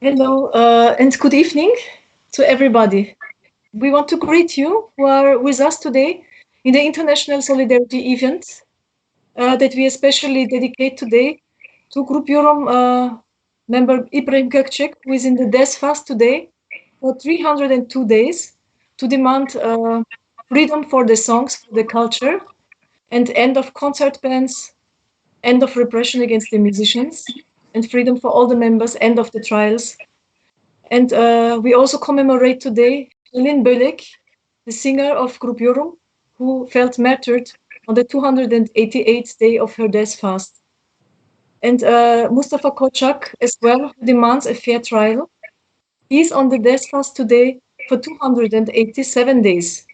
Hello and good evening to everybody. We want to greet you who are with us today in the International Solidarity event that we especially dedicate today to Grup Yorum member Ibrahim Gökcek, who is in the death fast today for 302 days to demand freedom for the songs, for the culture, and end of concert bans, end of repression against the musicians, and freedom for all the members, end of the trials. And we also commemorate today Helin Bölek, the singer of Grup Yorum, who felt martyred on the 288th day of her death fast. And Mustafa Kocak as well, who demands a fair trial. He's on the death fast today for 287 days.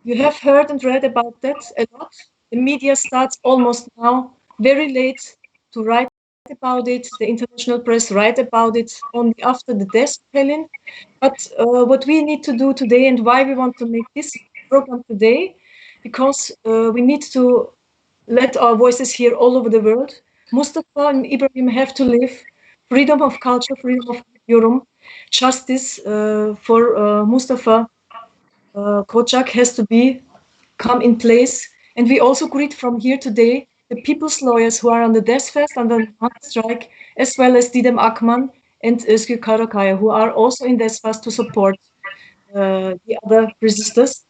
You have heard and read about that a lot. The media starts almost now, very late, to write about it. The international press write about it only after the death of Helen. But what we need to do today and why we want to make this program today, because we need to let our voices hear all over the world. Mustafa and Ibrahim have to live freedom of culture, freedom of Yorum, justice for Mustafa Kocak has to be come in place. And we also greet from here today the people's lawyers who are on the death fast and on hunger strike, as well as Didem Akman and Özgür Karakaya, who are also in death fast to support the other resistors.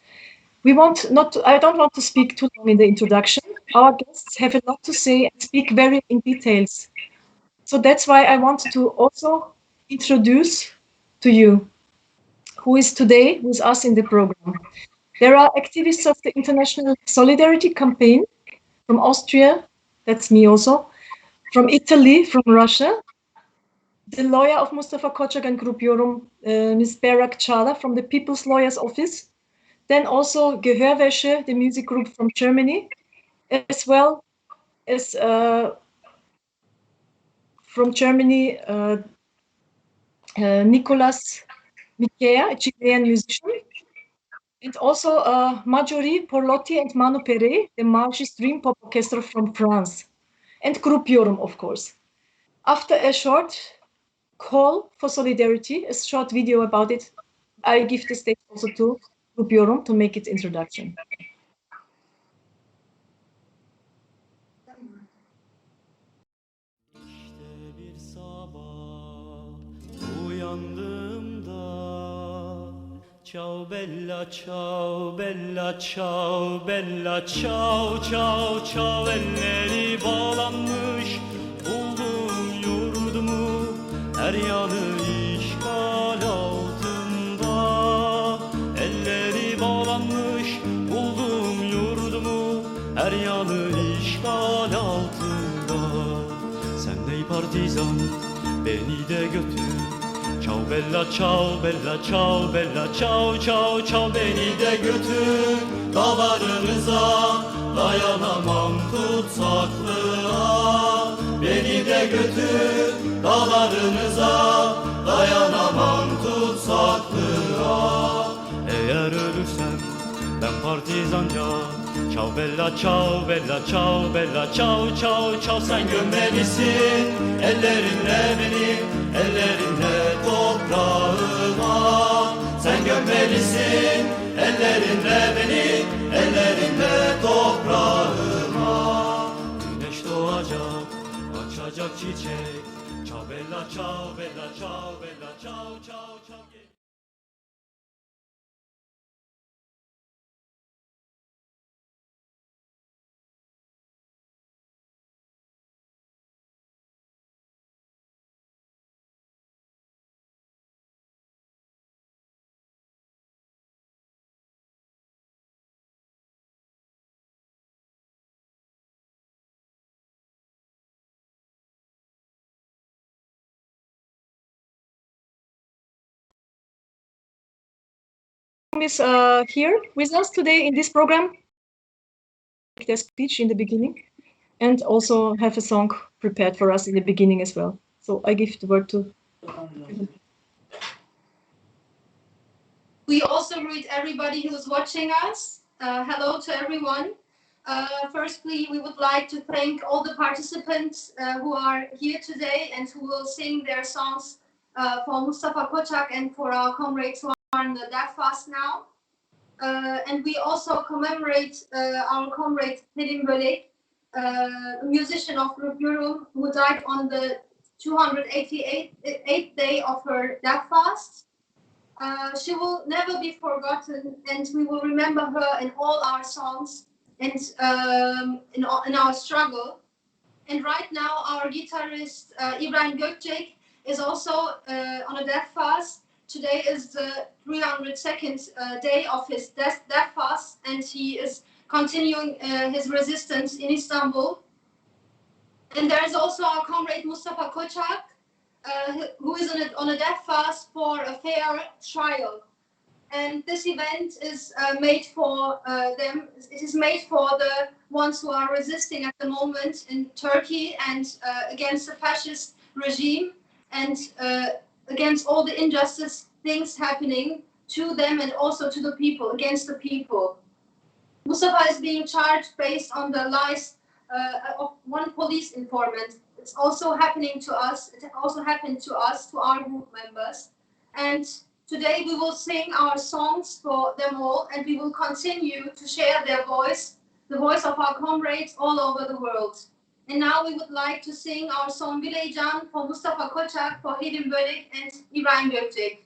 We want not. I don't want to speak too long in the introduction. Our guests have a lot to say and speak very in details. So that's why I want to also introduce to you who is today with us in the program. There are activists of the International Solidarity Campaign from Austria, that's me also, from Italy, from Russia, the lawyer of Mustafa Kocak and Grup Yorum, Ms. Berak Çağla from the People's Lawyer's Office, then also Gehörwäsche, the music group from Germany, as well as from Germany, Nicolas Michea, a Chilean musician, and also Marjorie Porlotti and Manu Pere, the Marxist Dream Pop Orchestra from France, and Grup Yorum, of course. After a short call for solidarity, a short video about it, I give the stage also to Grup Yorum to make its introduction. İşte bir sabah uyandığımda ciao bella ciao bella ciao bella ciao ciao ciao elleri bağlanmış buldum yurdumu her yanı işgal altında elleri bağlanmış buldum yurdumu her yanı işgal altında sen ey partizan beni de götür ciao bella ciao bella ciao bella ciao ciao ciao beni de götür dağlarınıza dayanamam tutsaklığa beni de götür dağlarınıza dayanamam tutsaklığa eğer ölürsem ben partizanca ciao bella ciao bella ciao bella ciao ciao ciao sen gömmelisin ellerinle beni ellerinle toprağıma sen gömmelisin ellerinle beni ellerinle toprağıma güneş doğacak açacak çiçek ciao bella ciao bella ciao bella ciao ciao ciao Is here with us today in this program. Their speech in the beginning, and also have a song prepared for us in the beginning as well. So I give the word to. We also greet everybody who is watching us. Hello to everyone. Firstly, we would like to thank all the participants who are here today and who will sing their songs for Mustafa, Kocak, and for our comrades who are in the death fast now. And we also commemorate our comrade Helin Bölek, a musician of Grup Yorum, who died on the 288th day of her death fast. She will never be forgotten, and we will remember her in all our songs and in our struggle. And right now, our guitarist Ibrahim Gökcek is also on a death fast. Today is the 302nd day of his death fast, and he is continuing his resistance in Istanbul. And there is also our comrade Mustafa Kocak, who is on a death fast for a fair trial. And this event is made for them. It is made for the ones who are resisting at the moment in Turkey and against the fascist regime and against all the injustice things happening to them and also to the people, against the people. Mustafa is being charged based on the lies of one police informant. It's also happening to us. It also happened to us, to our group members. And today we will sing our songs for them all, and we will continue to share their voice, the voice of our comrades all over the world. And now we would like to sing our song Bileycan for Mustafa Kocak, for Helin Bölek, and Ibrahim Gökcek.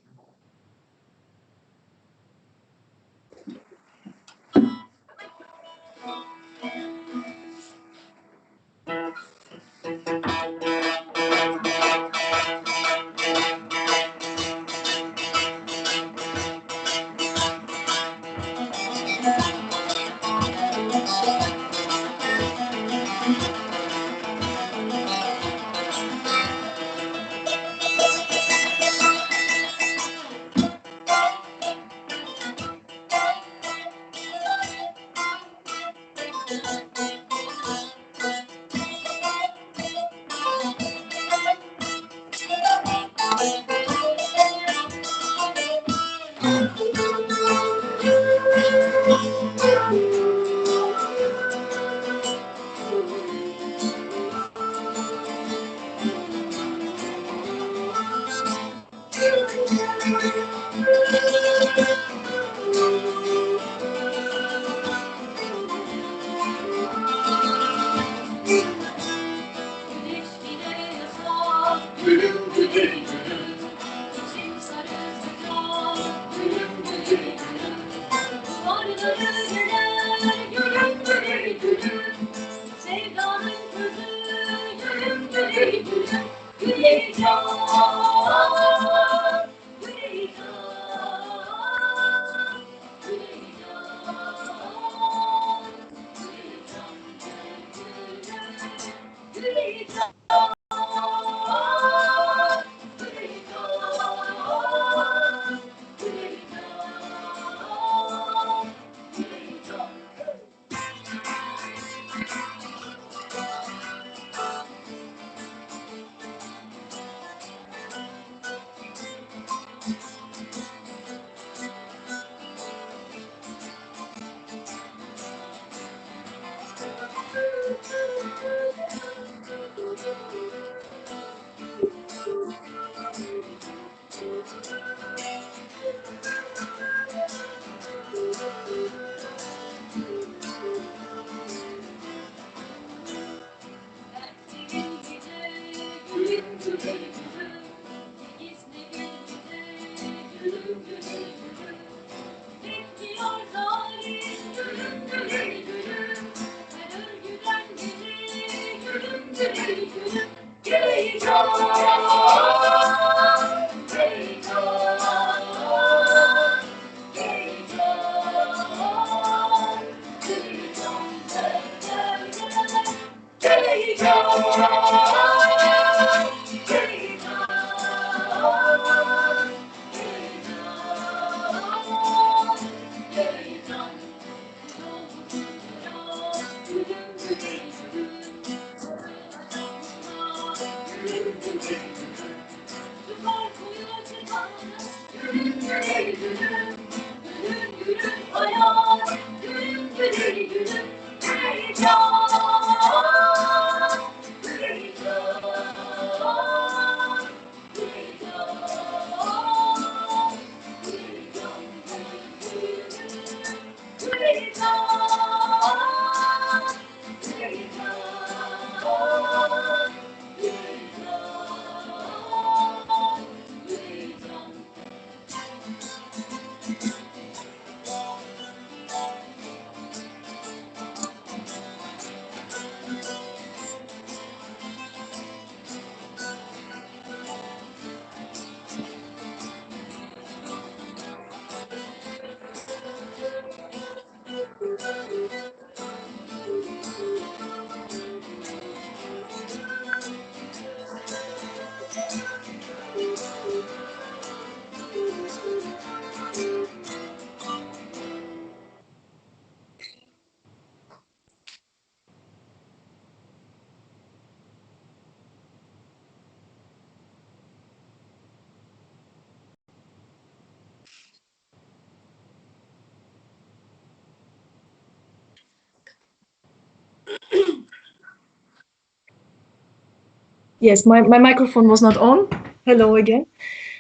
Yes, my microphone was not on. Hello again.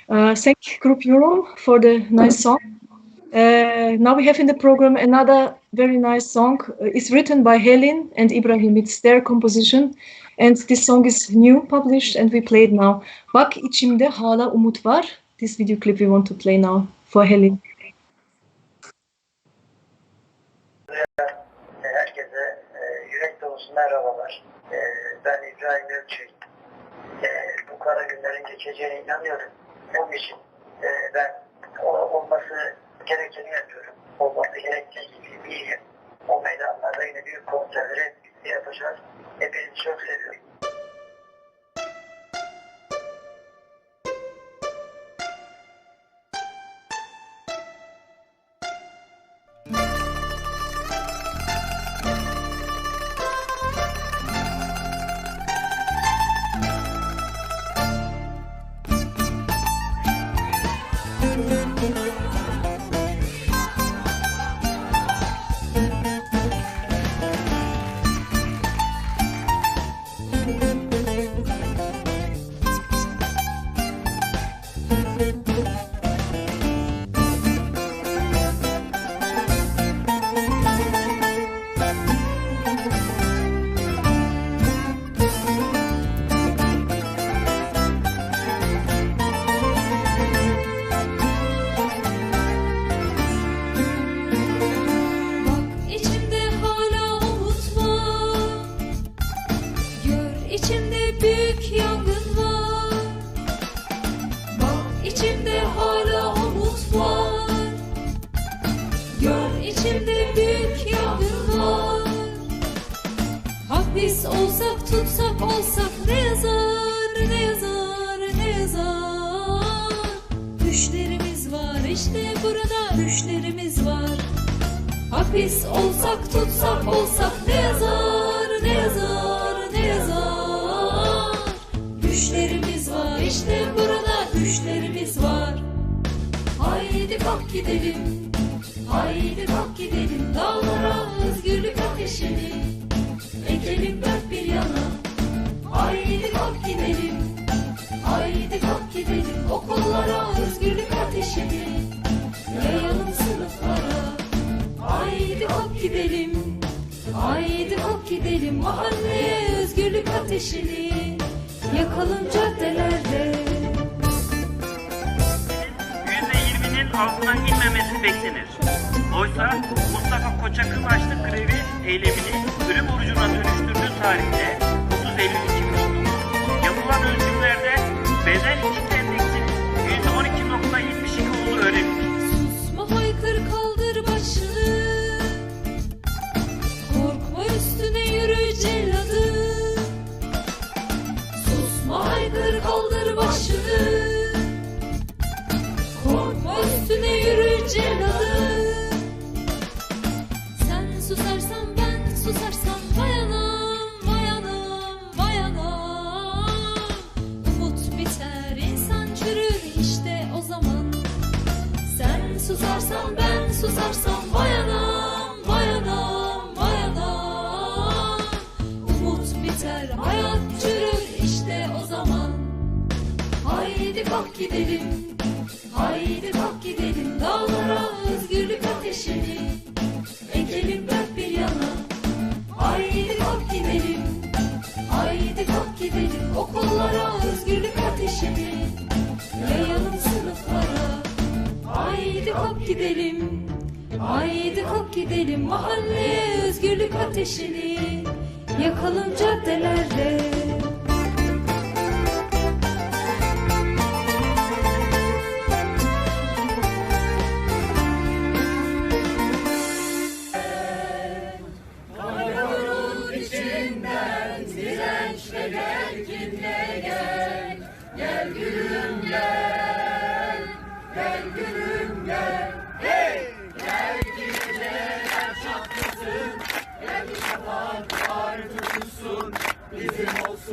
Thank Grup Yorum for the nice song. Now we have in the program another very nice song. It's written by Helin and Ibrahim. It's their composition. And this song is new, published, and we play it now. Bak içimde hala umut var. This video clip we want to play now for Helin. Herkese yürek dolusu merhabalar. Ben İbrahim Gökcek. Bu kara günlerin geçeceğine inanıyorum. Onun için ben olması gerekeni yapıyorum. Olması gerektiği gibi değilim. O meydanlarda yine büyük konserleri yapacağız. Hepinizi çok seviyorum. Hapis olsak tutsak olsak ne yazar, ne yazar, ne yazar. Düşlerimiz var işte burada, düşlerimiz var. Hapis olsak tutsak olsak ne yazar, ne yazar, ne yazar. Düşlerimiz var işte burada, düşlerimiz var. Haydi kalk gidelim, haydi kalk gidelim dağlara özgürlük ateşini. Ekelim dört bir yana. Haydi kalk gidelim. Haydi kalk gidelim okullara özgürlük ateşini. Yayalım sınıflara. Haydi kalk gidelim. Haydi kalk gidelim mahalleye özgürlük ateşini. Yakalım caddelerde. %20'nin altına inmemesi beklenir. Oysa Mustafa Kocak'ın açlık grevi eylemini ölüm orucuna dönüştürdüğü tarihte 30 Eylül 2019. Yapılan ölçümlerde beden içi endeksin %12.72 olduğu öğrenilir. Susma haykır kaldır başını. Korkma üstüne yürü celladı. Susma haykır kaldır başını. Korkma üstüne yürü celladı. Sen susarsan ben susarsam dayanam, dayanam, dayanam. Umut biter insan çürür işte o zaman. Sen susarsan ben susarsam dayanam, dayanam, dayanam. Umut biter hayat çürür işte o zaman. Haydi kalk gidelim. Haydi kalk gidelim dağlara özgürlük ateşini. Ekelim dört bir yana. Haydi kalk gidelim. Haydi kalk gidelim okullara özgürlük ateşini. Yayalım sınıflara. Haydi kalk gidelim. Haydi kalk gidelim mahalleye özgürlük ateşini. Yakalım caddelerde. Gel gülüm gel, gel gülüm gel, hey! Gel geceler çatlasın, gel şafaklar tutuşsun, bizim olsun.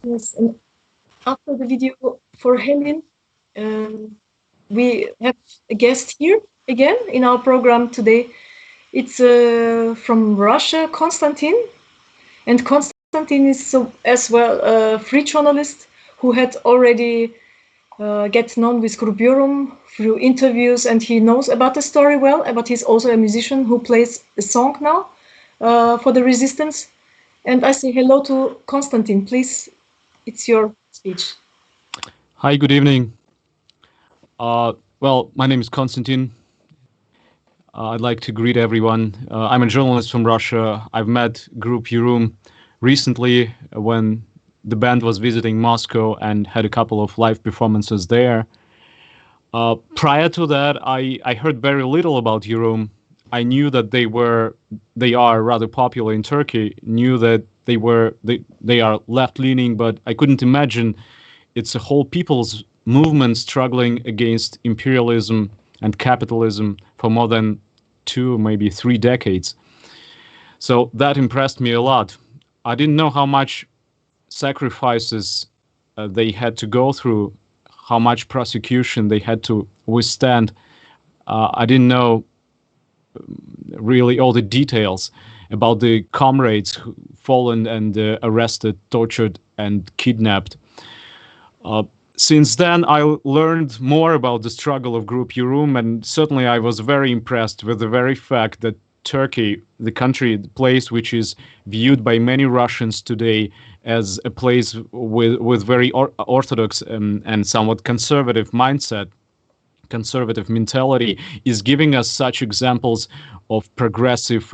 Yes, and after the video for Helin, we have a guest here again in our program today. It's from Russia, Konstantin. And Konstantin is as well a free journalist who had already get known with Grup Yorum through interviews, and he knows about the story well, but he's also a musician who plays a song now for the resistance. And I say hello to Konstantin. Please, it's your speech. Hi, good evening. Well, my name is Konstantin. I'd like to greet everyone. I'm a journalist from Russia. I've met Grup Yorum recently when the band was visiting Moscow and had a couple of live performances there. Prior to that, I heard very little about Yorum. I knew that they are rather popular in Turkey, knew that they are left-leaning, but I couldn't imagine it's a whole people's movement struggling against imperialism and capitalism for more than 2, maybe 3 decades. So that impressed me a lot. I didn't know how much sacrifices they had to go through, how much persecution they had to withstand. I didn't know really all the details about the comrades who fallen and arrested, tortured, and kidnapped. Since then, I learned more about the struggle of Grup Yorum, and certainly I was very impressed with the very fact that Turkey, the country, the place which is viewed by many Russians today as a place with very orthodox and somewhat conservative mindset, conservative mentality, is giving us such examples of progressive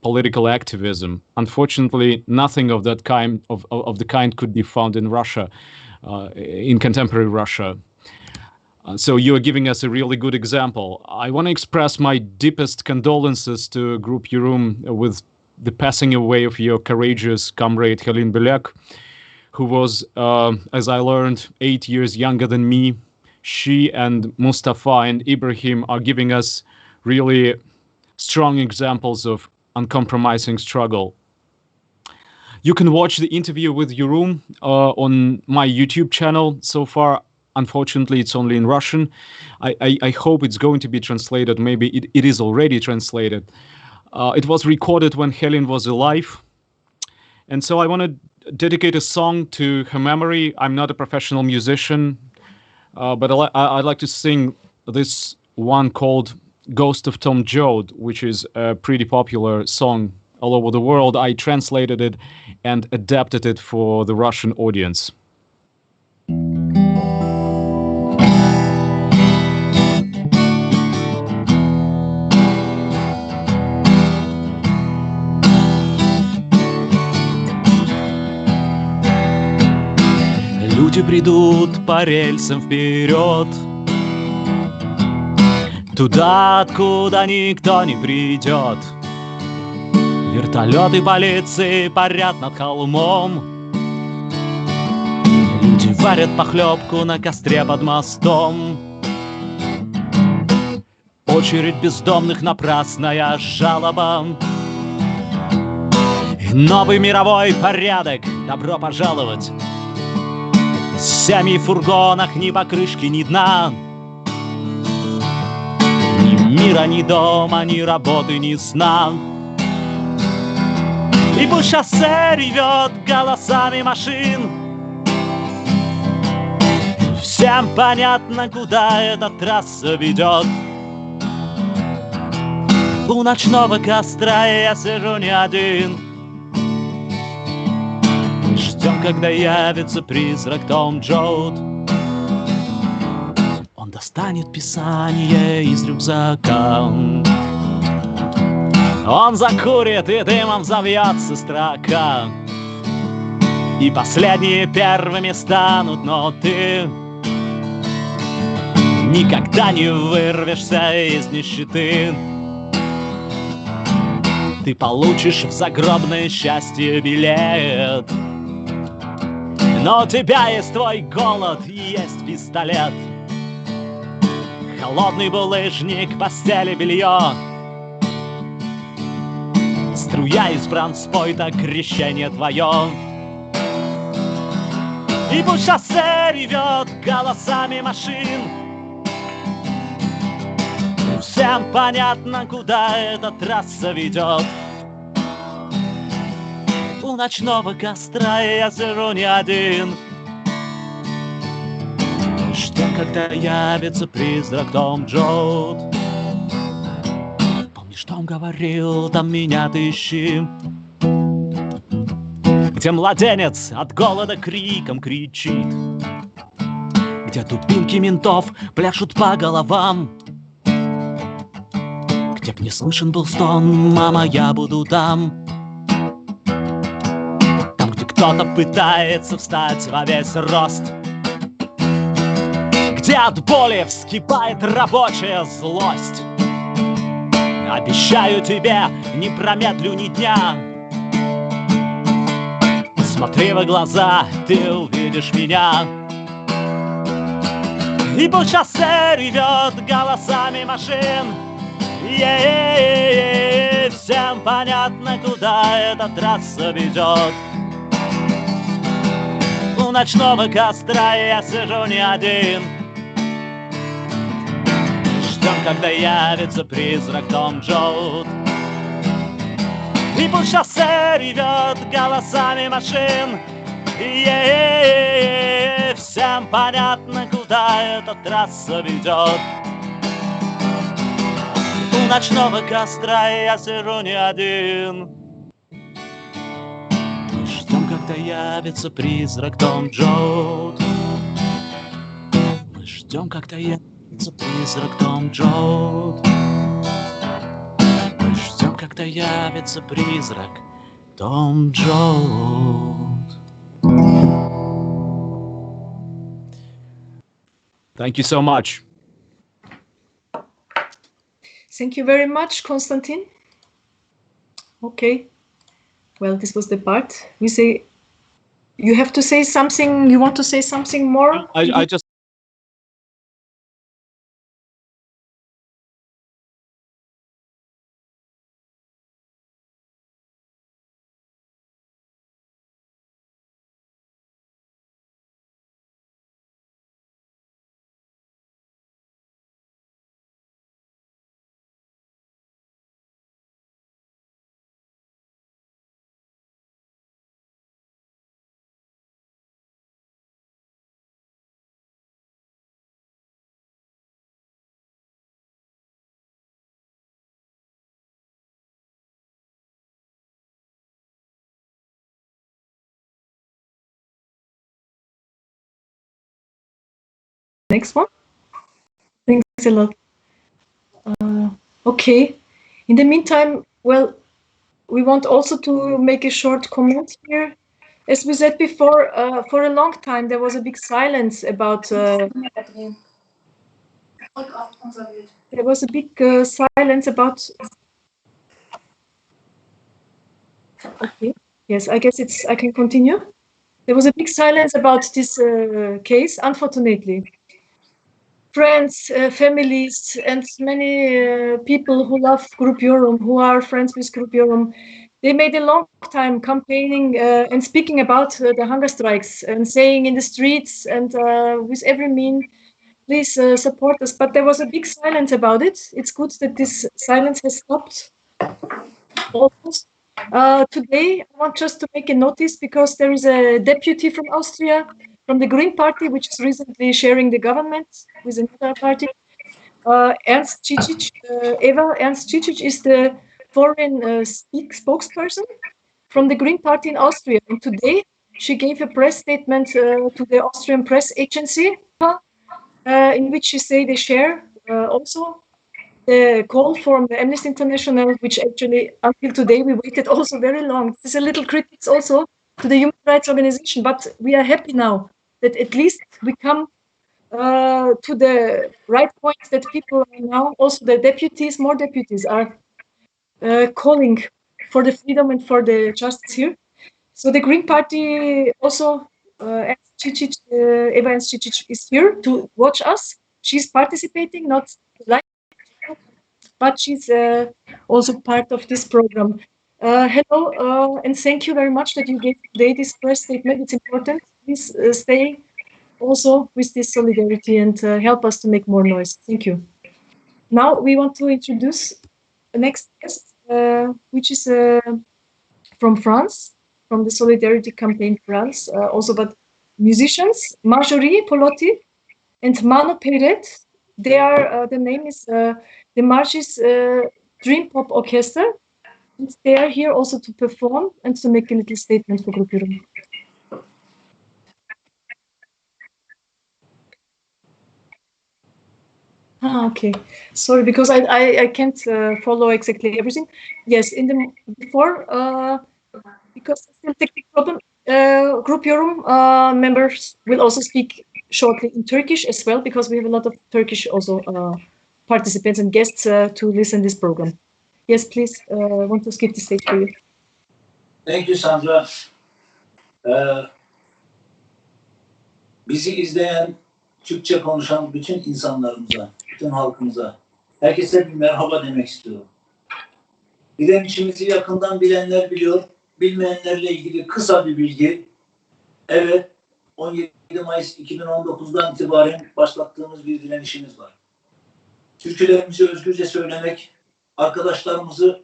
political activism. Unfortunately, nothing of that kind of the kind could be found in Russia, in contemporary Russia. So you are giving us a really good example. I want to express my deepest condolences to Grup Yorum with the passing away of your courageous comrade Helin Bölek, who was, as I learned, 8 years younger than me. She and Mustafa and Ibrahim are giving us really strong examples of uncompromising struggle. You can watch the interview with Yorum on my YouTube channel. So far, unfortunately, it's only in Russian. I hope it's going to be translated. Maybe it is already translated. It was recorded when Helin was alive. And so I want to dedicate a song to her memory. I'm not a professional musician, but I'd like to sing this one called Ghost of Tom Joad, which is a pretty popular song all over the world. I translated it and adapted it for the Russian audience. Люди придут по рельсам вперед, туда, откуда никто не придет. Вертолеты полиции парят над холмом. Люди варят похлебку на костре под мостом. Очередь бездомных, напрасная жалоба. И новый мировой порядок, добро пожаловать. Семьи в фургонах, ни покрышки, ни дна. Ни мира, ни дома, ни работы, ни сна. И пусть шоссе ревет голосами машин. Всем понятно, куда эта трасса ведет. У ночного костра я сижу не один. Ждем, когда явится призрак Том Джоуд. Он достанет писание из рюкзака. Он закурит, и дымом взовьется строка. И последние первыми станут, но ты никогда не вырвешься из нищеты. Ты получишь в загробное счастье билет. Но у тебя есть твой голод и есть пистолет. Холодный булыжник, постели, белье. Струя из бронспойта, крещение твое. И пусть шоссе ревет голосами машин. Всем понятно, куда эта трасса ведет. У ночного костра я сижу не один. Что, когда явится призрак Том Джоуд? Помнишь, Том говорил, там меня ты ищи. Где младенец от голода криком кричит, где дубинки ментов пляшут по головам, где б не слышен был стон: мама, я буду там. Там, где кто-то пытается встать во весь рост, где от боли вскипает рабочая злость. Обещаю тебе, не промедлю ни дня. Смотри в глаза, ты увидишь меня. И пусть шоссе ревет голосами машин. Всем понятно, куда эта трасса ведет. У ночного костра я сижу не один. Ждем, когда явится призрак Том Джоуд. И пусть шоссе ревет голосами машин. Всем понятно, куда эта трасса ведет. У ночного костра я сижу не один. Мы ждем, когда явится призрак Том Джоуд. Мы ждем, когда явится призрак Том Джоуд. Мы ждем, когда явится призрак Том Джоуд. Thank you so much. Thank you very much, Konstantin. Okay. Well, this was the part. We say you have to say something. You want to say something more? I just Next one. Thanks a lot. Okay. In the meantime, well, we want also to make a short comment here. As we said before, for a long time there was a big silence about. There was a big silence about. Okay. Yes, I guess I can continue. There was a big silence about this case, unfortunately. Friends, families, and many people who love Grup Yorum, who are friends with Grup Yorum, they made a long time campaigning and speaking about the hunger strikes and saying in the streets and with every mean, please support us. But there was a big silence about it. It's good that this silence has stopped almost. Today, I want just to make a notice because there is a deputy from Austria, from the Green Party, which is recently sharing the government with another party. Ernst Cicic, Eva Ernst Cicic is the foreign spokesperson from the Green Party in Austria. And today, she gave a press statement to the Austrian press agency, in which she say they share also the call from the Amnesty International, which actually until today we waited also very long. There's a little critics also to the human rights organization, but we are happy now that at least we come to the right point that people are now, also the deputies, more deputies are calling for the freedom and for the justice here. So the Green Party also, Eva Ernst Cicic is here to watch us. She's participating, not live, but she's also part of this program. Hello, and thank you very much that you gave today this press statement. It's important. please stay also with this solidarity and help us to make more noise. Thank you. Now we want to introduce the next guest, which is from France, from the Solidarity Campaign France, also but musicians, Marjorie Polotti and Manu Peyret. They are, the name is the March's Dream Pop Orchestra. And they are here also to perform and to make a little statement for Grup Yorum. Okay. Sorry, because I can't follow exactly everything. Yes, in the before because of the technical problem, Grup Yorum members will also speak shortly in Turkish as well, because we have a lot of Turkish also participants and guests to listen this program. Yes, please. Want to skip the stage for you. Thank you, Sandra. Bizi izleyen, Türkçe konuşan bütün insanlarımıza, bütün halkımıza, herkese bir merhaba demek istiyorum. Direnişimizi yakından bilenler biliyor, bilmeyenlerle ilgili kısa bir bilgi. Evet, 17 Mayıs 2019'dan itibaren başlattığımız bir direnişimiz var. Türkülerimizi özgürce söylemek, arkadaşlarımızı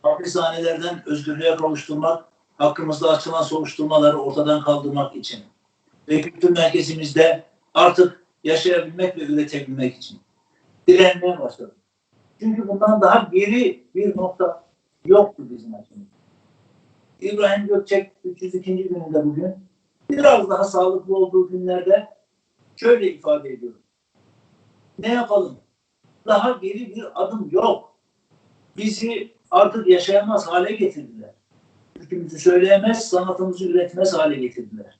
hapishanelerden özgürlüğe kavuşturmak, hakkımızda açılan soruşturmaları ortadan kaldırmak için ve kültür merkezimizde artık yaşayabilmek ve üretebilmek için direnmeye başladık. Çünkü bundan daha geri bir nokta yoktu bizim açımızda. İbrahim Gökcek 302. gününde bugün biraz daha sağlıklı olduğu günlerde şöyle ifade ediyor. Ne yapalım? Daha geri bir adım yok. Bizi artık yaşayamaz hale getirdiler. Türkümüzü söyleyemez, sanatımızı üretmez hale getirdiler.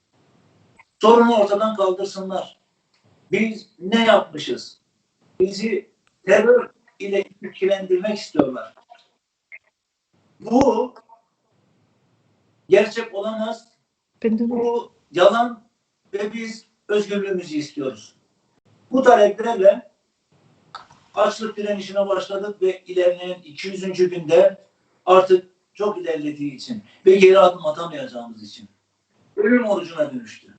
Sorunu ortadan kaldırsınlar. Biz ne yapmışız? Bizi terör ile ilişkilendirmek istiyorlar. Bu gerçek olamaz. Bu yalan ve biz özgürlüğümüzü istiyoruz. Bu taleplerle açlık direnişine başladık ve ilerleyen 200. günde artık çok ilerlediği için ve geri adım atamayacağımız için ölüm orucuna dönüştü.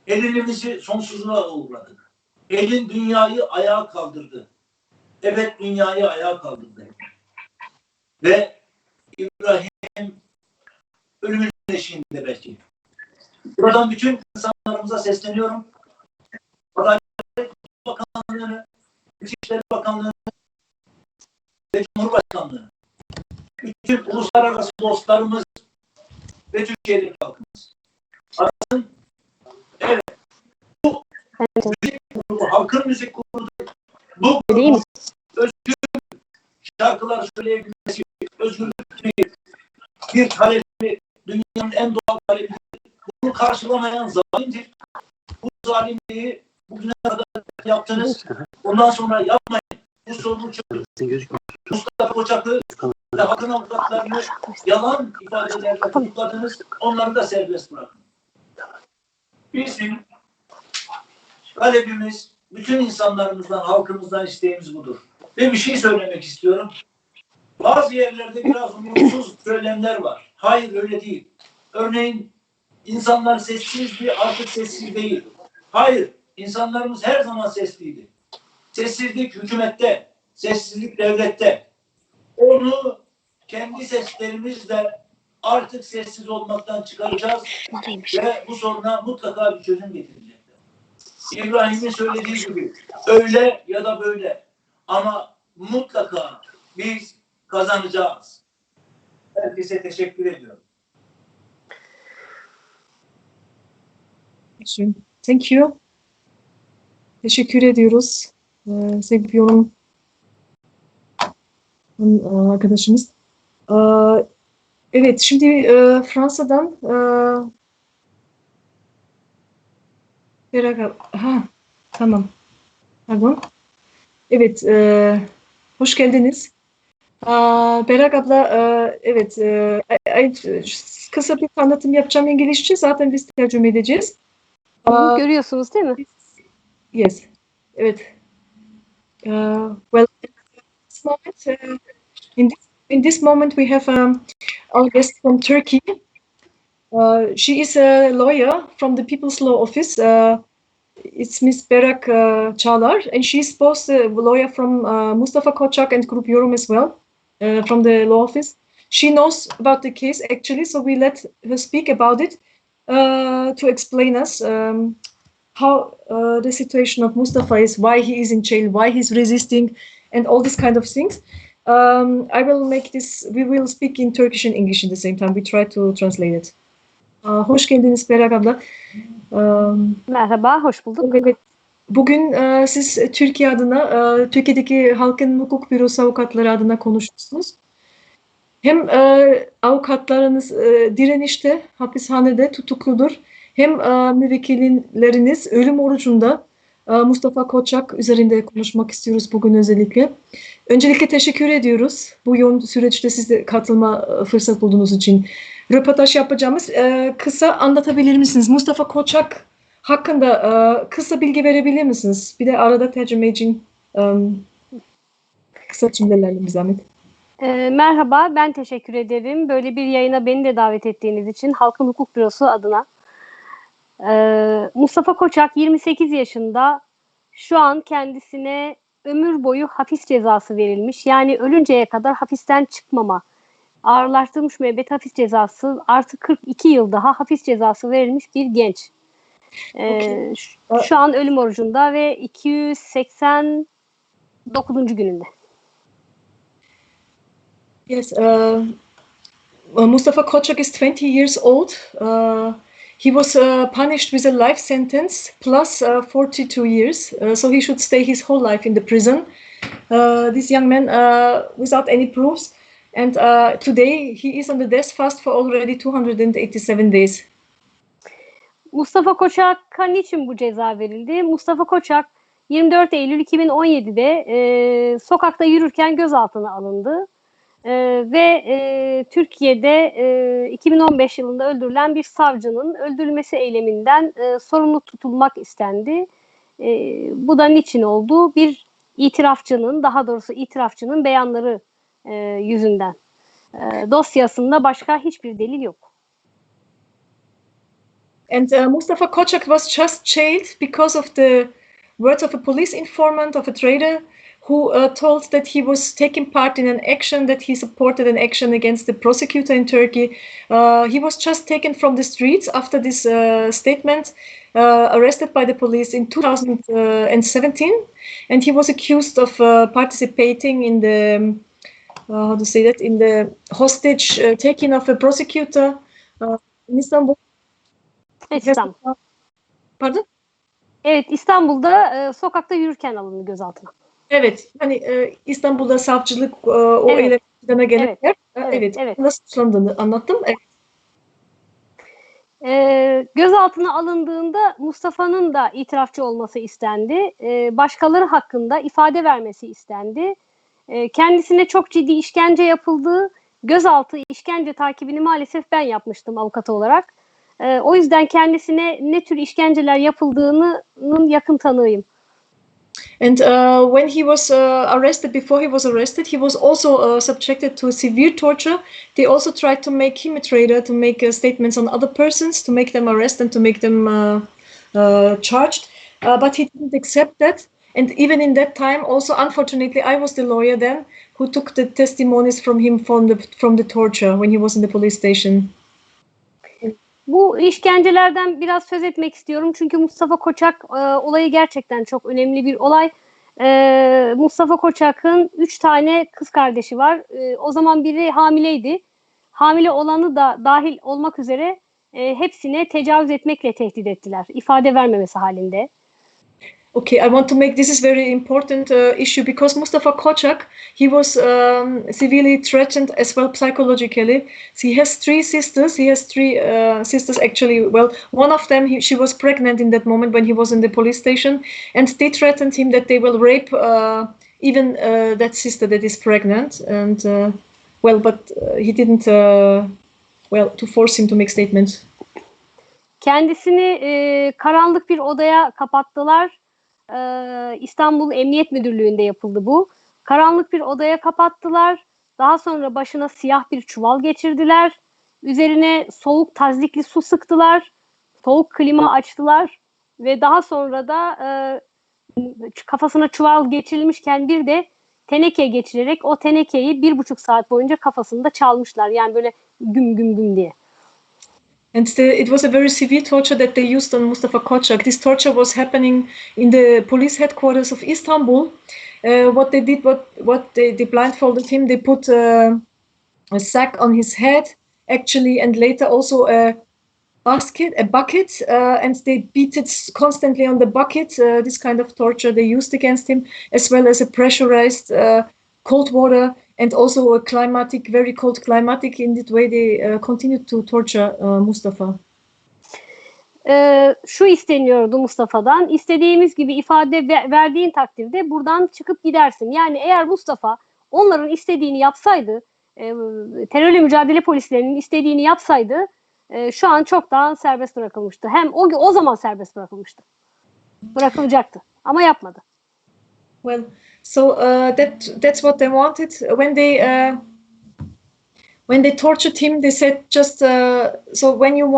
Helinimizi sonsuzluğa uğradık. Helin dünyayı ayağa kaldırdı. Evet, dünyayı ayağa kaldırdı. Ve İbrahim ölümün eşiğinde belki. Buradan bütün insanlarımıza sesleniyorum. Adalet Bakanlığı'nı, İçişleri Bakanlığı ve Cumhurbaşkanlığı, bütün uluslararası dostlarımız ve Türkiye'deki halkımız. Arasın, evet, bu müzik grubu, halkın müzik grubu, bu grubun özgür şarkılar söyleyebilmesi, özgürlük bir talebi, dünyanın en doğal talebi. Bunu karşılamayan zalimdir. Bu zalimliği bugüne kadar yaptınız. Ondan sonra yapmayın. Bu sorunu çözün. Mustafa Kocak'ı ve halkın avukatlarını yalan ifadelerle tutukladınız. Onları da serbest bırakın. Bizim talebimiz, bütün insanlarımızdan, halkımızdan isteğimiz budur. Ve bir şey söylemek istiyorum. Bazı yerlerde biraz umutsuz söylemler var. Hayır, öyle değil. Örneğin insanlar sessizdi, artık sessiz değil. Hayır, insanlarımız her zaman sesliydi. Sessizlik hükümette, sessizlik devlette. Onu kendi seslerimizle artık sessiz olmaktan çıkaracağız ve bu soruna mutlaka bir çözüm getirecekler. İbrahim'in söylediği gibi öyle ya da böyle ama mutlaka biz kazanacağız. Herkese teşekkür ediyorum. Thank you. Teşekkür ediyoruz. Sevgili yorum arkadaşımız. Evet, şimdi Fransa'dan tamam. Pardon. Evet, hoş geldiniz. Berak abla, evet, kısa bir anlatım yapacağım İngilizce. Zaten biz tercüme edeceğiz. Görüyorsunuz değil mi? Yes. Evet. Well, in this moment we have our guest from Turkey, She is a lawyer from the People's Law Office. It's Miss Berak Çağlar, and she's both a lawyer from Mustafa Kocak and Grup Yorum as well, from the law office. She knows about the case actually, so we let her speak about it to explain us how the situation of Mustafa is, why he is in jail, why he's resisting, and all these kind of things. I will make this. We will speak in Turkish and English at the same time. We try to translate it. Hoş geldiniz Berak abla. Merhaba, hoş bulduk. Evet. Bugün siz Türkiye adına, Türkiye'deki Halkın Hukuk Bürosu avukatları adına konuşuyorsunuz. Hem avukatlarınız direnişte, hapishanede tutukludur. Hem müvekkilleriniz ölüm orucunda. Mustafa Kocak üzerinde konuşmak istiyoruz bugün özellikle. Öncelikle teşekkür ediyoruz bu yoğun süreçte siz de katılma fırsat bulduğunuz için. Röportaj yapacağımız kısa anlatabilir misiniz? Mustafa Kocak hakkında kısa bilgi verebilir misiniz? Bir de arada tercüme için kısa cümlelerle bir zahmet. Merhaba, ben teşekkür ederim. Böyle bir yayına beni de davet ettiğiniz için Halkın Hukuk Bürosu adına. Mustafa Kocak 28 yaşında. Şu an kendisine ömür boyu hapis cezası verilmiş. Yani ölünceye kadar hapisten çıkmama, ağırlaştırılmış müebbet hapis cezası, artı 42 yıl daha hapis cezası verilmiş bir genç. Şu an ölüm orucunda ve 289. gününde. Yes, Mustafa Kocak is 20 years old. He was punished with a life sentence plus 42 years, so he should stay his whole life in the prison. This young man, without any proofs, and today he is on the death fast for already 287 days. Mustafa Kocak'a niçin bu ceza verildi? Mustafa Kocak 24 Eylül 2017'de sokakta yürürken gözaltına alındı. Ve Türkiye'de 2015 yılında öldürülen bir savcının öldürülmesi eyleminden sorumlu tutulmak istendi. Bu da niçin oldu? Bir itirafçının, daha doğrusu itirafçının beyanları yüzünden. Dosyasında başka hiçbir delil yok. And Mustafa Kocak was just jailed because of the words of a police informant, of a traitor, who told that he was taking part in an action, that he supported an action against the prosecutor in Turkey. He was just taken from the streets after this statement, arrested by the police in 2017, and he was accused of participating in the, how to say that, in the hostage taking of a prosecutor in Istanbul. İstanbul. Pardon? Evet, İstanbul'da sokakta yürürken alındı gözaltına. Evet, hani İstanbul'da savcılık o eylemlerine gelen yer. Evet. Nasıl suçlandığını anlattım. Evet. Gözaltına alındığında Mustafa'nın da itirafçı olması istendi. Başkaları hakkında ifade vermesi istendi. Kendisine çok ciddi işkence yapıldı. Gözaltı işkence takibini maalesef ben yapmıştım avukat olarak. O yüzden kendisine ne tür işkenceler yapıldığının yakın tanığıyım. And when he was arrested, before he was arrested, he was also subjected to severe torture. They also tried to make him a traitor, to make statements on other persons, to make them arrest and to make them charged. But he didn't accept that. And even in that time, also, unfortunately, I was the lawyer then who took the testimonies from him from the torture when he was in the police station. Bu işkencelerden biraz söz etmek istiyorum. Çünkü Mustafa Kocak olayı gerçekten çok önemli bir olay. Mustafa Kocak'ın 3 tane kız kardeşi var. O zaman biri hamileydi. Hamile olanı da dahil olmak üzere hepsine tecavüz etmekle tehdit ettiler. İfade vermemesi halinde. Okay, I want to make this is very important issue because Mustafa Kocak, he was severely threatened as well psychologically. He has 3 sisters. He has 3 sisters actually. Well, one of them, she was pregnant in that moment when he was in the police station, and they threatened him that they will rape even that sister that is pregnant. And but he didn't. To force him to make statements. Kendisini karanlık bir odaya kapattılar. İstanbul Emniyet Müdürlüğü'nde yapıldı bu. Karanlık bir odaya kapattılar. Daha sonra başına siyah bir çuval geçirdiler. Üzerine soğuk tazyikli su sıktılar. Soğuk klima açtılar. Ve daha sonra da kafasına çuval geçirilmişken bir de teneke geçirerek o tenekeyi 1,5 saat boyunca kafasında çalmışlar. Yani böyle güm güm güm diye. And it was a very severe torture that they used on Mustafa Kocak. This torture was happening in the police headquarters of Istanbul. What they did, they blindfolded him. They put a sack on his head, actually, and later also a bucket, and they beat it constantly on the bucket. This kind of torture they used against him, as well as a pressurized cold water, and also a very cold climatic. In that way, they continued to torture Mustafa. Şu isteniyordu Mustafa'dan. İstediğimiz gibi ifade verdiğin takdirde buradan çıkıp gidersin. Yani eğer Mustafa onların istediğini yapsaydı, terörle mücadele polislerinin istediğini yapsaydı, şu an çoktan serbest bırakılmıştı. Hem o zaman serbest bırakılmıştı. Bırakılacaktı. Ama yapmadı. Well, so that's what they wanted. When they tortured him, they said just so when you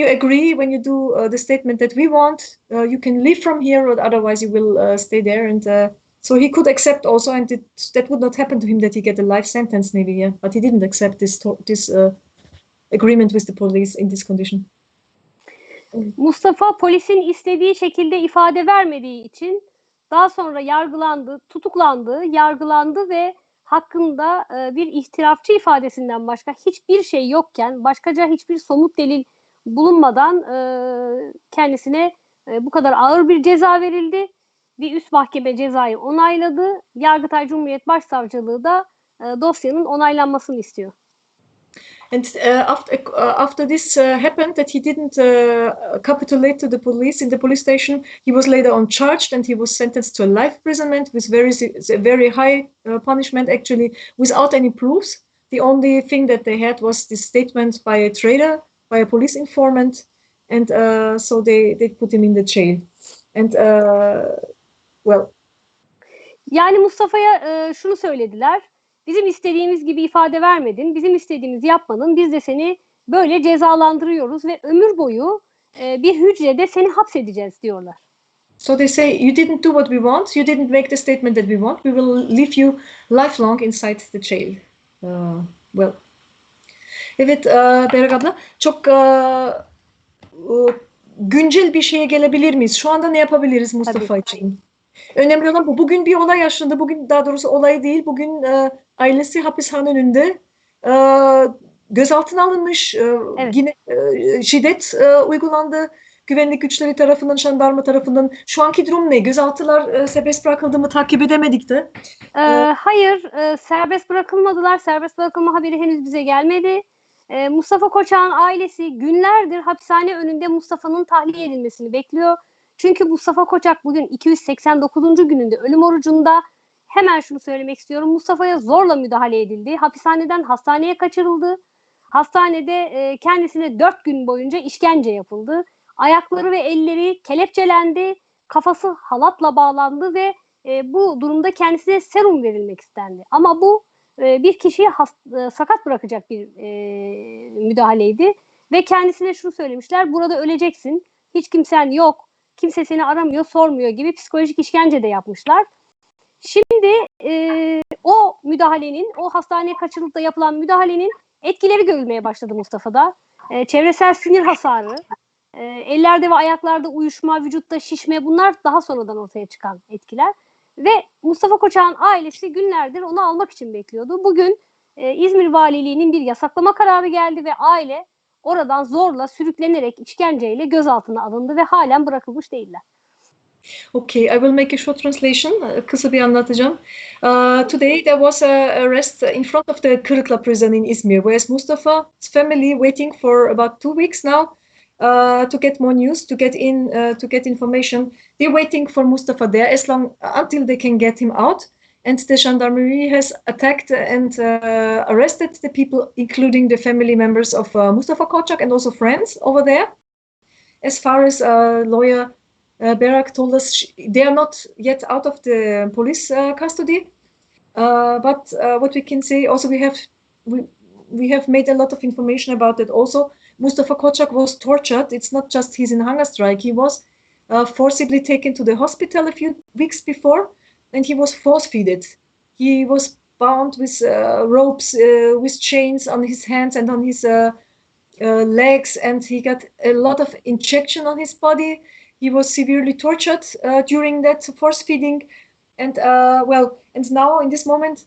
agree, when you do the statement that we want, you can leave from here, or otherwise you will stay there. And so he could accept also, and that would not happen to him that he get a life sentence maybe, yeah. But he didn't accept this agreement with the police in this condition. Mustafa polisin istediği şekilde ifade vermediği için daha sonra tutuklandı, yargılandı ve hakkında bir ihtirafçı ifadesinden başka hiçbir şey yokken, başkaca hiçbir somut delil bulunmadan kendisine bu kadar ağır bir ceza verildi. Bir üst mahkeme cezayı onayladı. Yargıtay Cumhuriyet Başsavcılığı da dosyanın onaylanmasını istiyor. And after this happened, that he didn't capitulate to the police in the police station, he was later on charged and he was sentenced to a life imprisonment with very high punishment, actually, without any proofs. The only thing that they had was this statement by a traitor, by a police informant, and so they put him in the jail. And yani Mustafa'ya şunu söylediler. Bizim istediğimiz gibi ifade vermedin, bizim istediğimizi yapmadın, biz de seni böyle cezalandırıyoruz ve ömür boyu bir hücrede seni hapsedeceğiz diyorlar. So they say, you didn't do what we want, you didn't make the statement that we want, we will leave you lifelong inside the jail. Evet Berrak abla, çok güncel bir şeye gelebilir miyiz? Şu anda ne yapabiliriz Mustafa için? Önemli olan bu. Bugün bir olay yaşandı. Bugün daha doğrusu olay değil. Bugün ailesi hapishane önünde gözaltına alınmış. Evet. Yine şiddet uygulandı. Güvenlik güçleri tarafından, jandarma tarafından. Şu anki durum ne? Gözaltılar serbest bırakıldı mı? Takip edemedik de. Hayır, serbest bırakılmadılar. Serbest bırakılma haberi henüz bize gelmedi. Mustafa Kocak'ın ailesi günlerdir hapishane önünde Mustafa'nın tahliye edilmesini bekliyor. Çünkü Mustafa Kocak bugün 289. gününde ölüm orucunda. Hemen şunu söylemek istiyorum. Mustafa'ya zorla müdahale edildi. Hapishaneden hastaneye kaçırıldı. Hastanede kendisine 4 gün boyunca işkence yapıldı. Ayakları ve elleri kelepçelendi. Kafası halatla bağlandı ve bu durumda kendisine serum verilmek istendi. Ama bu bir kişiyi sakat bırakacak bir müdahaleydi. Ve kendisine şunu söylemişler. Burada öleceksin. Hiç kimsen yok. Kimse seni aramıyor, sormuyor gibi psikolojik işkence de yapmışlar. Şimdi o müdahalenin, o hastaneye kaçırılıp da yapılan müdahalenin etkileri görülmeye başladı Mustafa'da. Çevresel sinir hasarı, ellerde ve ayaklarda uyuşma, vücutta şişme, bunlar daha sonradan ortaya çıkan etkiler. Ve Mustafa Kocak'ın ailesi günlerdir onu almak için bekliyordu. Bugün İzmir Valiliği'nin bir yasaklama kararı geldi ve aile oradan zorla sürüklenerek işkenceyle gözaltına alındı ve halen bırakılmış değiller. Okay, I will make a short translation. Kısa bir anlatacağım. Today there was a arrest in front of the Kırıkla prison in Izmir, whereas Mustafa's family waiting for about 2 weeks now to get more news, to get information. They're waiting for Mustafa there until they can get him out. And the gendarmerie has attacked and arrested the people, including the family members of Mustafa Kocak and also friends over there. As far as lawyer Berrak told us, they are not yet out of the police custody. But what we can say also, we have made a lot of information about it. Also, Mustafa Kocak was tortured. It's not just he's in hunger strike. He was forcibly taken to the hospital a few weeks before, and he was force-feeded. He was bound with ropes, with chains on his hands and on his legs, and he got a lot of injection on his body. He was severely tortured during that force feeding, and and now in this moment,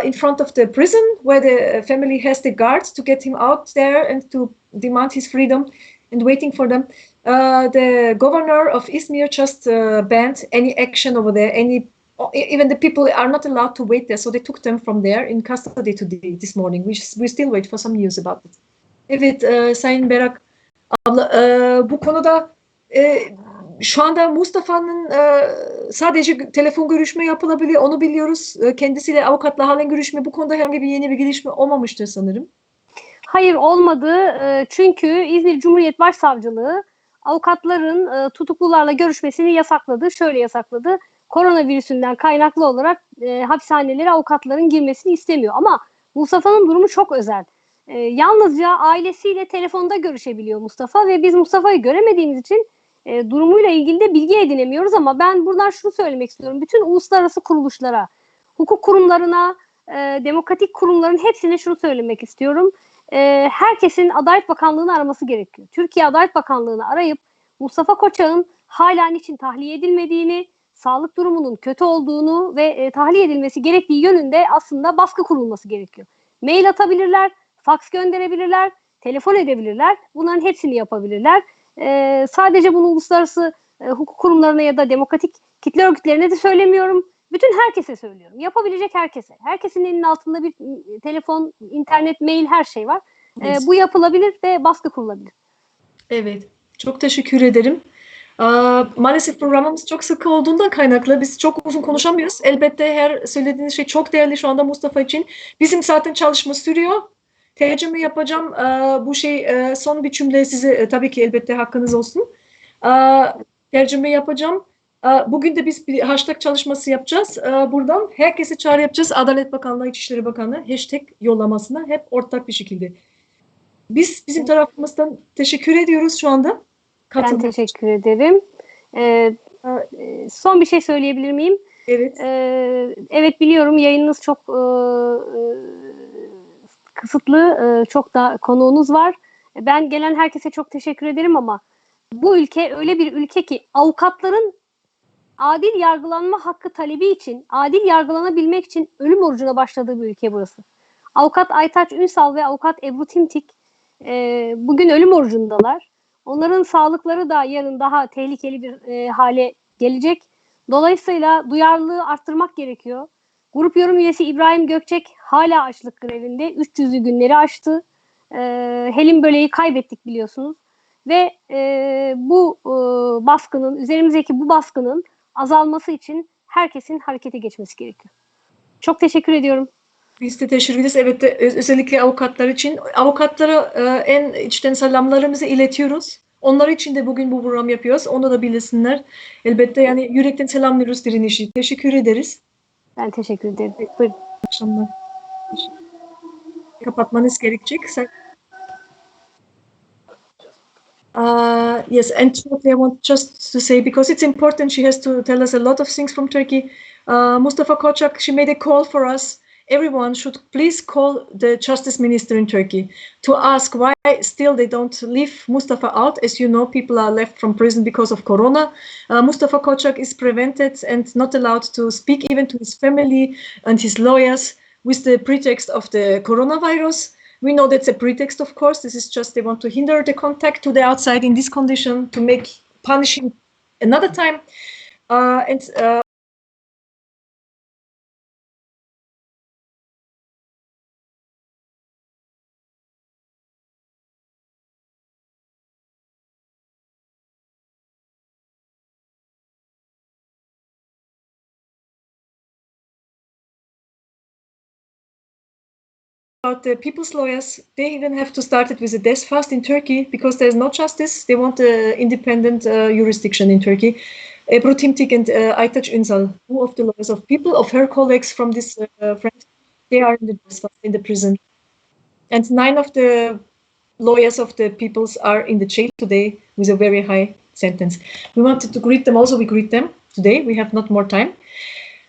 in front of the prison where the family has the guards to get him out there and to demand his freedom, and waiting for them. The governor of Izmir just banned any action over there. Even the people are not allowed to wait there, so they took them from there in custody today, this morning. We still wait for some news about it. Evet, Sayın Berak abla, bu konuda şu anda Mustafa'nın sadece telefon görüşme yapılabiliyor, onu biliyoruz. Kendisiyle avukatla halen görüşme, bu konuda herhangi bir yeni bir gelişme olmamıştır sanırım. Hayır, olmadı. Çünkü İzmir Cumhuriyet Başsavcılığı avukatların tutuklularla görüşmesini yasakladı. Şöyle yasakladı. Koronavirüsünden kaynaklı olarak hapishanelere avukatların girmesini istemiyor. Ama Mustafa'nın durumu çok özel. Yalnızca ailesiyle telefonda görüşebiliyor Mustafa ve biz Mustafa'yı göremediğimiz için durumuyla ilgili de bilgi edinemiyoruz. Ama ben buradan şunu söylemek istiyorum. Bütün uluslararası kuruluşlara, hukuk kurumlarına, demokratik kurumların hepsine şunu söylemek istiyorum. Herkesin Adalet Bakanlığı'nı araması gerekiyor. Türkiye Adalet Bakanlığı'nı arayıp Mustafa Kocak'ın hala niçin tahliye edilmediğini, sağlık durumunun kötü olduğunu ve tahliye edilmesi gerektiği yönünde aslında baskı kurulması gerekiyor. Mail atabilirler, faks gönderebilirler, telefon edebilirler. Bunların hepsini yapabilirler. Sadece bunu uluslararası hukuk kurumlarına ya da demokratik kitle örgütlerine de söylemiyorum. Bütün herkese söylüyorum. Yapabilecek herkese. Herkesin elinin altında bir telefon, internet, mail, her şey var. Evet. Bu yapılabilir ve baskı kurulabilir. Evet. Çok teşekkür ederim. Maalesef programımız çok sıkı olduğundan kaynaklı biz çok uzun konuşamıyoruz. Elbette her söylediğiniz şey çok değerli şu anda Mustafa için. Bizim zaten çalışma sürüyor. Tercüme yapacağım. Bu son bir cümle size tabii ki elbette hakkınız olsun. Tercüme yapacağım. Bugün de biz bir hashtag çalışması yapacağız. Buradan herkese çağrı yapacağız. Adalet Bakanlığı, İçişleri Bakanlığı hashtag yollamasına hep ortak bir şekilde. Bizim tarafımızdan teşekkür ediyoruz şu anda. Ben teşekkür ederim. Son bir şey söyleyebilir miyim? Evet. Evet, biliyorum yayınınız çok kısıtlı, çok da konuğunuz var. Ben gelen herkese çok teşekkür ederim ama bu ülke öyle bir ülke ki avukatların adil yargılanma hakkı talebi için, adil yargılanabilmek için ölüm orucuna başladığı bir ülke burası. Avukat Aytaç Ünsal ve avukat Ebru Timtik bugün ölüm orucundalar. Onların sağlıkları da yarın daha tehlikeli bir hale gelecek. Dolayısıyla duyarlılığı arttırmak gerekiyor. Grup Yorum üyesi İbrahim Gökcek hala açlık grevinde. 300'lü günleri aştı. Helin Bölek'i kaybettik biliyorsunuz. Ve bu baskının, üzerimizdeki bu baskının azalması için herkesin harekete geçmesi gerekiyor. Çok teşekkür ediyorum. Biz de teşekkür ederiz. Evet, özellikle avukatlar için. Avukatlara en içten selamlarımızı iletiyoruz. Onlar için de bugün bu program yapıyoruz. Onu da bilsinler. Elbette yani yürekten selamlıyoruz direnişi. Teşekkür ederiz. Ben teşekkür ederim. Buyurun. İyi akşamlar. Kapatmanız gerekecek. Yes, and shortly I want just to say, because it's important, she has to tell us a lot of things from Turkey. Mustafa Kocak, she made a call for us. Everyone should please call the justice minister in Turkey to ask why still they don't leave Mustafa out. As you know, people are left from prison because of Corona. Mustafa Kocak is prevented and not allowed to speak even to his family and his lawyers with the pretext of the coronavirus. We know that's a pretext, of course. This is just they want to hinder the contact to the outside in this condition to punish him another time. About the people's lawyers, they even have to start it with a death fast in Turkey because there's no justice. They want independent jurisdiction in Turkey. Ebru Timtik and Aytaç Ünsal, two of the lawyers of people, of her colleagues from this friend, they are in the death fast in the prison. And 9 of the lawyers of the peoples are in the jail today with a very high sentence. We wanted to greet them also. We greet them today. We have not more time.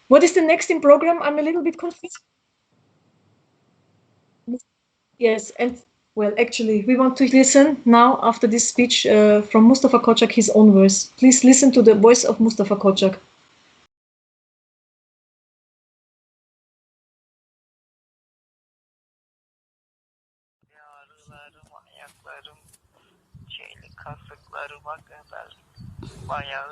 What is the next in program? I'm a little bit confused. Yes, and well, actually, we want to listen now after this speech from Mustafa Kocak, his own voice. Please listen to the voice of Mustafa Kocak. Ağrılarım, ayaklarım, kasıklarıma kadar bayağı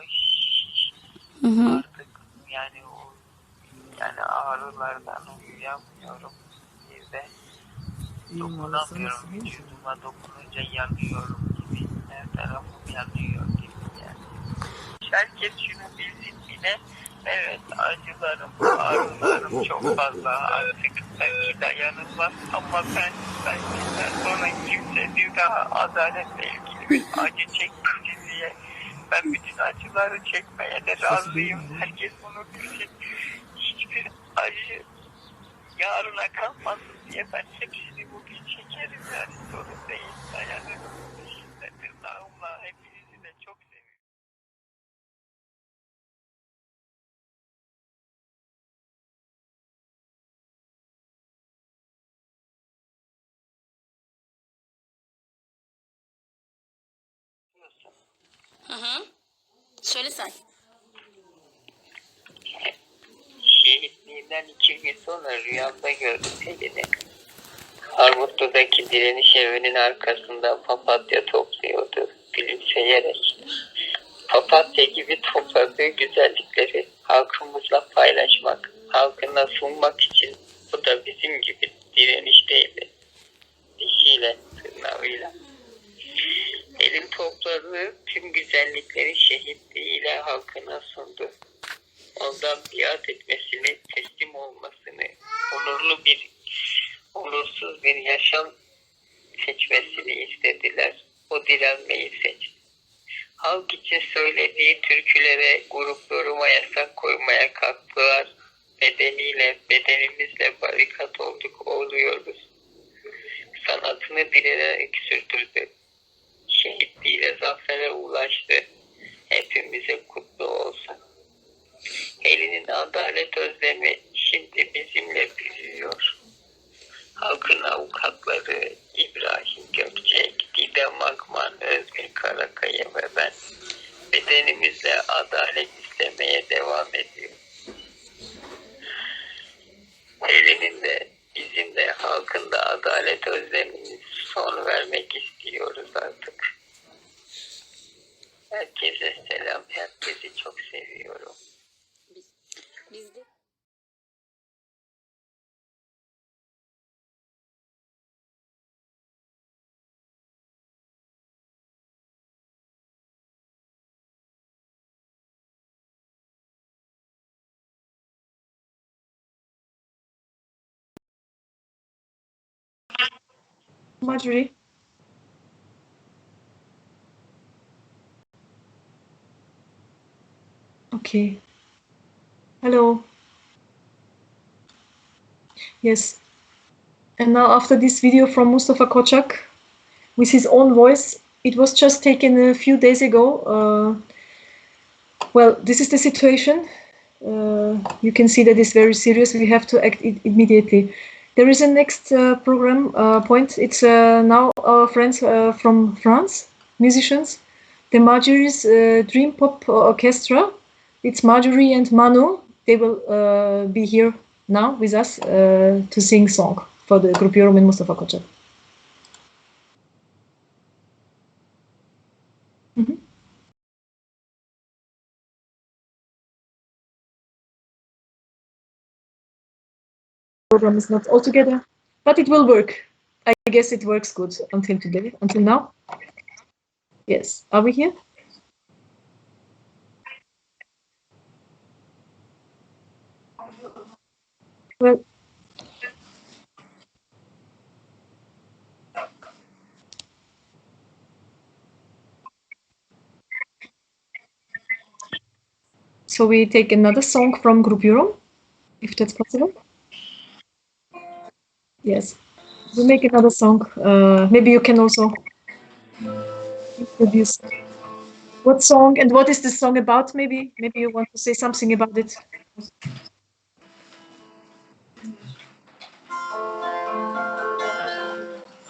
artık yani ağrılardan uyuyamıyorum. Bir de dokunamıyorum, vücuduma dokununca yanıyorum gibi, her tarafım yanıyor gibi yani. Herkes şunu bilsin yine, evet acılarım, ağrılarım çok fazla artık belki dayanılmaz ama ben sonra kimse bir daha adaletle ilgili bir acı çekmeyeceğim diye ben bütün acıları çekmeye de razıyım. Herkes bunu bilsin. Hiçbir acı yarına kalmasın diye ben hepsini bugün çekerim yani sorun değil, dayanırım. Tırnağımla hepinizi de çok seviyorum. Söyle sen. Şehitliğinden 2 gün sonra rüyamda gördüm Helin'i. Armutlu'daki direniş evinin arkasında papatya topluyordu gülümseyerek. Papatya gibi topladığı güzellikleri halkımızla paylaşmak, halkına sunmak için bu da bizim gibi direnişteydi. Dişiyle, tırnağıyla. Helin topladığı tüm güzellikleri şehitliğiyle halkına sundu. Ondan biat etmesini, teslim olmasını, onursuz bir yaşam seçmesini istediler. O direnmeyi seçti. Halk için söylediği türkülere, grup yoruma yasak koymaya kalktılar. Bedenimizle barikat oluyoruz. Sanatını direnerek sürdürdü. Şehitliğiyle zafere ulaştı. Hepimize kutlu olsun. Helin'in adalet özlemi şimdi bizimle büyüyor. Halkın avukatları İbrahim Gökcek, Didem Akman, Özgür Karakaya ve ben bedenimizle adalet istemeye devam ediyor. Helin'in de bizim de halkın da adalet özlemini son vermek istiyoruz artık. Herkese selam, herkesi çok seviyorum. Biz de. Marjorie. Okay. Hello. Yes. And now after this video from Mustafa Kocak with his own voice, it was just taken a few days ago. Well, this is the situation. You can see that it's very serious. We have to act immediately. There is a next program point. It's now our friends from France, musicians. The Marjorie's Dream Pop Orchestra. It's Marjorie and Manu. They will be here now with us to sing song for the Grup Yorum and Mustafa Kocak. Program is not all together, but it will work. I guess it works good until today, until now. Yes. Are we here? Well, so we take another song from Grup Yorum, if that's possible. Yes. we'll make another song. Maybe you can also introduce what song and what is this song about. Maybe you want to say something about it.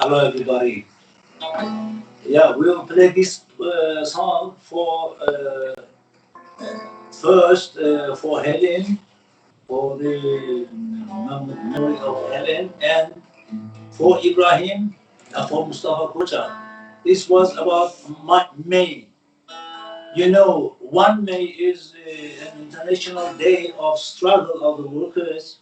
Hello, everybody. Yeah, we'll play this song for first for Helin, for the memory of Helin, and for Ibrahim and for Mustafa Kocak. This was about May. You know, 1 May is an international day of struggle of the workers.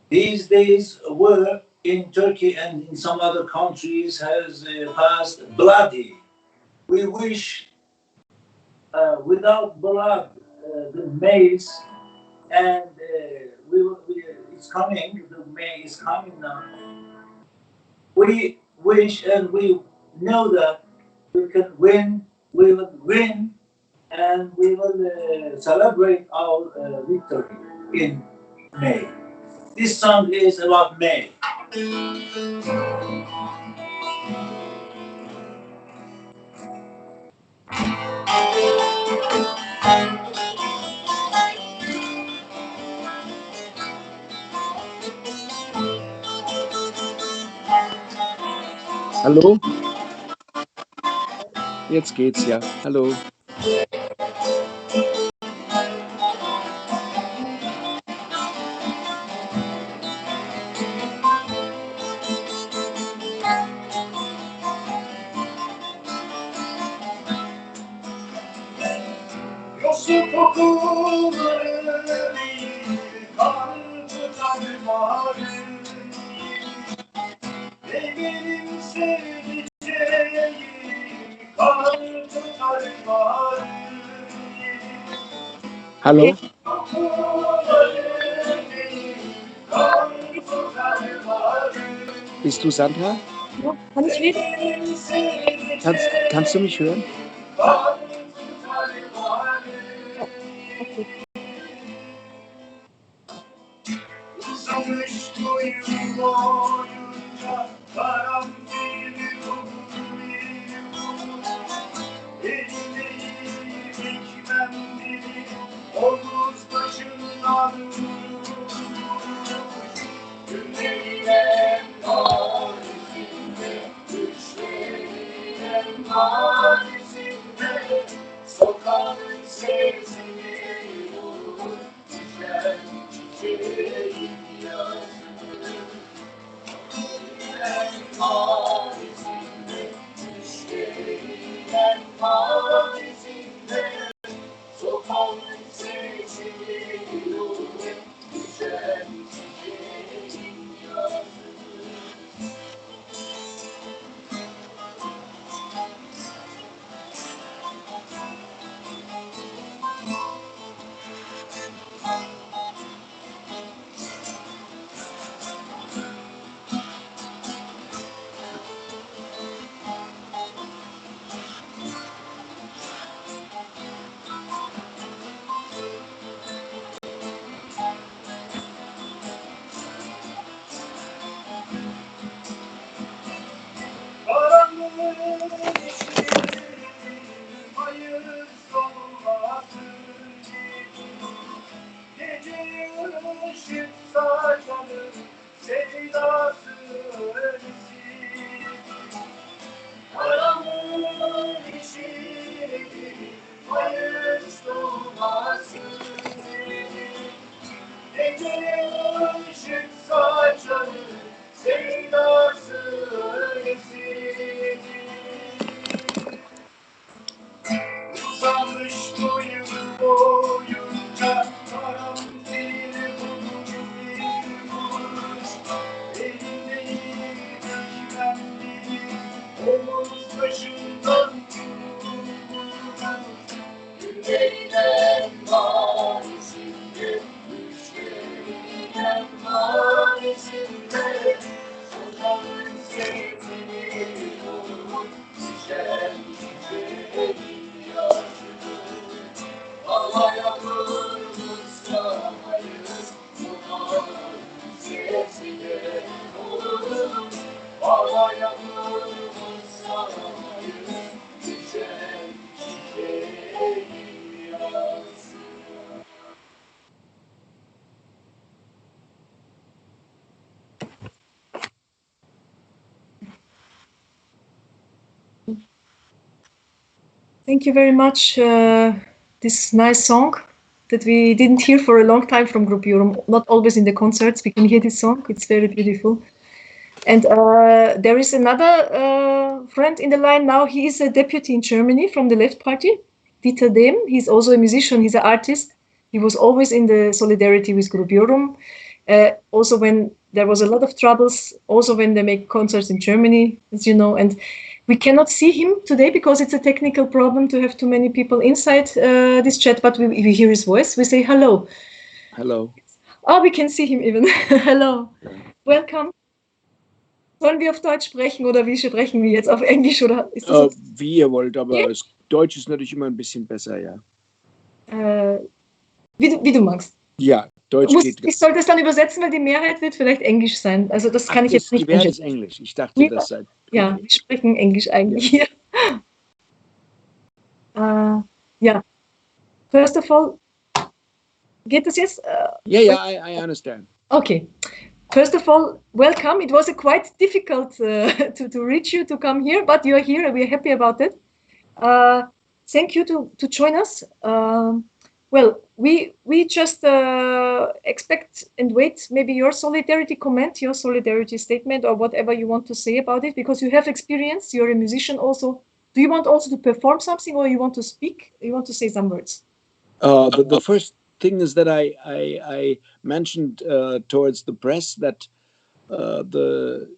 These days were in Turkey and in some other countries has passed bloody. We wish without blood the maize and it's coming, the May is coming now. We wish and we know that we can win, we will win, and we will celebrate our victory in May. This song is about May. Hallo? Jetzt geht's ja. Hallo. Yosun kokuları kanı tutar malum. Ey benim sevdiceğim kanı tutar malum. Hallo? Bist du Sandra? Ja, kann ich reden? Kannst du mich hören? Okay. Uzamış boyum boyunca karanfilli kokulu bir elinde yiyecek mendili omuz başından vurur. Günlerine mavisinde, düşlerine mavisinde sokağın sesini vurur. Düşen çiçeğin yazını mavisinde, düşlerine mavisinde sokağın sesini vurur. Düşen çiçeğin yazını. Karanlığın içinde hayır solmasın. Gece ışık saçanın sevdası ölsün. Karanlığın içinde hayır solmasın. Gece ışık saçanın sevdası ölsün. Uzamış boyum boyunca karanfil bulur bir kuruş. Elinde yiyecek mendili omuz başından vurur. Günlerden mavisinde, düşlerden mavisinde sokağın sesini vurur. Düşen çiçeğin yazını havaya vurmuşsamayız sokağın sesine vurur. Thank you very much. This nice song that we didn't hear for a long time from Grup Yorum. Not always in the concerts we can hear this song. It's very beautiful. And there is another friend in the line now. He is a deputy in Germany from the Left Party, Dieter Dehm. He's also a musician. He's an artist. He was always in the solidarity with Grup Yorum. Also when there was a lot of troubles, also when they make concerts in Germany, as you know. And we cannot see him today because it's a technical problem to have too many people inside this chat, but we hear his voice. We say hello. Hello. Oh, we can see him even. Hello. Welcome. Sollen wir auf Deutsch sprechen oder wie sprechen wir jetzt? Auf Englisch oder ist das wie ihr wollt, aber Deutsch ist natürlich immer ein bisschen besser, ja. Wie du magst. Ja, Deutsch geht. Ich sollte es dann übersetzen, weil die Mehrheit wird vielleicht Englisch sein. Also das kann ich jetzt nicht. Die Mehrheit ist Englisch. Ich dachte, das sei. Ja, wir sprechen Englisch eigentlich hier. Ja. First of all, geht das jetzt? I understand. Okay. First of all, welcome. It was quite difficult to reach you to come here, but you are here and we are happy about it. Thank you to join us. Well, we just expect and wait maybe your solidarity comment, your solidarity statement, or whatever you want to say about it, because you have experience. You're a musician also. Do you want also to perform something, or you want to speak? You want to say some words? The first thing is that I mentioned towards the press that the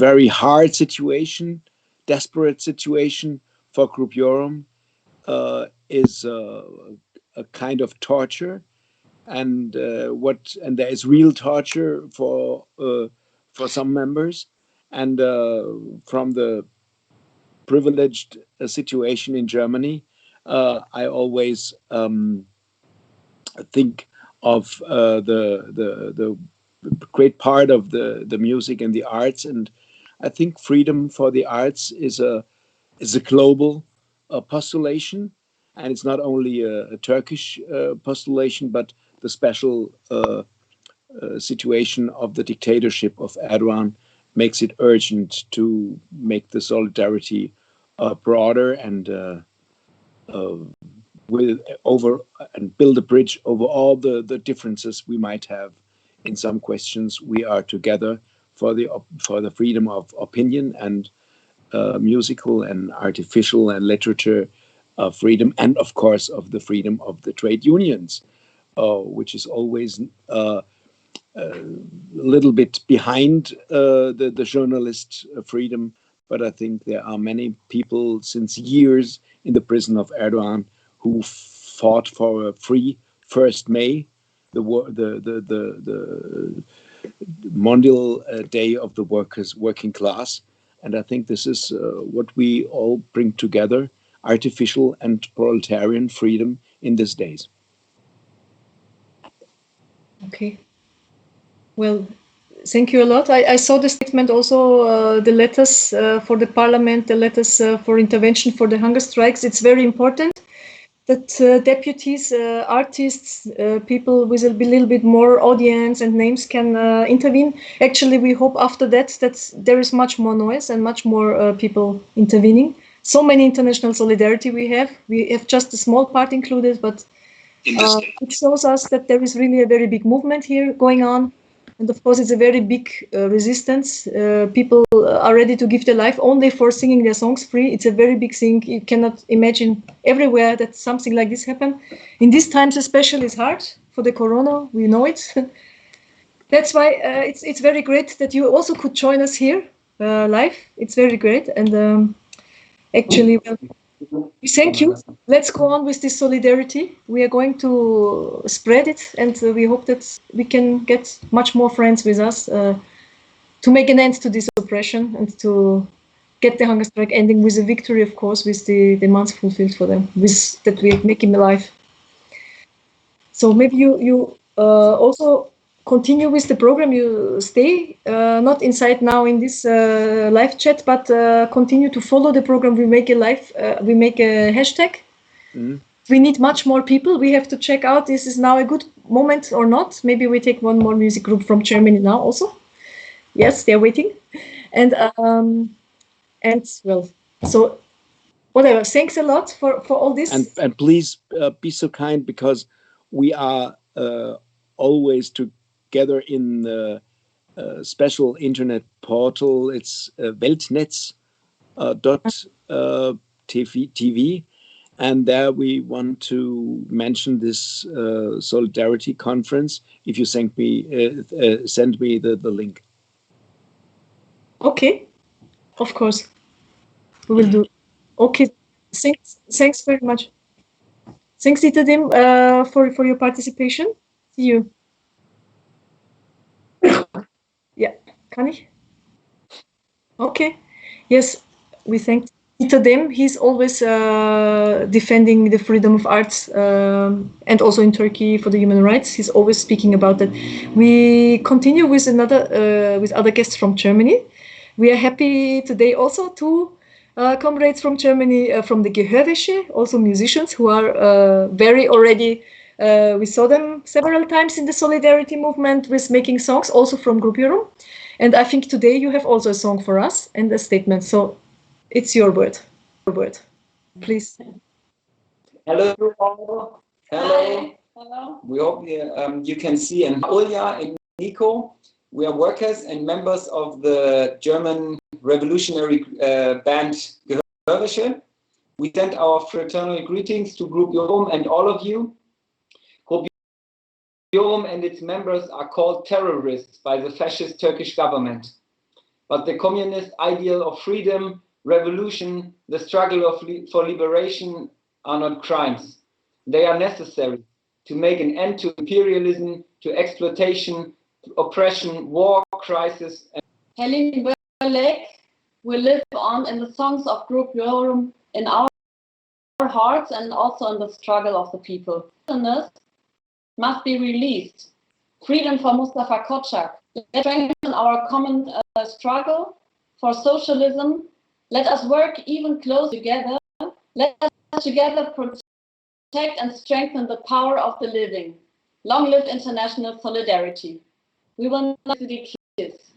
very hard situation, desperate situation for Grup Yorum is a kind of torture, and there is real torture for some members, and from the privileged situation in Germany, I always think of the great part of the music and the arts, and I think freedom for the arts is a global postulation, and it's not only a Turkish postulation, but the special situation of the dictatorship of Erdogan makes it urgent to make the solidarity broader and build a bridge over all the differences we might have in some questions. We are together for the freedom of opinion and musical and artificial and literature freedom, and of course of the freedom of the trade unions, which is always a little bit behind the journalist freedom. But I think there are many people since years in the prison of Erdogan who fought for a free 1st May, the Mondial Day of the working class. And I think this is what we all bring together, artificial and proletarian freedom in these days. Okay. Well, thank you a lot. I saw the statement also, the letters for the parliament, the letters for intervention for the hunger strikes. It's very important that deputies, artists, people with a little bit more audience and names can intervene. Actually, we hope after that there is much more noise and much more people intervening. So many international solidarity we have. We have just a small part included, but it shows us that there is really a very big movement here going on. And of course, it's a very big resistance. People are ready to give their life only for singing their songs free. It's a very big thing. You cannot imagine everywhere that something like this happen. In these times especially, it's hard for the corona. We know it. That's why it's very great that you also could join us here live. It's very great. And actually, we thank you. Let's go on with this solidarity. We are going to spread it, and we hope that we can get much more friends with us to make an end to this oppression and to get the hunger strike ending with a victory, of course, with the demands fulfilled for them, with that we make him alive. So maybe you also continue with the program. You stay not inside now in this live chat, but continue to follow the program. We make a live, we make a hashtag. Mm-hmm. We need much more people. We have to check out this is now a good moment or not. Maybe we take one more music group from Germany now also. Yes, they're waiting. And And well, so whatever. Thanks a lot for all this. And please be so kind, because we are always together in the special internet portal. It's weltnetz.tv, and there we want to mention this solidarity conference. If you send me the link. Okay, of course, we will do. Okay, thanks very much. Thanks, Itadim, for your participation. See you. Yeah, kann ich? Okay. Yes, we thank Itadim. He's always defending the freedom of arts, and also in Turkey for the human rights. He's always speaking about that. We continue with with other guests from Germany. We are happy today also to comrades from Germany, from the Gehörwäsche, also musicians who are very already. We saw them several times in the solidarity movement with making songs, also from Grup Yorum. And I think today you have also a song for us and a statement. So it's your word. Please. Hello all. Hello. Hello. We hope you can see. And Ulja and Nico, we are workers and members of the German revolutionary band Gehörwäsche. We send our fraternal greetings to Grup Yorum and all of you. Grup Yorum and its members are called terrorists by the fascist Turkish government. But the communist ideal of freedom, revolution, the struggle for liberation are not crimes. They are necessary to make an end to imperialism, to exploitation, to oppression, war, crisis. Helin Bölek will live on in the songs of Grup Yorum in our hearts and also in the struggle of the people. Prisoners must be released. Freedom for Mustafa Kocak. Let's strengthen our common struggle for socialism. Let us work even closer together. Let us together protect and strengthen the power of the living. Long live international solidarity. We will not be kids.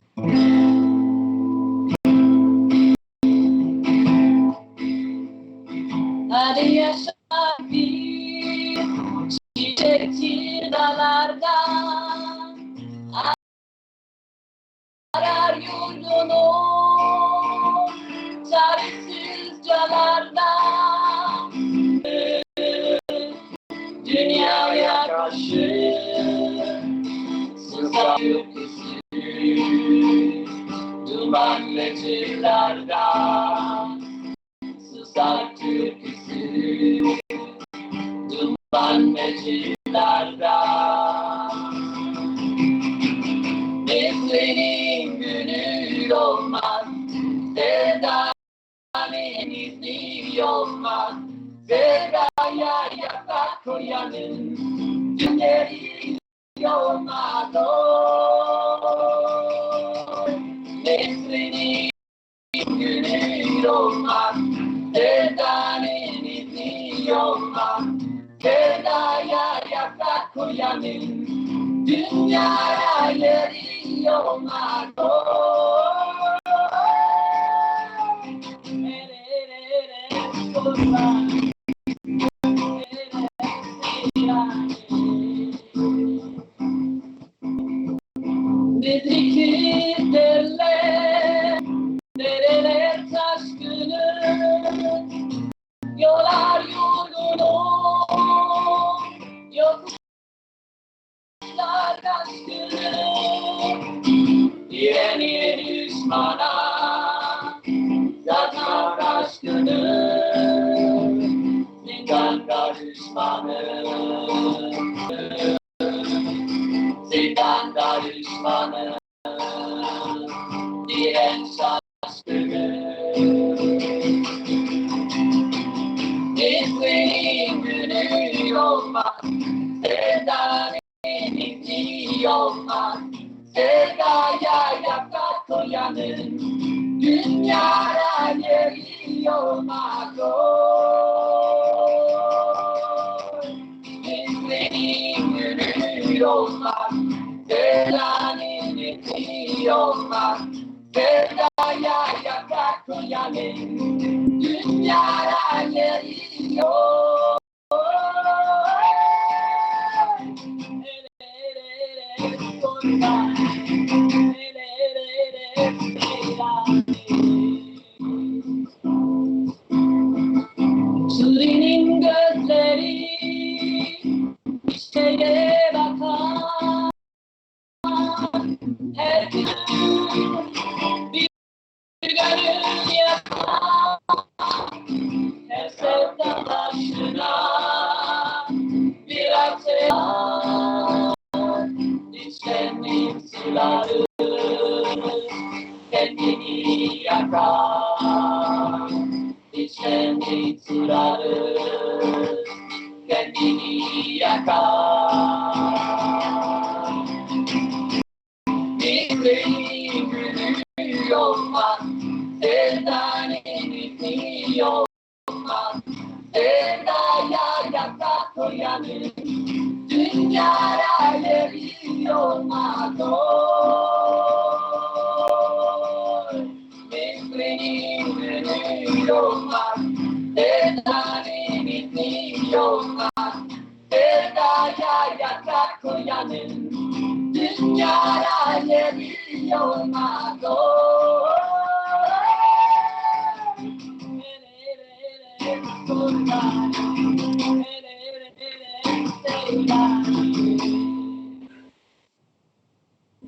Hadi yaşa bir çiçekçi dalarda, arar yurdunu çaresiz calarda. Dünyaya karşı susar türküsü, dumanlı çığlarda. Susar türküsü, dumanlı çığlarda. Mesleğin günü olmaz, sevdanın izni olmaz. Sevdaya yasak koyanın günleri olmaz oy. Mesleğin günü olmaz, sevdanın izni olmaz. Sevdaya yasak koyanın dünyaya yeri olmaz oy. Nezikir derler, nereler taşkını, yolar yorgunu, yokuşlar taşkını, direnir düşmana, zaten taşkını, zindanda düşmanı. Zindanda düşmanı, direnç şaşkını. Mesleğin günü olmaz, sevdanın izni olmaz. Sevdaya yasak koyanın dünyaya yeri olmaz oy. Mesleğin günü olmaz, sevdanın izni olmaz. Sevdaya yasak koyanın Yanim dünyaya geliyor. Suri'nin gözleri şeye bakar. Her gün bir gönül yakar. Her sevda başına bir ateş var. İçlerinin suları kendini yakar. İçlerinin suları kendini yakar. Bizlerin günü olmaz, sevdanın bitmi olmaz. Sevdaya yatak koyanın dünyaya yeri olmaz. Bizlerin günü olmaz, sevdanın bitmi olmaz. Sevdaya yatak koyanın dünyaya yeri olmaz.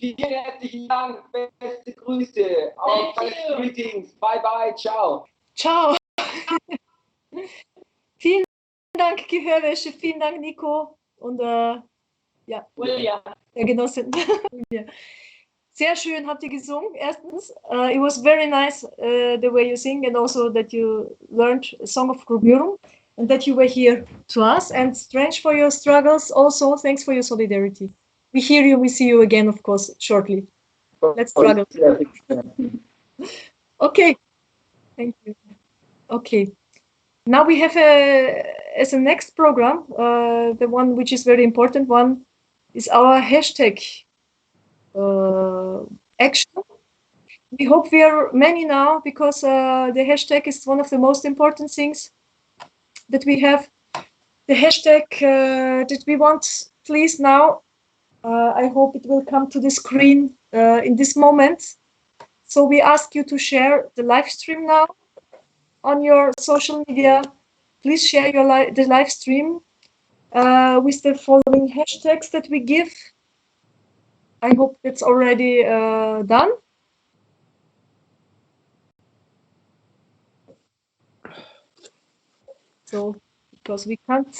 Vielen herzlichen Dank, beste Grüße, our best greetings, bye bye, ciao. Ciao. Vielen Dank, Gehörwäsche, vielen Dank, Nico und ja, William. der Genossin. Sehr schön habt ihr gesungen. Erstens, it was very nice the way you sing, and also that you learned a song of Grup Yorum and that you were here to us. And strange for your struggles. Also, thanks for your solidarity. We hear you. We see you again, of course, shortly. Let's struggle. Okay. Thank you. Okay. Now we have as a next program, the one which is very important one is our hashtag action. We hope we are many now because the hashtag is one of the most important things that we have. The hashtag that we want, please now, I hope it will come to the screen in this moment. So we ask you to share the live stream now on your social media. Please share the live stream with the following hashtags that we give. I hope it's already done. So, because we can't.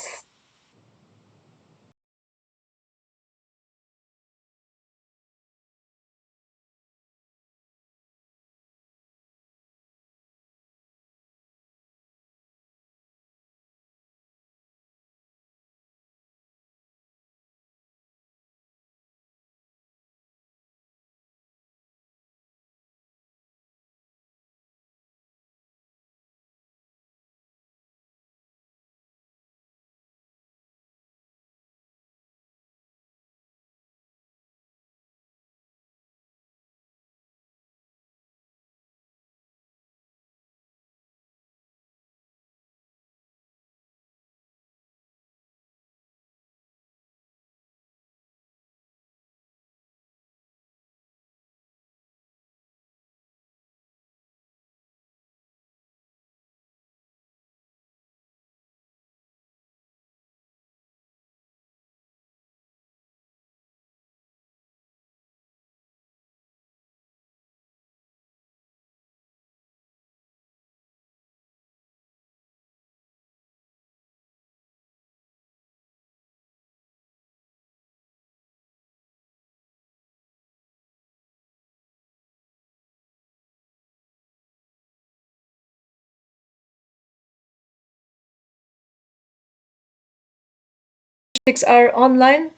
Are online.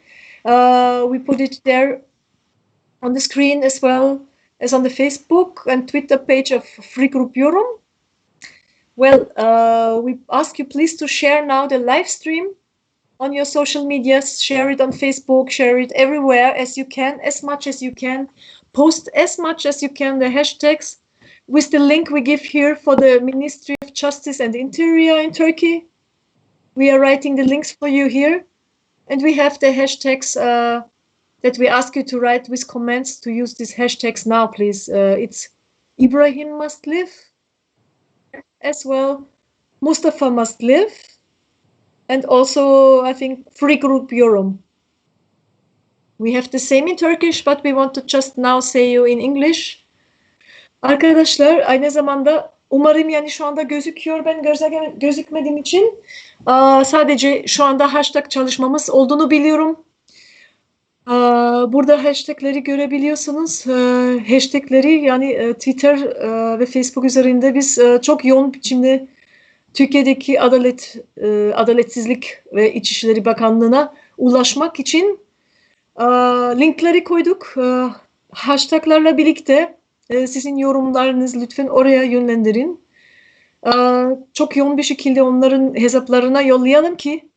We put it there on the screen as well as on the Facebook and Twitter page of Free Grup Yorum. Well, we ask you please to share now the live stream on your social medias. Share it on Facebook, share it everywhere as you can, as much as you can. Post as much as you can the hashtags with the link we give here for the Ministry of Justice and Interior in Turkey. We are writing the links for you here. And we have the hashtags that we ask you to write with comments, to use these hashtags now, please. It's Ibrahim must live as well. Mustafa must live. And also, I think, Free Grup Yorum. We have the same in Turkish, but we want to just now say you in English. Arkadaşlar, aynı zamanda umarım yani şu anda gözüküyor. Ben gözükmediğim için sadece şu anda hashtag çalışmamız olduğunu biliyorum. Burada hashtagleri görebiliyorsunuz. Hashtagleri yani Twitter ve Facebook üzerinde biz çok yoğun biçimde Türkiye'deki adaletsizlik ve İçişleri Bakanlığı'na ulaşmak için linkleri koyduk. Hashtaglarla birlikte sizin yorumlarınızı lütfen oraya yönlendirin. Çok yoğun bir şekilde onların hesaplarına yollayalım ki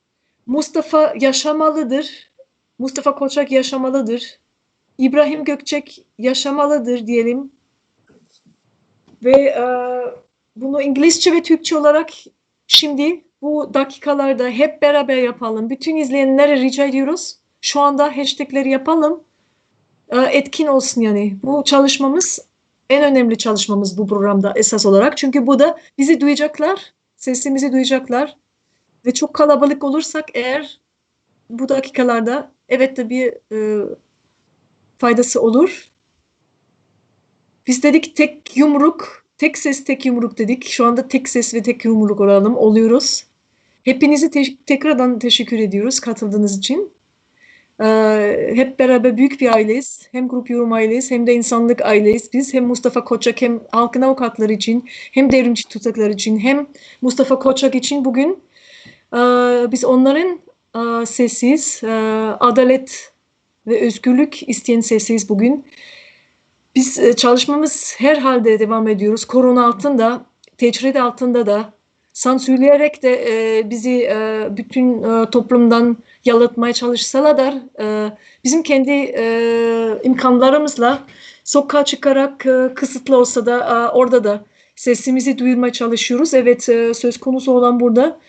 Mustafa yaşamalıdır. Mustafa Kocak yaşamalıdır. İbrahim Gökcek yaşamalıdır diyelim. Ve bunu İngilizce ve Türkçe olarak şimdi bu dakikalarda hep beraber yapalım. Bütün izleyenlere rica ediyoruz. Şu anda hashtagleri yapalım. Etkin olsun yani. Bu çalışmamız en önemli çalışmamız bu programda esas olarak. Çünkü bu da bizi duyacaklar, sesimizi duyacaklar. Ve çok kalabalık olursak eğer bu dakikalarda evet de bir faydası olur. Biz dedik tek yumruk, tek ses tek yumruk dedik. Şu anda tek ses ve tek yumruk oluyoruz. Hepinizi tekrardan teşekkür ediyoruz katıldığınız için. Hep beraber büyük bir aileyiz. Hem Grup Yorum aileyiz hem de insanlık aileyiz. Biz hem Mustafa Kocak hem halkın avukatları için hem devrimci tutuklar için hem Mustafa Kocak için bugün biz onların sesiyiz. Adalet ve özgürlük isteyen sesiyiz bugün. Biz çalışmamız herhalde devam ediyoruz. Korona altında, tecrit altında da sansürleyerek de bizi bütün toplumdan yalıtmaya çalışsalar da bizim kendi imkanlarımızla sokağa çıkarak kısıtlı olsa da orada da sesimizi duyurmaya çalışıyoruz. Evet, söz konusu olan burada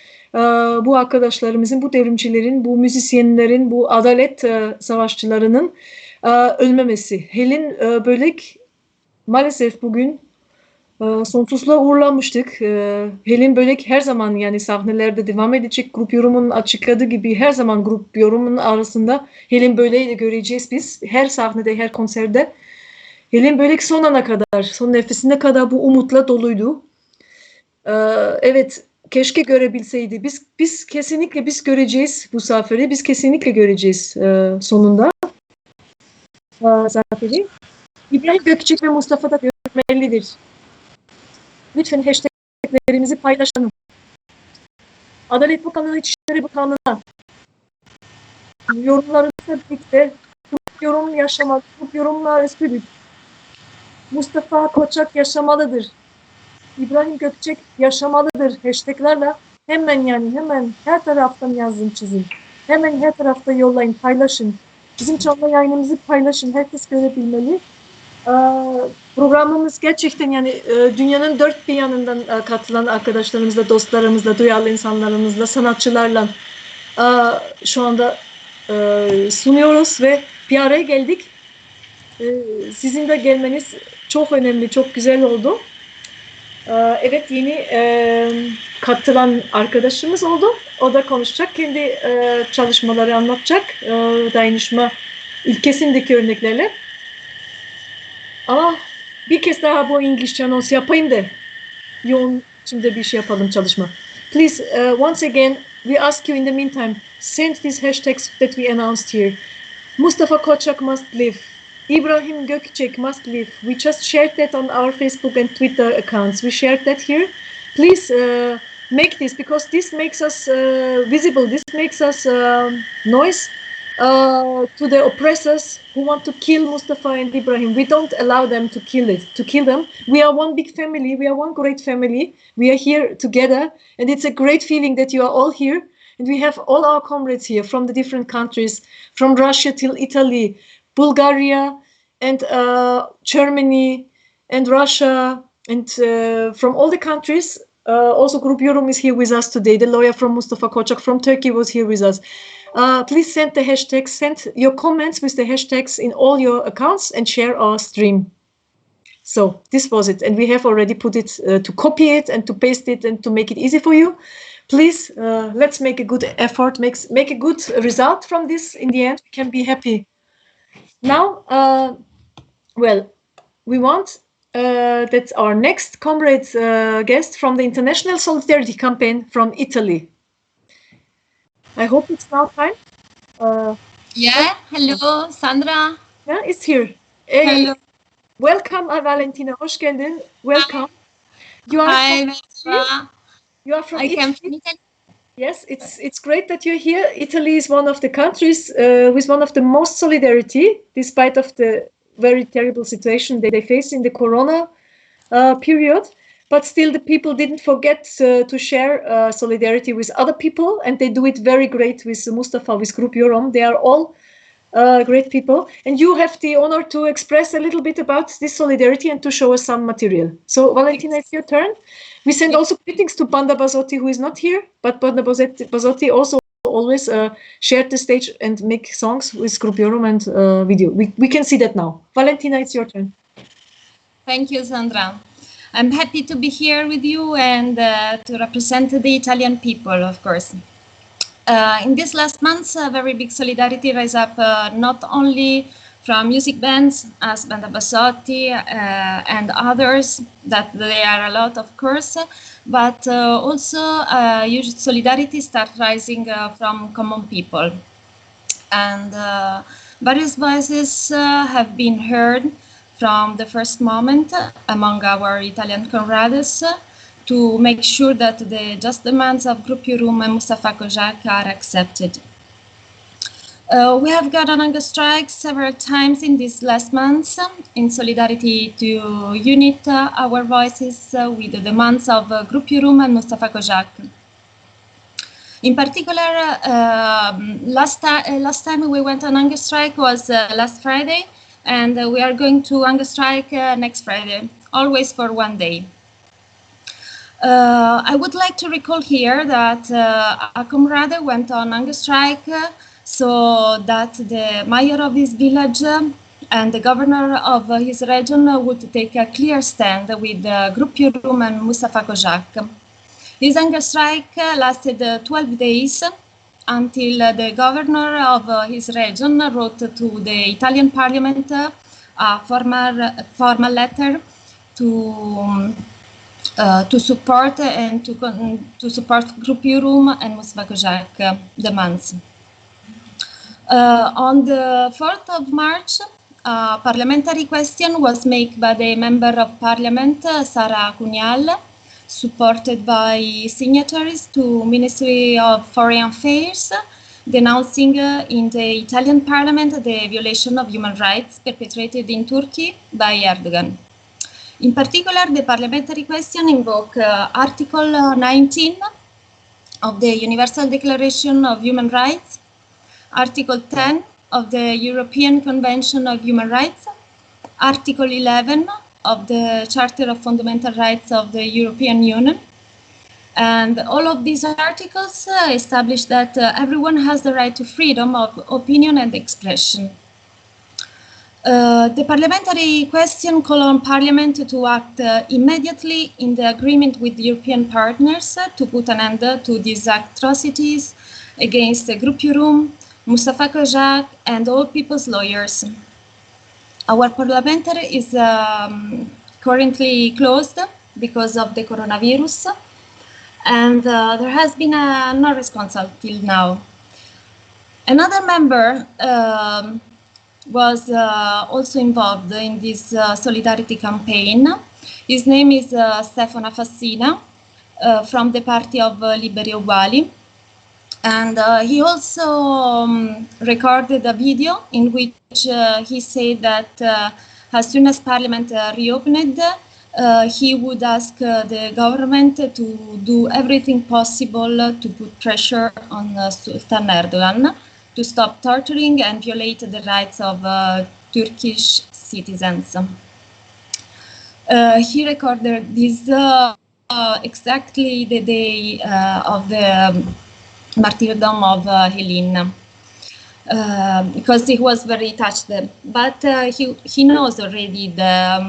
bu arkadaşlarımızın, bu devrimcilerin, bu müzisyenlerin, bu adalet savaşçılarının ölmemesi. Helin Bölek maalesef bugün sonsuzluğa uğurlanmıştık. Helin Bölek her zaman yani sahnelerde devam edecek. Grup Yorum'un açıkladığı gibi her zaman Grup Yorum'un arasında Helin Bölek'i de göreceğiz biz. Her sahnede, her konserde. Helin Bölek son ana kadar, son nefesine kadar bu umutla doluydu. Evet, keşke görebilseydi. Biz kesinlikle biz göreceğiz bu zaferi. Biz kesinlikle göreceğiz sonunda zaferi. İbrahim Gökcek ve Mustafa da görmelidir. Lütfen hashtaglerimizi paylaşalım. Adalet Bakanlığı, İçişleri Bakanlığı'na yorumlarınızla birlikte Grup Yorum yaşamalı, Grup Yorumla özgürlük. Mustafa Kocak yaşamalıdır. İbrahim Gökcek yaşamalıdır hashtaglarla hemen her taraftan yazın, çizin. Hemen her tarafta yollayın, paylaşın. Bizim canlı yayınımızı paylaşın. Herkes görebilmeli. Programımız gerçekten yani dünyanın dört bir yanından katılan arkadaşlarımızla, dostlarımızla, duyarlı insanlarımızla, sanatçılarla şu anda sunuyoruz ve bir araya geldik. Sizin de gelmeniz çok önemli, çok güzel oldu. Evet, yeni katılan arkadaşımız oldu. O da konuşacak, kendi çalışmaları anlatacak, dayanışma ilkesindeki örneklerle. Ama bir kez daha bu İngilizce anons yapayım da yoğun şimdi bir şey yapalım çalışma. Please, once again, we ask you in the meantime, send these hashtags that we announced here. Mustafa Kocak must live. Ibrahim Gökcek must live. We just shared that on our Facebook and Twitter accounts. We shared that here. Please make this, because this makes us visible. This makes us noise to the oppressors who want to kill Mustafa and Ibrahim. We don't allow them to kill them. We are one big family. We are one great family. We are here together, and it's a great feeling that you are all here. And we have all our comrades here from the different countries, from Russia till Italy, Bulgaria, and Germany, and Russia, And from all the countries, also Grup Yorum is here with us today. The lawyer from Mustafa Kocak from Turkey was here with us. Please send the hashtags, send your comments with the hashtags in all your accounts and share our stream. So this was it. And we have already put it to copy it and to paste it and to make it easy for you. Please, let's make a good effort, make a good result from this. In the end, we can be happy. Now, well, we want that our next comrade guest from the International Solidarity Campaign from Italy. I hope it's now time. Yeah, hello, Sandra. Yeah, it's here. Hello. Welcome, Valentina. Hoş geldin. Welcome. You are Hi, you are from I Italy. came from Italy. Yes, it's great that you're here. Italy is one of the countries with one of the most solidarity, despite of the very terrible situation they face in the Corona period. But still, the people didn't forget to share solidarity with other people, and they do it very great with Mustafa, with Grup Yorum. They are all great people, and you have the honor to express a little bit about this solidarity and to show us some material. So, Valentina, it's your turn. We send also greetings to Banda Bazotti, who is not here, but Banda Bazotti also always shared the stage and make songs with Grup Yorum and video. We can see that now. Valentina, it's your turn. Thank you, Sandra. I'm happy to be here with you and to represent the Italian people, of course. In these last months, very big solidarity rise up not only from music bands as Banda Basotti and others, that there are a lot, of course, but also huge solidarity start rising from common people. And various voices have been heard from the first moment among our Italian comrades to make sure that the just demands of Grup Yorum and Mustafa Kocak are accepted. We have gone on hunger strikes several times in these last months in solidarity to unite our voices with the demands of Grup Yorum and Mustafa Kocak. In particular, last time we went on hunger strike was last Friday, and we are going to hunger strike next Friday, always for one day. I would like to recall here that a comrade went on hunger strike so that the mayor of his village and the governor of his region would take a clear stand with Grup Yorum and Mustafa Kocak. His hunger strike lasted 12 days until the governor of his region wrote to the Italian parliament a formal letter to support and to support Grup Yorum and Mustafa Kocak demands. On the 4th of March, a parliamentary question was made by the Member of Parliament, Sara Cunial, supported by signatories to Ministry of Foreign Affairs, denouncing in the Italian Parliament the violation of human rights perpetrated in Turkey by Erdogan. In particular, the parliamentary question invoked Article 19 of the Universal Declaration of Human Rights, Article 10 of the European Convention of Human Rights, Article 11 of the Charter of Fundamental Rights of the European Union. And all of these articles establish that everyone has the right to freedom of opinion and expression. The parliamentary question called on Parliament to act immediately in the agreement with the European partners to put an end to these atrocities against Grup Yorum, Mustafa Kocak, and all people's lawyers. Our parliamentary is currently closed because of the coronavirus, and there has been no response until now. Another member was also involved in this solidarity campaign. His name is Stefano Fassina from the party of Liberi Uguali. And he also recorded a video in which he said that as soon as Parliament reopened, he would ask the government to do everything possible to put pressure on Sultan Erdogan to stop torturing and violate the rights of Turkish citizens. He recorded this exactly the day of the martyrdom of Helin. Because he was very touched. But he knows already the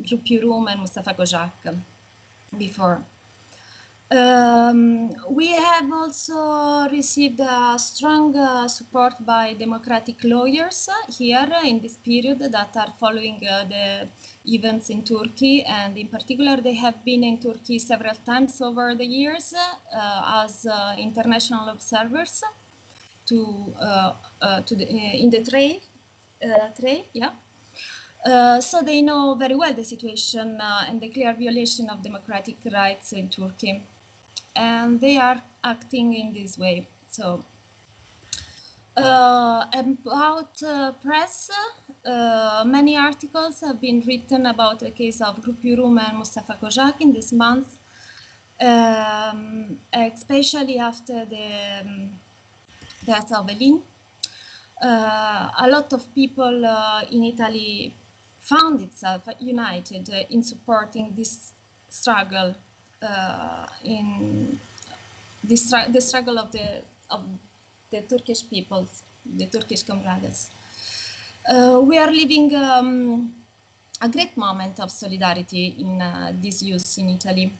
Grup Yorum and Mustafa Kocak before. We have also received strong support by democratic lawyers here in this period that are following the events in Turkey, and in particular they have been in Turkey several times over the years as international observers in the trade, yeah. So they know very well the situation and the clear violation of democratic rights in Turkey, and they are acting in this way. So about press, many articles have been written about the case of Grup Yorum and Mustafa Kocak in this month, especially after the death of Helin. A lot of people in Italy found itself united in supporting this struggle, in the struggle of the Turkish peoples, the Turkish comrades. We are living a great moment of solidarity in this youth in Italy.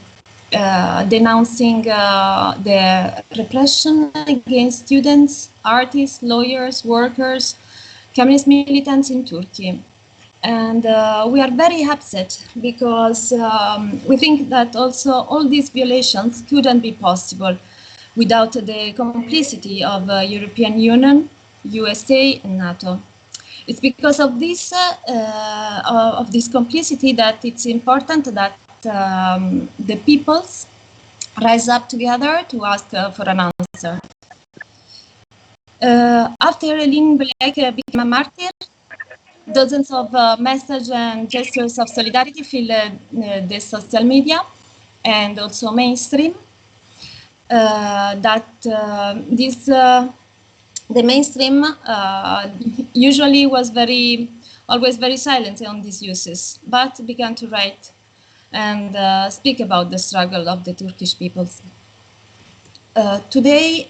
Denouncing the repression against students, artists, lawyers, workers, communist militants in Turkey. And we are very upset because we think that also all these violations couldn't be possible without the complicity of European Union, USA, and NATO. It's because of this complicity that it's important that the peoples rise up together to ask for an answer. After Helin Bölek became a martyr, dozens of messages and gestures of solidarity fill the social media and also mainstream. The mainstream usually was always very silent on these uses, but began to write and speak about the struggle of the Turkish peoples. Today,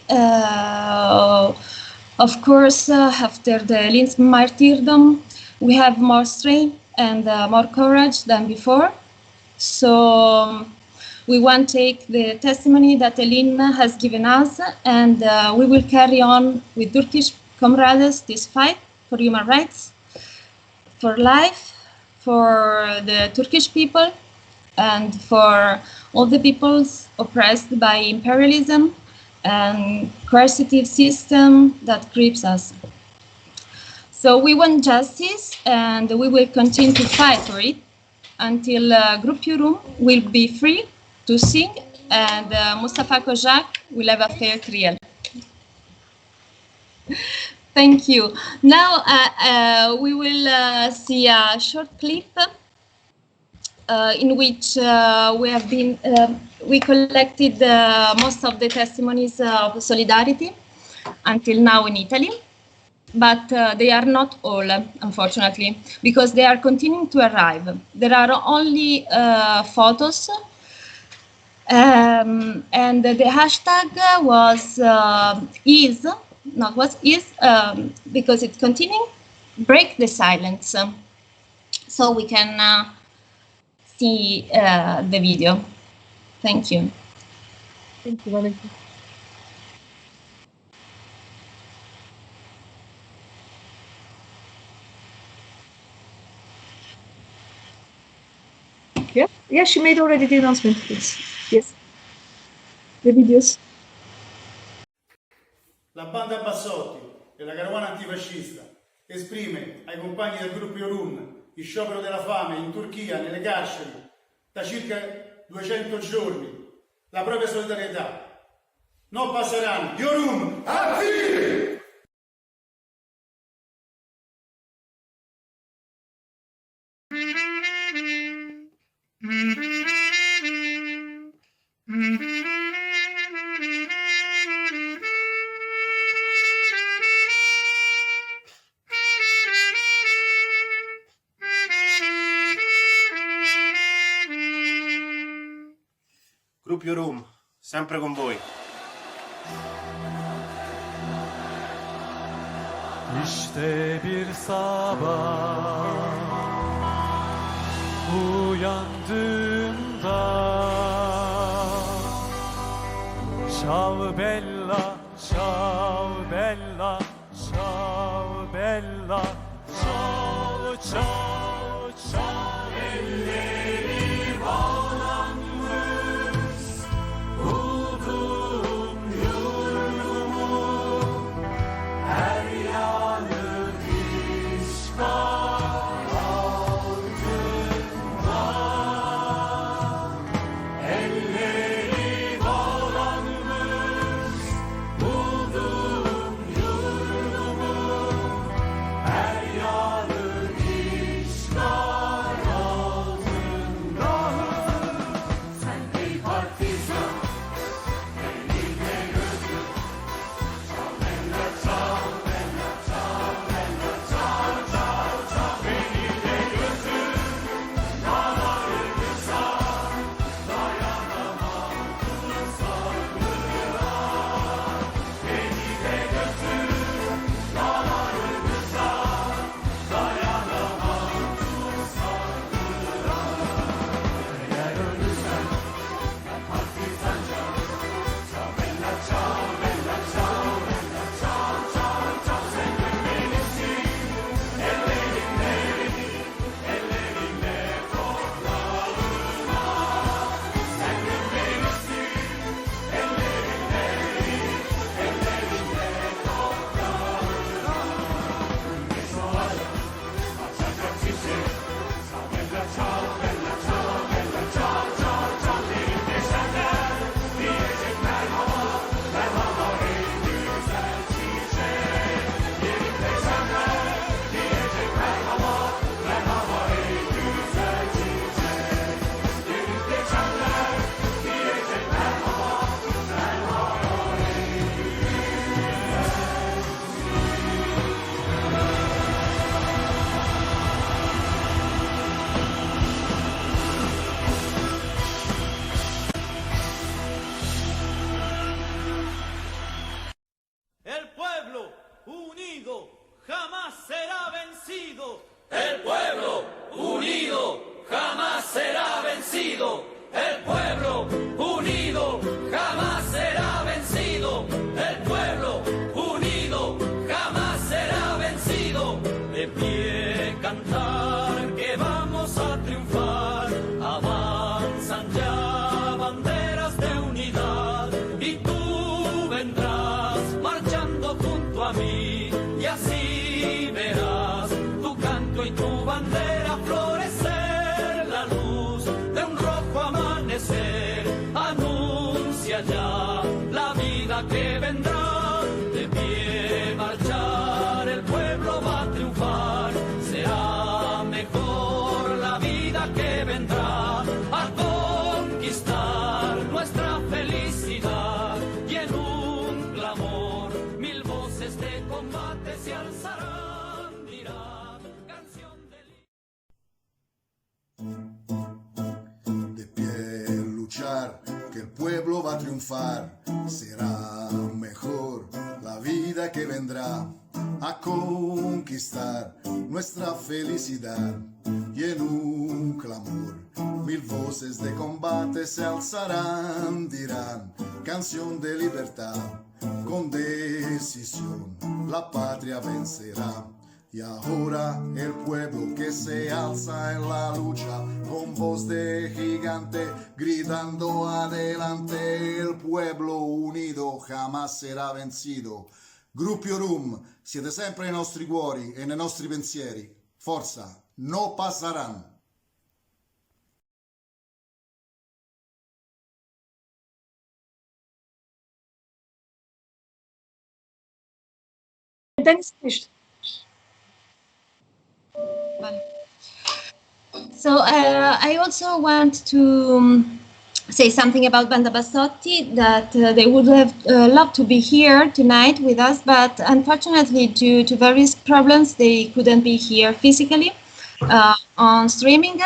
of course, after the Helin's martyrdom, we have more strength and more courage than before. So we want to take the testimony that Helin has given us, and we will carry on with Turkish comrades this fight for human rights, for life, for the Turkish people, and for all the peoples oppressed by imperialism and coercive system that grips us. So we want justice, and we will continue to fight for it until Grup Yorum will be free to sing, and Mustafa Kocak will have a fair trial. Thank you. Now we will see a short clip in which we collected most of the testimonies of solidarity until now in Italy, but they are not all, unfortunately, because they are continuing to arrive. There are only photos, and the hashtag is because it's continuing, break the silence, so we can see the video. Thank you. Thank you, Valentin. Yeah, she made already the announcement. Yes. The videos. La banda Bassotti e la carovana antifascista esprime ai compagni del gruppo Yorum il sciopero della fame in Turchia, nelle carceri, da circa 200 giorni, la propria solidarietà. Non passeranno. Yorum, attivi! Grup Yorum, sempre con voi. İşte bir sabah uyandığımda ciao bella, ciao bella, ciao bella, ciao ciao ciao. Elleri bağlanmış buldum yurdumu, her yanı işgal altında. Elleri bağlanmış buldum yurdumu, her yanı işgal altında. Sen ey partizan, elinde gözüm, çal bella, çal bella, çal bella, çal çal çal. Beni de gözüm, dağları kısa, dayanamam tutsaklığa. Beni de gözüm, dağları kısa, dayanamam tutsaklığa. Eğer ölürsem ben partizanca, çal bella, çal bella, çal bella, çal çal çal. Sen gömmelisin ellerinle toprağına. Sen gömmelisin ellerinle toprağına. Güneş doğacak, açacak çiçek, çal bella, çal bella, çal bella, çal çal çal. Elinde şenler diyecek merhaba, merhaba ey güzel çiçek. Elinde şenler diyecek merhaba, merhaba ey güzel çiçek. Elinde şenler diyecek merhaba, merhaba ey El pueblo unido jamás será vencido. El pueblo unido jamás será vencido. El pueblo unido jamás será vencido. El pueblo unido jamás será vencido. De pie cantar que vamos a triunfar. Avanzan ya banderas de unidad y tú vendrás marchando junto a mí y así verás tu canto y tu bandera florecer. La luz de un rojo amanecer anuncia ya la vida que vendrá. De pie marchar, el pueblo va a triunfar. Será mejor la vida que vendrá a conquistar nuestra felicidad. Y en un clamor mil voces de combate se alzarán, dirán canción de De pie luchar, que el pueblo va a triunfar. Será mejor la vida que vendrá a conquistar nuestra felicidad. Y en un clamor mil voces de combate se alzarán, dirán canción de libertad. Con decisión la patria vencerá. Y ahora el pueblo que se alza en la lucha con voz de gigante gritando adelante. El pueblo unido jamás será vencido. Grup Yorum, siete sempre nei nostri cuori e nei nostri pensieri. Forza, no passaran. Then it's finished. So I also want to say something about Banda Bassotti, that they would have loved to be here tonight with us, but unfortunately due to various problems they couldn't be here physically on streaming.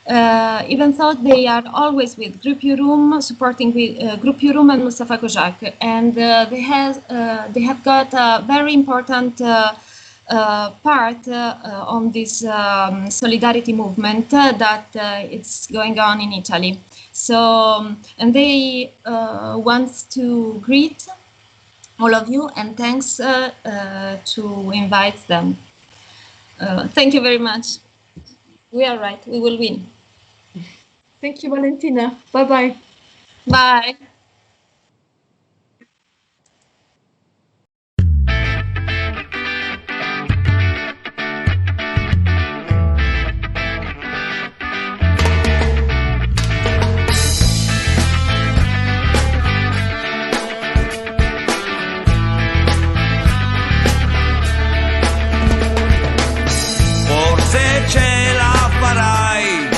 even though they are always with Grup Yorum, supporting with Grup Yorum and Mustafa Kocak, and they have got a very important part on this solidarity movement that it's going on in Italy. So, and they want to greet all of you and thanks to invite them. Thank you very much. We are right. We will win. Thank you, Valentina. Bye-bye. Bye. Forse ce la farai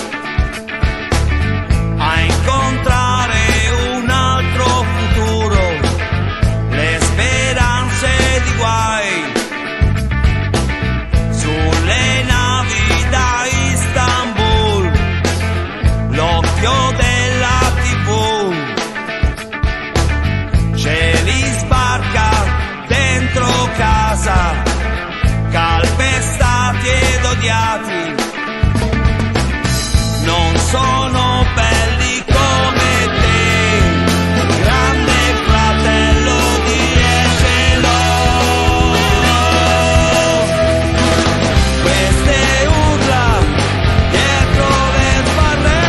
a incontrare un altro futuro, le speranze di guai sulle navi da Istanbul, l'occhio della TV ce li sbarca dentro casa, calpestati ed odiati, non sono belli come te, grande fratello diecelo. Queste urla dietro le sbarre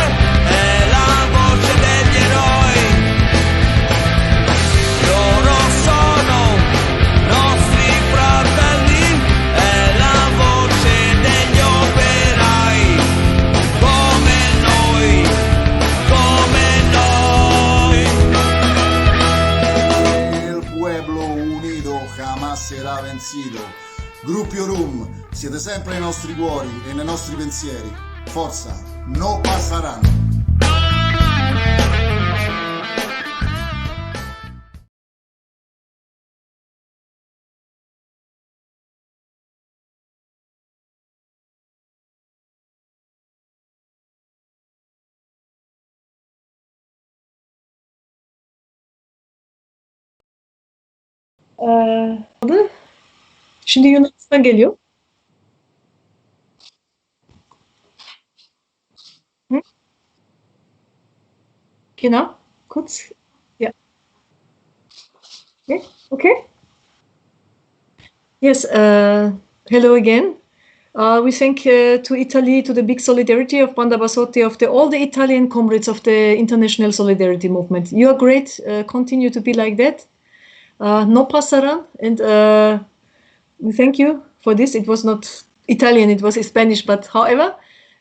è la voce degli eroi, loro sono nostri fratelli, è la voce degli operai, come noi, come noi. El pueblo unido jamás será vencido. Grup Yorum, siete sempre nei nostri cuori e nei nostri pensieri. Forza, no pasarán. Şimdi Yunanistan geliyor. Genau, kurz. Yeah. Okay. Okay. Yes. Hello again. We thank to Italy, to the big solidarity of Banda Bassotti, of all the Italian comrades of the international solidarity movement. You are great. Continue to be like that. No pasaran, and we thank you for this. It was not Italian, it was Spanish, but however,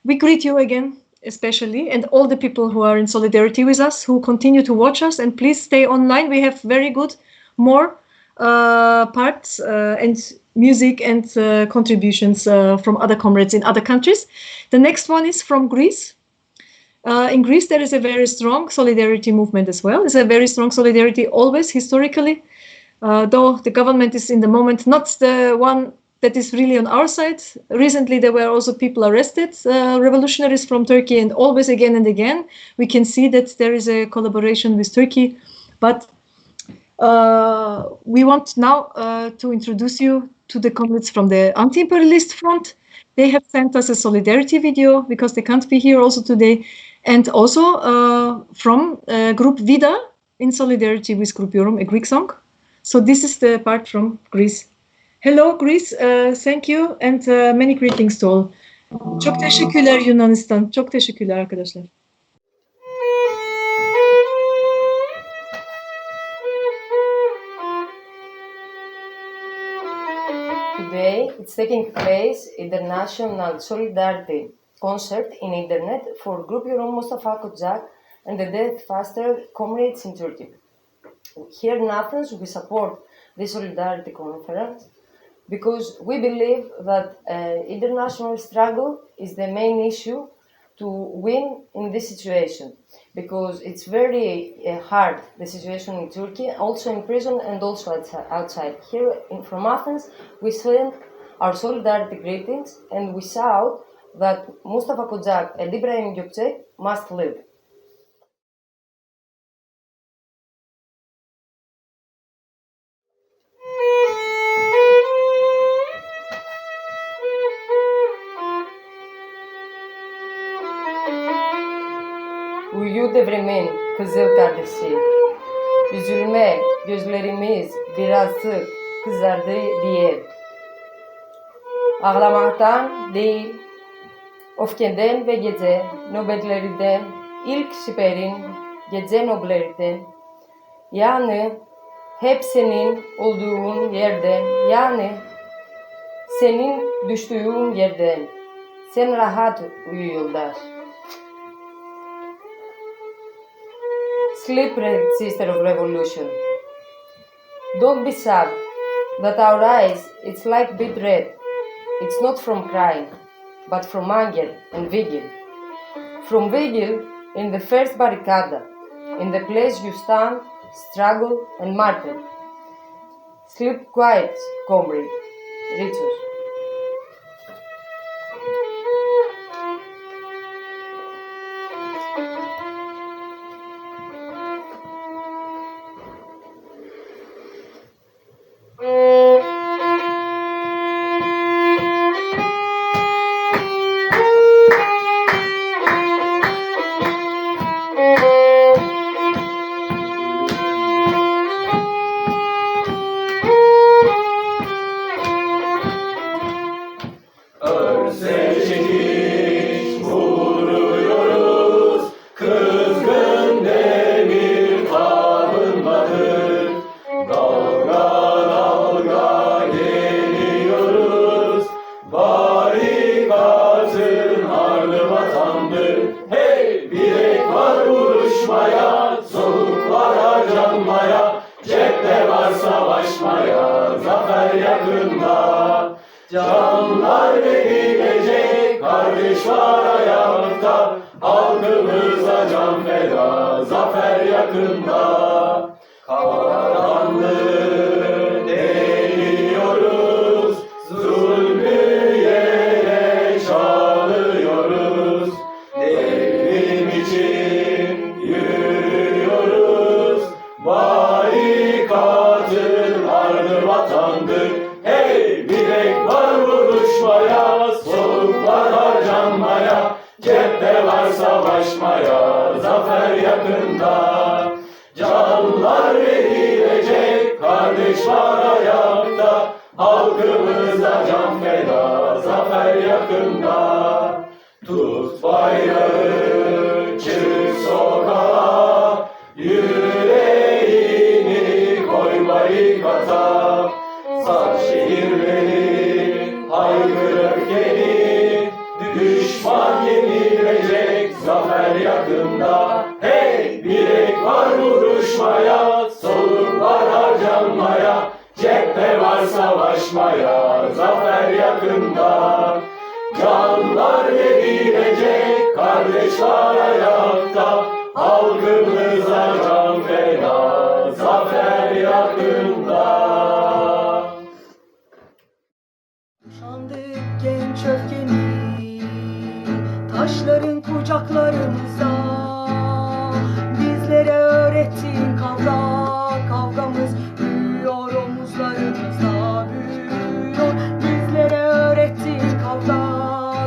we greet you again, especially, and all the people who are in solidarity with us, who continue to watch us, and please stay online. We have very good more parts and music and contributions from other comrades in other countries. The next one is from Greece. In Greece, there is a very strong solidarity movement as well. It's a very strong solidarity always, historically, though the government is in the moment not the one that is really on our side. Recently, there were also people arrested, revolutionaries from Turkey, and always again and again, we can see that there is a collaboration with Turkey. But we want now to introduce you to the comrades from the anti-imperialist front. They have sent us a solidarity video because they can't be here also today. And also from Group Vida in solidarity with Grup Yorum, a Greek song. So this is the part from Greece. Hello Greece, thank you and many greetings to all. Çok teşekkürler Yunanistan. Çok teşekkürler arkadaşlar. Today, it's taking place International Solidarity Concert in Internet for Grup Yorum Mustafa Kocak and the Death Faster comrades in Turkey. Here in Athens, we support the Solidarity Conference because we believe that international struggle is the main issue to win in this situation, because it's very hard, the situation in Turkey, also in prison and also outside. Here from Athens, we send our solidarity greetings and we shout that Mustafa Kocak and Ibrahim Gökcek must live. Uyu devrimin kızıl kardeşi. Üzülme, gözlerimiz biraz sık kızardı diye. Ağlamaktan değil, öfkeden ve gece nöbetlerinden, ilk siperin gece nöbetlerinden, yani hep senin olduğun yerden, yani senin düştüğün yerden. Sen rahat uyu yoldaş. Sleep, red sister of revolution. Don't be sad that our eyes, it's like beet red. It's not from crying, but from anger and vigil. From vigil in the first barricade, in the place you stand, struggle and martyr. Sleep quiet, comrade. Richard. Taşların kucaklarımızda bizlere öğrettiğin kavgamız büyüyor omuzlarımızda büyüyor. Bizlere öğrettiğin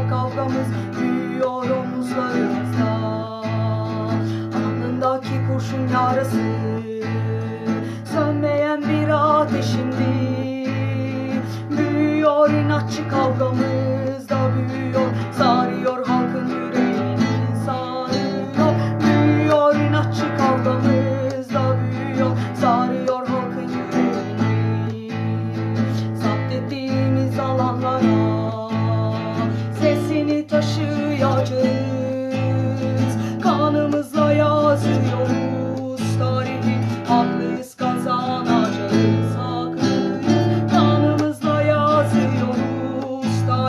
kavgamız büyüyor omuzlarımızda. Alnındaki kurşun yarası sönmeyen bir ateşindi. Büyüyor inatçı kavgamız da büyüyor. Sarıyor halkın yüreğini sarıyor. Büyüyor inatçı kavgamız da büyüyor. Sarıyor halkın yüreğini. Zapt ettiğimiz alanlara sesini taşıyacağız. Kanımızla yazıyoruz tarihi. Haklıyız, kazanacağız. Haklıyız, kanımızla yazıyoruz tarihi.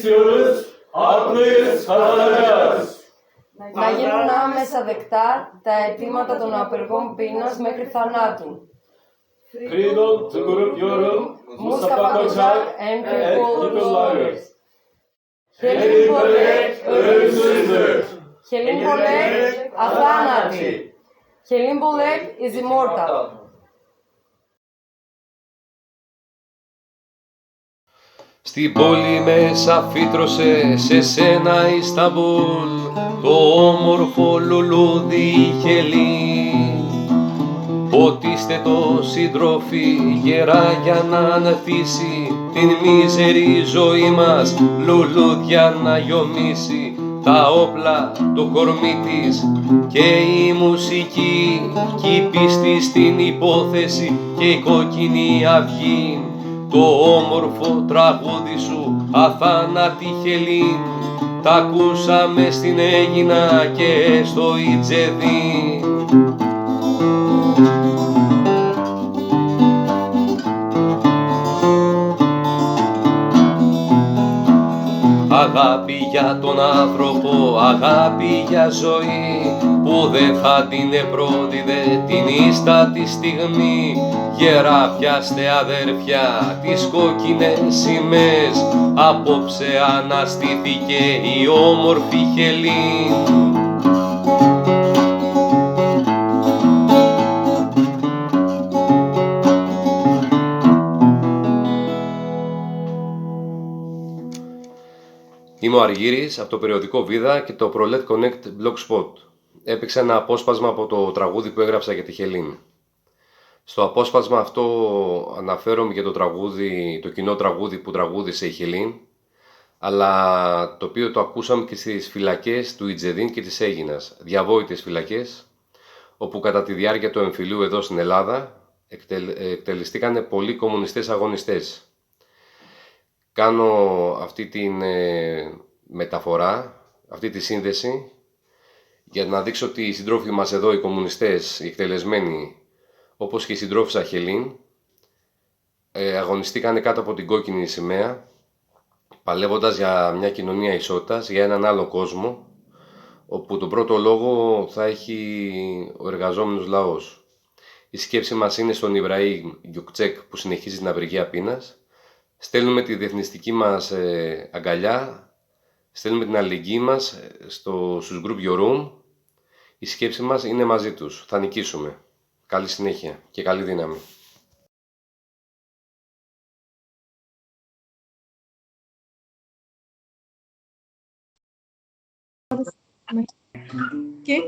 istiyoruz, haklıyız, kazanacağız. Να γίνουν άμεσα δεκτά τα αιτήματα των απεργών πείνας μέχρι θανάτου. Freedom to Grup Yorum, Mustafa Kocak and people lawyers. Helin Bölek ölümsüzdür. Helin Bölek αθάνατη. Helin Bölek is immortal. Στην πόλη μέσα φύτρωσε σε σένα Ισταμπούλ το όμορφο λουλούδι Χελίν. Ποτίστε το συντρόφι γερά για να ανθίσει την μίζερη ζωή μας λουλούδια να γιομίσει. Τα όπλα, το κορμί της και η μουσική κι η πίστη στην υπόθεση και η κόκκινη αυγή. Το όμορφο τραγούδι σου αθάνατη Χελίν τα ακούσαμε στην Αίγινα και στο Ιτζεδί. Αγάπη για τον άνθρωπο, αγάπη για ζωή που δεν θα την επρόδιδε την ίστατη στιγμή. Γερά πιάστε αδέρφια τις κόκκινες σημαίες, απόψε αναστήθηκε η όμορφη Χελίν. Είμαι ο Αργύρης από το περιοδικό Βίδα και το ProLet Connect Blogspot. Έπαιξα ένα απόσπασμα από το τραγούδι που έγραψα για τη Χελίν. Στο απόσπασμα αυτό αναφέρομαι για το τραγούδι, το κοινό τραγούδι που τραγούδισε η Χελίν, αλλά το οποίο το ακούσαμε και στις φυλακές του Ιτζεδίν και της Αίγινας, διαβόητες φυλακές, όπου κατά τη διάρκεια του εμφυλίου εδώ στην Ελλάδα εκτελεστήκανε πολλοί κομμουνιστές αγωνιστές. Κάνω αυτή τη μεταφορά, αυτή τη σύνδεση, για να δείξω ότι οι συντρόφοι μας εδώ, οι κομμουνιστές, οι εκτελεσμένοι, όπως και η συντρόφισσα Χελίν, αγωνιστήκανε κάτω από την κόκκινη σημαία, παλεύοντας για μια κοινωνία ισότητας, για έναν άλλο κόσμο, όπου τον πρώτο λόγο θα έχει ο εργαζόμενος λαός. Η σκέψη μας είναι στον Ιμπραήμ Gökcek που συνεχίζει την απεργία πείνας. Στέλνουμε τη διεθνιστική μας αγκαλιά, στέλνουμε την αλληλεγγύη μας στους Grup Yorum. Η σκέψη μας είναι μαζί τους. Θα νικήσουμε. Καλή συνέχεια και καλή δύναμη. Okay,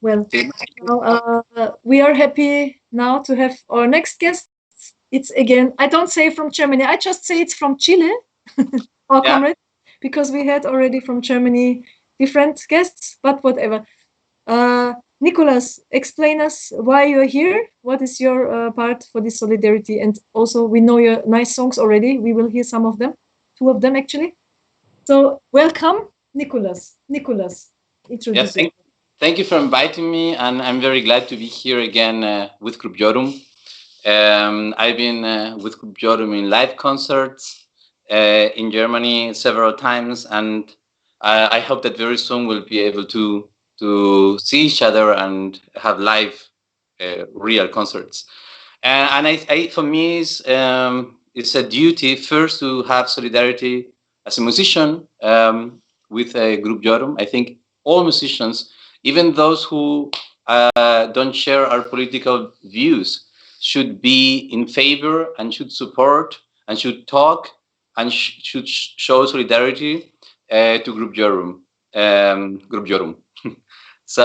well, now, we are happy now to have our next guest. It's again, I don't say from Germany, I just say it's from Chile, our comrade, because we had already from Germany different guests, but whatever. Nicholas, explain us why you're here. What is your part for this solidarity? And also, we know your nice songs already. We will hear some of them, 2 of them actually. So, welcome, Nicholas. Introduce yes, thank you for inviting me, and I'm very glad to be here again with Grup Yorum. I've been with Grup Yorum in live concerts in Germany several times, and I hope that very soon we'll be able to see each other and have live real concerts. And I for me, it's a duty first to have solidarity as a musician with Grup Yorum. I think all musicians, even those who don't share our political views, should be in favor and should support and should talk and should show solidarity to Grup Yorum. So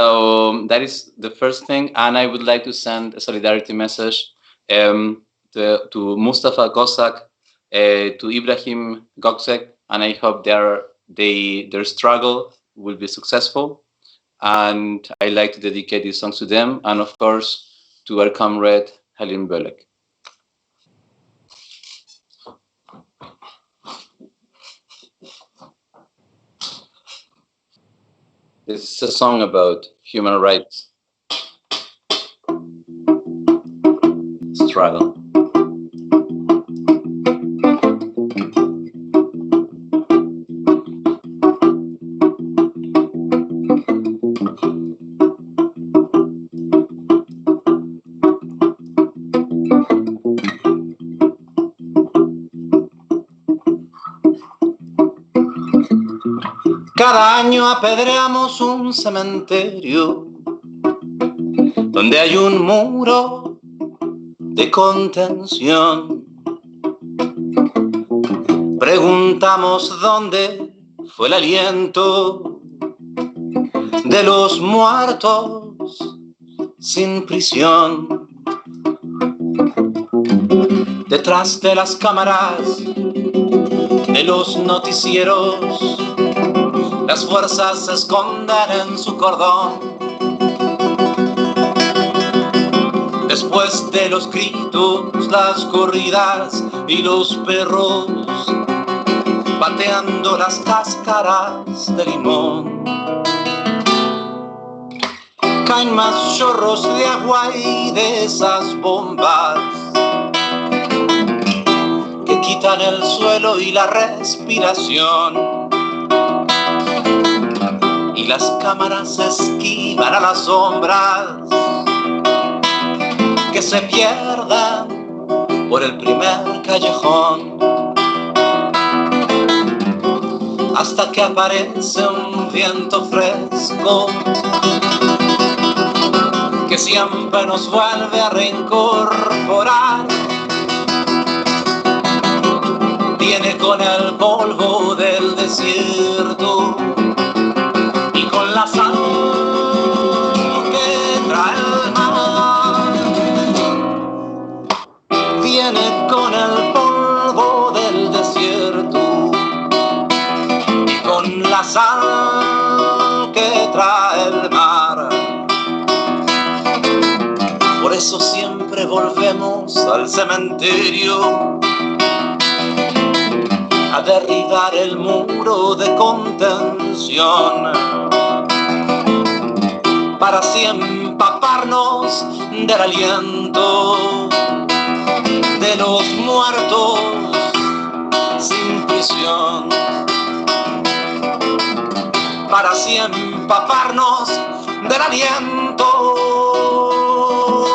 that is the first thing, and I would like to send a solidarity message to Mustafa, Kocak, to Ibrahim Gökcek, and I hope their struggle will be successful. And I like to dedicate these songs to them, and of course to our comrade Helin Bölek. This is a song about human rights struggle. Cada año apedreamos un cementerio donde hay un muro de contención. Preguntamos dónde fue el aliento de los muertos sin prisión. Detrás de las cámaras de los noticieros, las fuerzas se esconden en su cordón. Después de los gritos, las corridas y los perros pateando las cáscaras de limón. Caen más chorros de agua y de esas bombas que quitan el suelo y la respiración. Y las cámaras esquivan a las sombras que se pierdan por el primer callejón, hasta que aparece un viento fresco que siempre nos vuelve a reincorporar. Viene con el polvo del desierto y con la sal que trae el mar. Viene con el polvo del desierto y con la sal que trae el mar. Por eso siempre volvemos al cementerio a derribar el muro de contención, para así empaparnos del aliento de los muertos sin prisión, para así empaparnos del aliento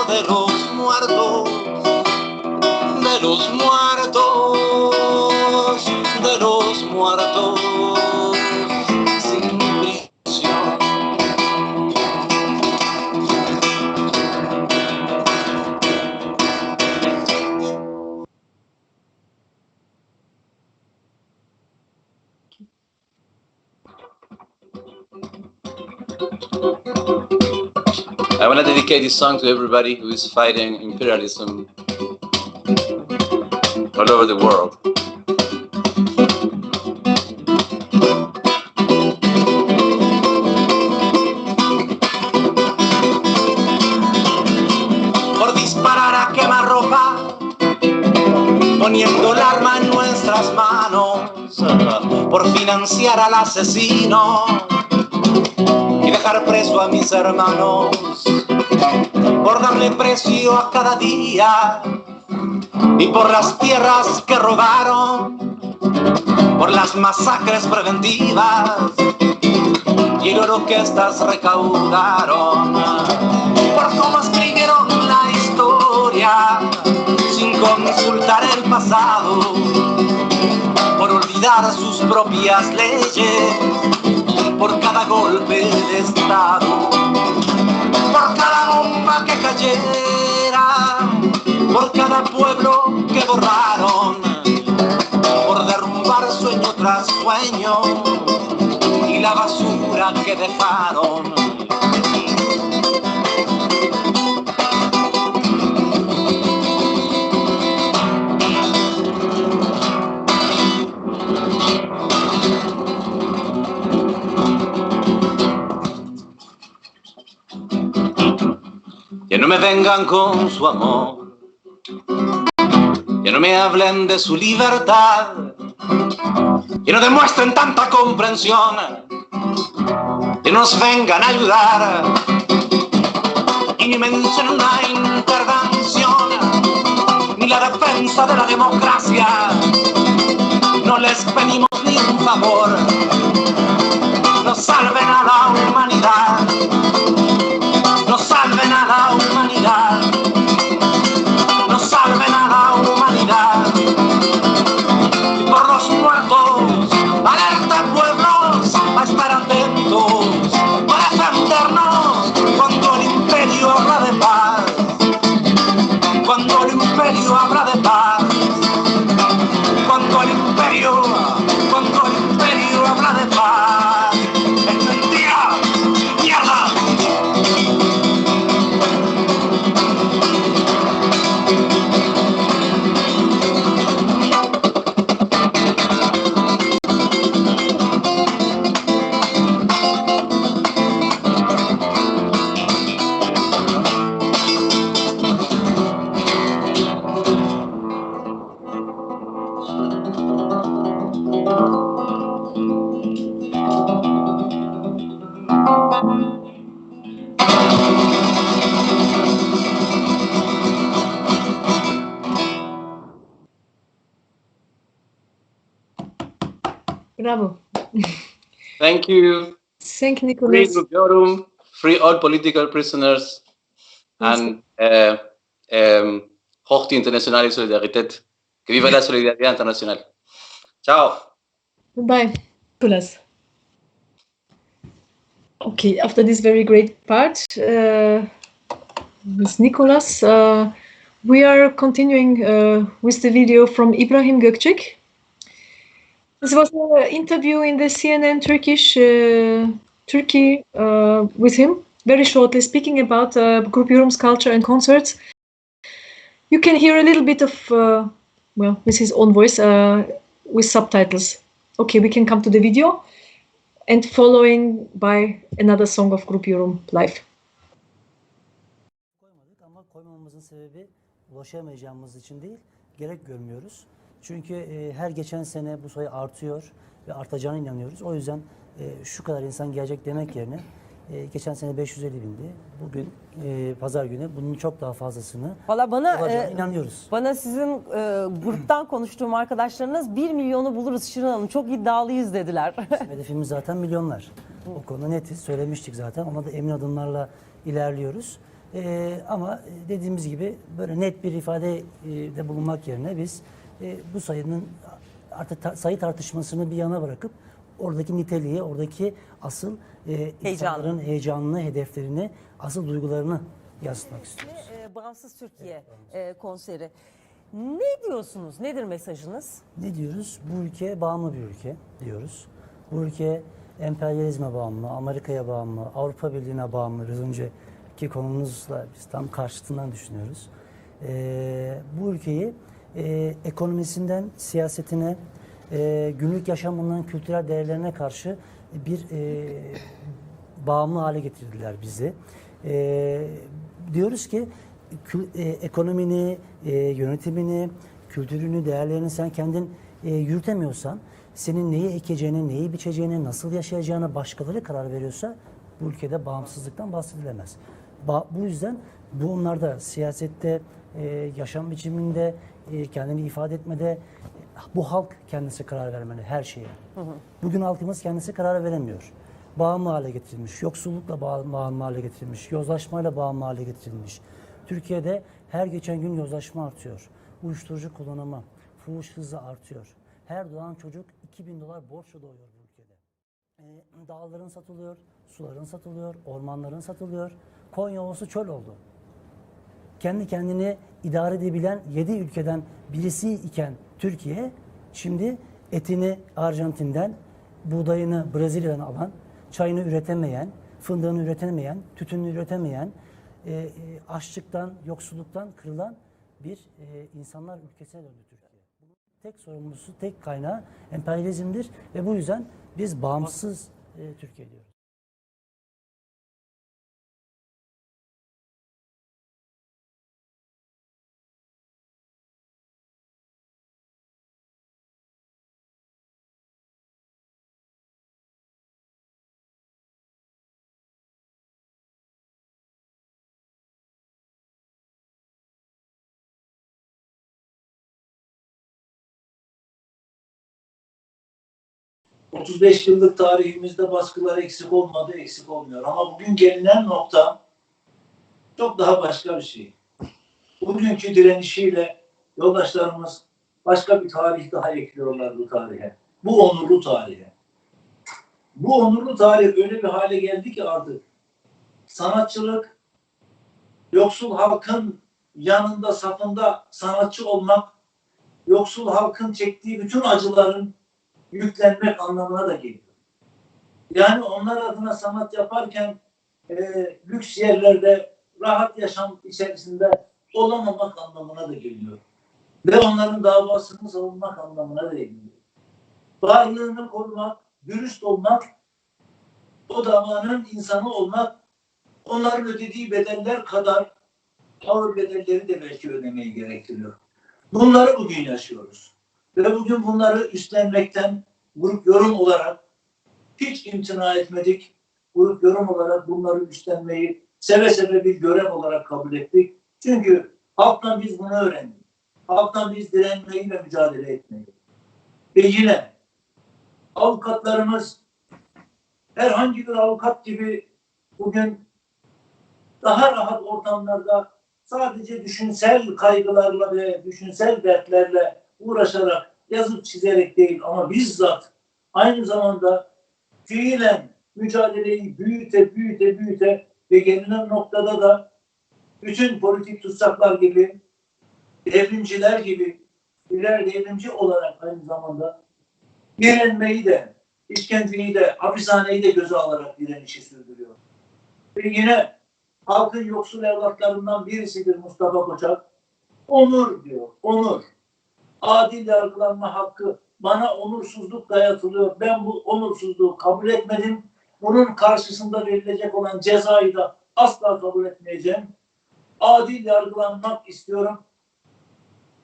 de los muertos, de los muertos, de los muertos sin prisión. I want to dedicate this song to everybody who is fighting imperialism all over the world. Por disparar a quemarropa, poniendo el arma en nuestras manos, por financiar al asesino y dejar preso a mis hermanos, por darle precio a cada día y por las tierras que robaron, por las masacres preventivas y el oro que estas recaudaron, por cómo escribieron la historia sin consultar el pasado, por olvidar sus propias leyes, por cada golpe de estado, por cada bomba que cayera, por cada pueblo que borraron, por derrumbar sueño tras sueño y la basura que dejaron. Que no me vengan con su amor, que no me hablen de su libertad, que no demuestren tanta comprensión, que nos vengan a ayudar y ni mencionen una intervención, ni la defensa de la democracia. No les pedimos ni un favor, nos salven a la humanidad, nos salven a la humanidad, nos salven a la humanidad. Y por los muertos, alerta pueblo, Bravo. Thank you. Thank Free Nicholas. Grup Yorum, free all political prisoners, and hoch die internationale Solidarität. Que viva la solidaridad internacional. Ciao. Bye, Nicholas. Okay, after this very great part with Nicholas, we are continuing with the video from Ibrahim Gökcek. This was an interview in the CNN Turkey with him, very shortly, speaking about Grup Yorum's culture and concerts. You can hear a little bit of, well, with his own voice, with subtitles. Okay, we can come to the video and following by another song of Grup Yorum live. Koymadık ama koymamamızın sebebi ulaşamayacağımız için değil, gerek görmüyoruz. Çünkü her geçen sene bu sayı artıyor ve artacağına inanıyoruz. O yüzden şu kadar insan gelecek demek yerine geçen sene 550 bindi. Bugün pazar günü bunun çok daha fazlasını olacağına inanıyoruz. Bana sizin gruptan konuştuğum arkadaşlarınız 1 milyonu buluruz Şirin Hanım. Çok iddialıyız dediler. Bizim hedefimiz zaten milyonlar. O konuda netiz, söylemiştik zaten. Ona da emin adımlarla ilerliyoruz. Ama dediğimiz gibi böyle net bir ifadede bulunmak yerine biz bu sayının artık sayı tartışmasını bir yana bırakıp oradaki niteliği, oradaki asıl insanların heyecanını, hedeflerini, asıl duygularını yansıtmak istiyoruz. Bağımsız Türkiye konseri. Ne diyorsunuz? Nedir mesajınız? Ne diyoruz? Bu ülke bağımlı bir ülke diyoruz. Bu ülke emperyalizme bağımlı, Amerika'ya bağımlı, Avrupa Birliği'ne bağımlı. Biraz önceki konumuzla biz tam karşıtından düşünüyoruz. Bu ülkeyi ekonomisinden siyasetine, günlük yaşamından kültürel değerlerine karşı bir bağımlı hale getirdiler bizi. Diyoruz ki ekonomini, yönetimini, kültürünü, değerlerini sen kendin yürütemiyorsan, senin neyi ekeceğini, neyi biçeceğini, nasıl yaşayacağına başkaları karar veriyorsa bu ülkede bağımsızlıktan bahsedilemez. Bu yüzden bunlarda siyasette, yaşam biçiminde, kendini ifade etmede bu halk kendisi karar vermeli her şeye. Bugün halkımız kendisi karar veremiyor. Bağımlı hale getirilmiş, yoksullukla bağımlı hale getirilmiş, yozlaşmayla bağımlı hale getirilmiş. Türkiye'de her geçen gün yozlaşma artıyor. Uyuşturucu kullanımı, fuhuş hızı artıyor. Her doğan çocuk $2000 borçla doğuyor bu ülkede. Dağların satılıyor, suların satılıyor, ormanların satılıyor. Konya Ovası çöl oldu. Kendi kendini idare edebilen 7 ülkeden birisi iken Türkiye, şimdi etini Arjantin'den, buğdayını Brezilya'dan alan, çayını üretemeyen, fındığını üretemeyen, tütününü üretemeyen, açlıktan, yoksulluktan kırılan bir insanlar ülkesine döndü Türkiye. Bunun tek sorumlusu, tek kaynağı emperyalizmdir ve bu yüzden biz bağımsız Türkiye diyoruz. ...35 yıllık tarihimizde baskılar eksik olmadı, eksik olmuyor. Ama bugün gelinen nokta çok daha başka bir şey. Bugünkü direnişiyle yoldaşlarımız başka bir tarih daha ekliyorlar bu tarihe. Bu onurlu tarihe. Bu onurlu tarih öyle bir hale geldi ki artık sanatçılık, yoksul halkın yanında, safında sanatçı olmak, yoksul halkın çektiği bütün acıların yüklenmek anlamına da geliyor. Yani onlar adına sanat yaparken lüks yerlerde rahat yaşam içerisinde olamamak anlamına da geliyor. Ve onların davasını savunmak anlamına da geliyor. Varlığını korumak, dürüst olmak, o davanın insanı olmak, onların ödediği bedeller kadar ağır bedelleri de belki ödemeyi gerektiriyor. Bunları bugün yaşıyoruz. Ve bugün bunları üstlenmekten Grup Yorum olarak hiç imtina etmedik. grup yorum olarak bunları üstlenmeyi seve seve bir görev olarak kabul ettik. Çünkü halktan biz bunu öğrendik. Halktan biz direnmeyi ve mücadele etmeyi. Ve yine avukatlarımız herhangi bir avukat gibi bugün daha rahat ortamlarda sadece düşünsel kaygılarla ve düşünsel dertlerle uğraşarak, yazıp çizerek değil ama bizzat aynı zamanda fiilen mücadeleyi büyüte ve gelinen noktada da bütün politik tutsaklar gibi, devrimciler gibi, birer devrimci olarak aynı zamanda direnmeyi de, işkenceyi de, hapishaneyi de göze alarak direnişi sürdürüyor. Ve yine halkın yoksul evlatlarından birisidir Mustafa Kocak. Onur diyor, onur. Adil yargılanma hakkı, bana onursuzluk dayatılıyor. Ben bu onursuzluğu kabul etmedim. Bunun karşısında verilecek olan cezayı da asla kabul etmeyeceğim. Adil yargılanmak istiyorum.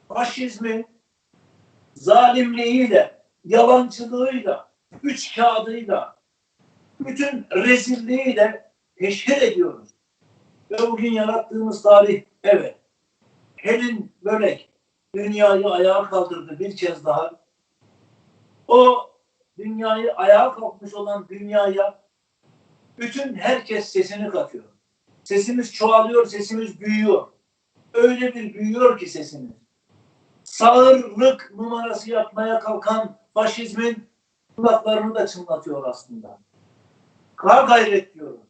Faşizmin zalimliğiyle, yalancılığıyla, üç kağıdıyla, bütün rezilliğiyle teşhir ediyoruz. Ve bugün yarattığımız tarih, evet, Helin Bölek dünyayı ayağa kaldırdı bir kez daha. O dünyayı ayağa kalkmış olan dünyaya bütün herkes sesini katıyor. Sesimiz çoğalıyor, sesimiz büyüyor. Öyle bir büyüyor ki sesimiz. Sağırlık numarası yapmaya kalkan faşizmin kulaklarını da çınlatıyor aslında. Ha gayret diyorum.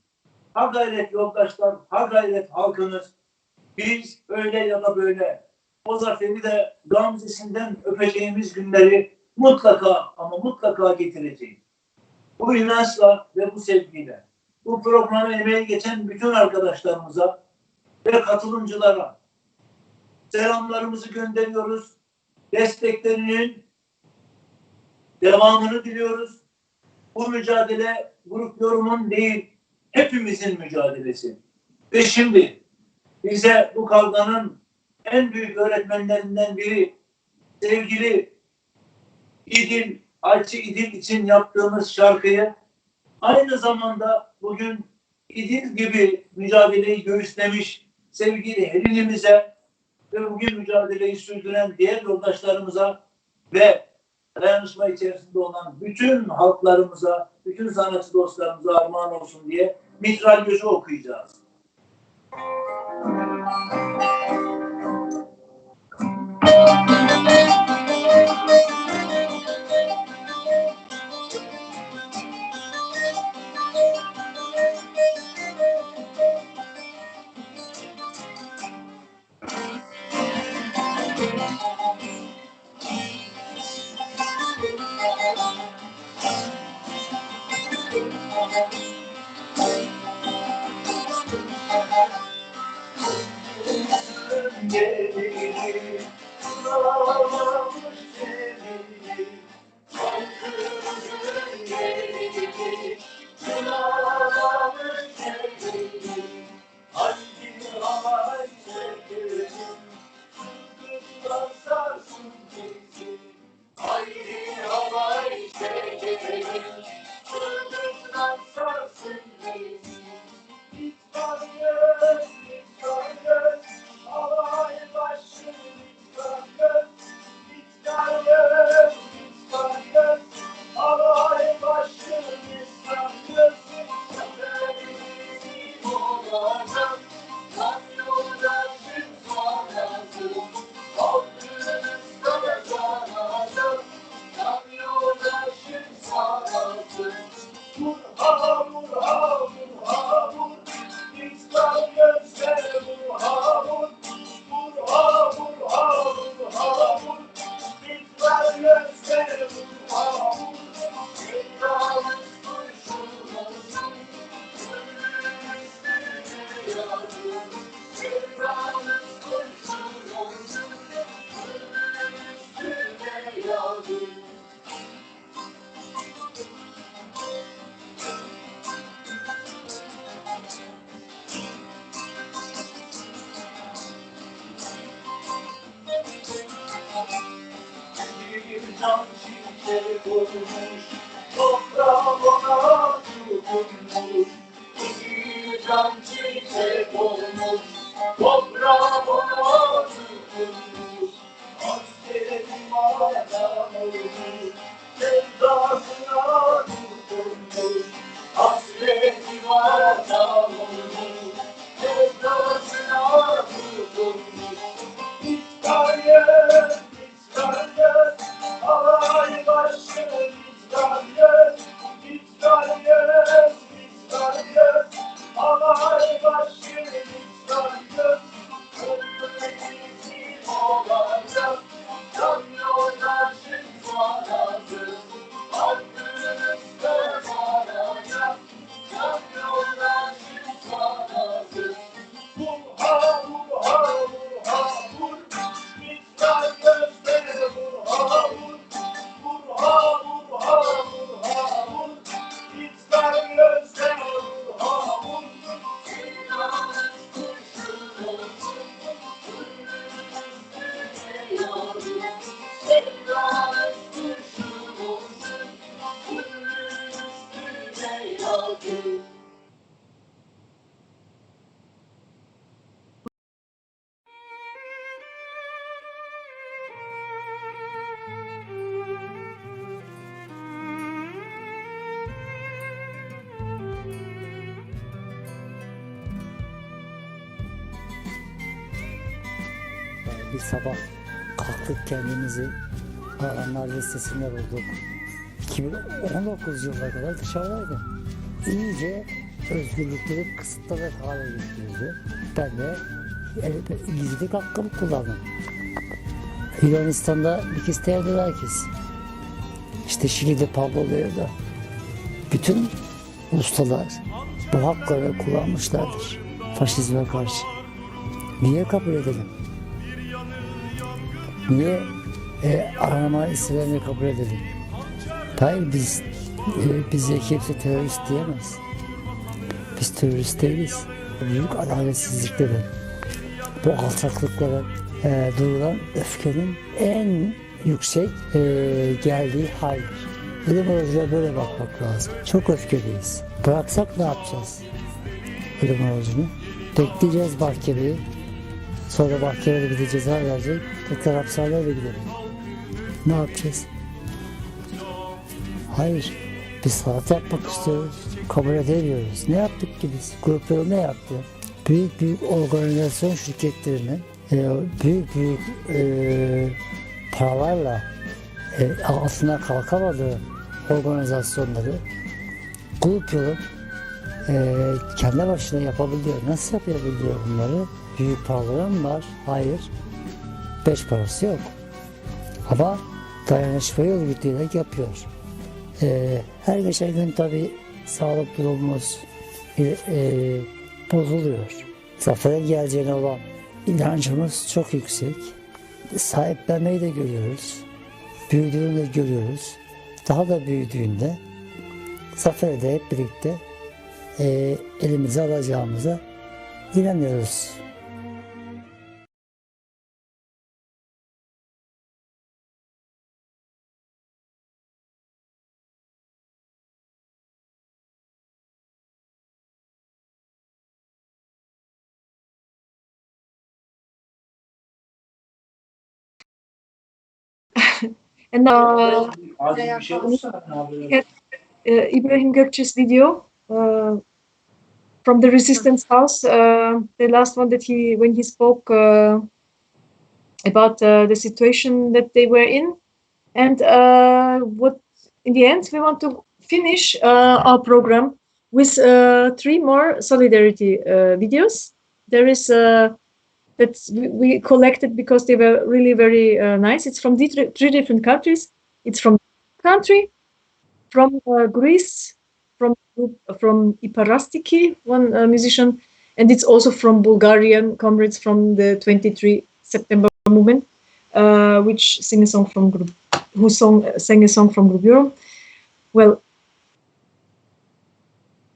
Ha gayret yoldaşlar, ha gayret halkınız. Biz öyle ya da böyle o zaferi de gamzesinden öpeceğimiz günleri mutlaka ama mutlaka getireceğiz. Bu inançla ve bu sevgiyle bu programa emeği geçen bütün arkadaşlarımıza ve katılımcılara selamlarımızı gönderiyoruz. Desteklerinin devamını diliyoruz. Bu mücadele grup yorumun değil, hepimizin mücadelesi. Ve şimdi bize bu kavganın en büyük öğretmenlerinden biri sevgili Ayçi İdil için yaptığımız şarkıyı aynı zamanda bugün İdil gibi mücadeleyi göğüslemiş sevgili Helin'imize ve bugün mücadeleyi sürdüren diğer yoldaşlarımıza ve dayanışma içerisinde olan bütün halklarımıza, bütün sanatçı dostlarımıza armağan olsun diye Mitral Gözü okuyacağız. Can çiçeği vurmuş, toprağa ona tutunmuş. Bir sabah kalktık kendimizi hayvanlar listesinde bulduk. 2019 yılına kadar dışarıdaydım. İyice özgürlükleri kısıtlamak hale getirdi. Ben de gizlilik hakkımı kullandım. Yunanistan'da bir isteyerdi herkes. İşte Şili'de Pablo Leo'da. Bütün ustalar bu hakları kullanmışlardır faşizme karşı. Niye kabul edelim? Niye arama listelerini kabul edelim? Hayır, bize kimse terörist diyemez. Biz terörist değiliz. Büyük adaletsizlikleri, bu alçaklıklara duyulan öfkenin en yüksek geldiği haldir. Ölüm orucuna böyle bakmak lazım. Çok öfkeliyiz. Bıraksak ne yapacağız? Ölüm orucunu. Bekleyeceğiz mahkemeyi. Sonra mahkemede bize ceza verecek. Tekrar hapishaneye de gidelim. Ne yapacağız? Hayır. Biz sanat yapmak istiyoruz. Kabul edemiyoruz. Ne yaptık ki biz? Grup Yorum ne yaptı? Büyük organizasyon şirketlerinin büyük paralarla altına kalkamadığı organizasyonları Grup Yorum kendi başına yapabiliyor. Nasıl yapabiliyor bunları? Büyük paraları mı var? Hayır. 5 parası yok. Ama dayanışmayı örgütleyerek yapıyor. Her geçen gün tabii sağlık durumumuz bozuluyor. Zafere geleceğine olan inancımız çok yüksek. Sahiplenmeyi de görüyoruz. Büyüdüğünü de görüyoruz. Daha da büyüdüğünde zaferi de hep birlikte elimize alacağımıza inanıyoruz. And Ibrahim Gökcek's video from the Resistance House, the last one that when he spoke about the situation that they were in, and what in the end we want to finish our program with 3 more solidarity videos. There is that we collected because they were really very nice. It's from 3 different countries. It's from country, from Greece, from Iparastiki, one musician, and it's also from Bulgarian comrades from the 23 September movement, which sang a song from sang a song from Grup Yorum. Well,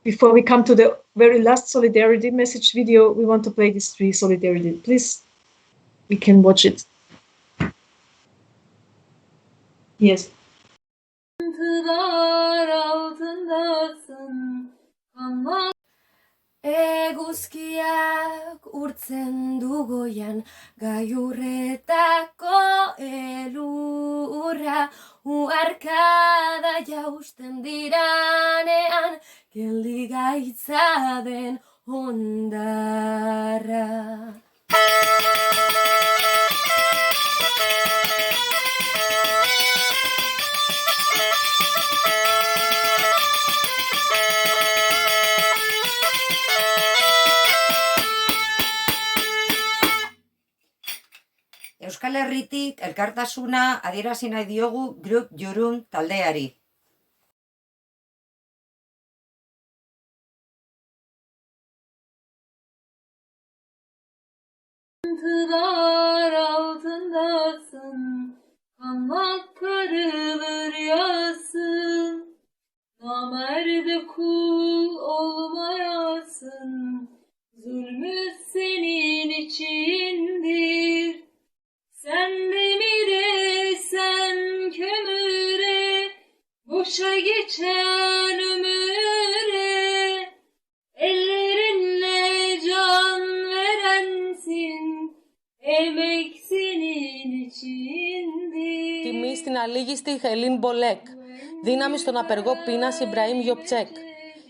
before we come to the very last solidarity message video, we want to play these 3 solidarity. Please, we can watch it. Yes. Eguzkiak urtzen du goian, gailurretako elurra, uharkada jausten diranean, geldi gaitzaden ondara. Euskal Herritik elkartasuna adierazi nahi diogu Grup Yorum taldeari. Sıkıntılar altındasın, kanmak karılır yasın. Namerde kul olmayasın, zulmü senin içindir. Sen demire, sen kömüre, boşa geçen ömüre, ellerinle can verensin, emek senin içindir. Τιμή στην αλήγιστη Helin Bölek, δύναμη στον απεργό πείνας Ibrahim Gökcek.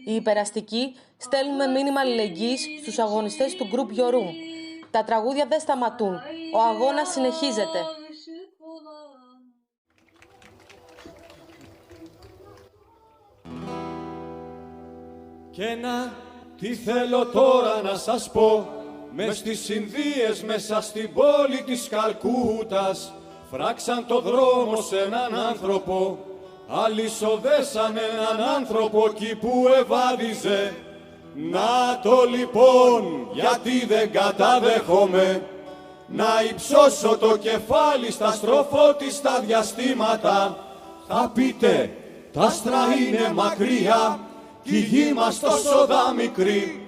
Οι υπεραστικοί στέλνουμε μήνυμα αλληλεγγύης στους αγωνιστές του Grup Yorum. Τα τραγούδια δεν σταματούν. Ο αγώνας συνεχίζεται. Και να, τι θέλω τώρα να σας πω, μες στις Ινδίες μέσα στην πόλη της Καλκούτας, φράξαν το δρόμο σε έναν άνθρωπο, αλυσοδέσαν έναν άνθρωπο εκεί που ευάδιζε. Να το λοιπόν, γιατί δεν καταδέχομαι, να υψώσω το κεφάλι στα στροφότιστα διαστήματα. Θα πείτε, τα άστρα είναι μακριά, κι η γη μας τόσο δα μικρή.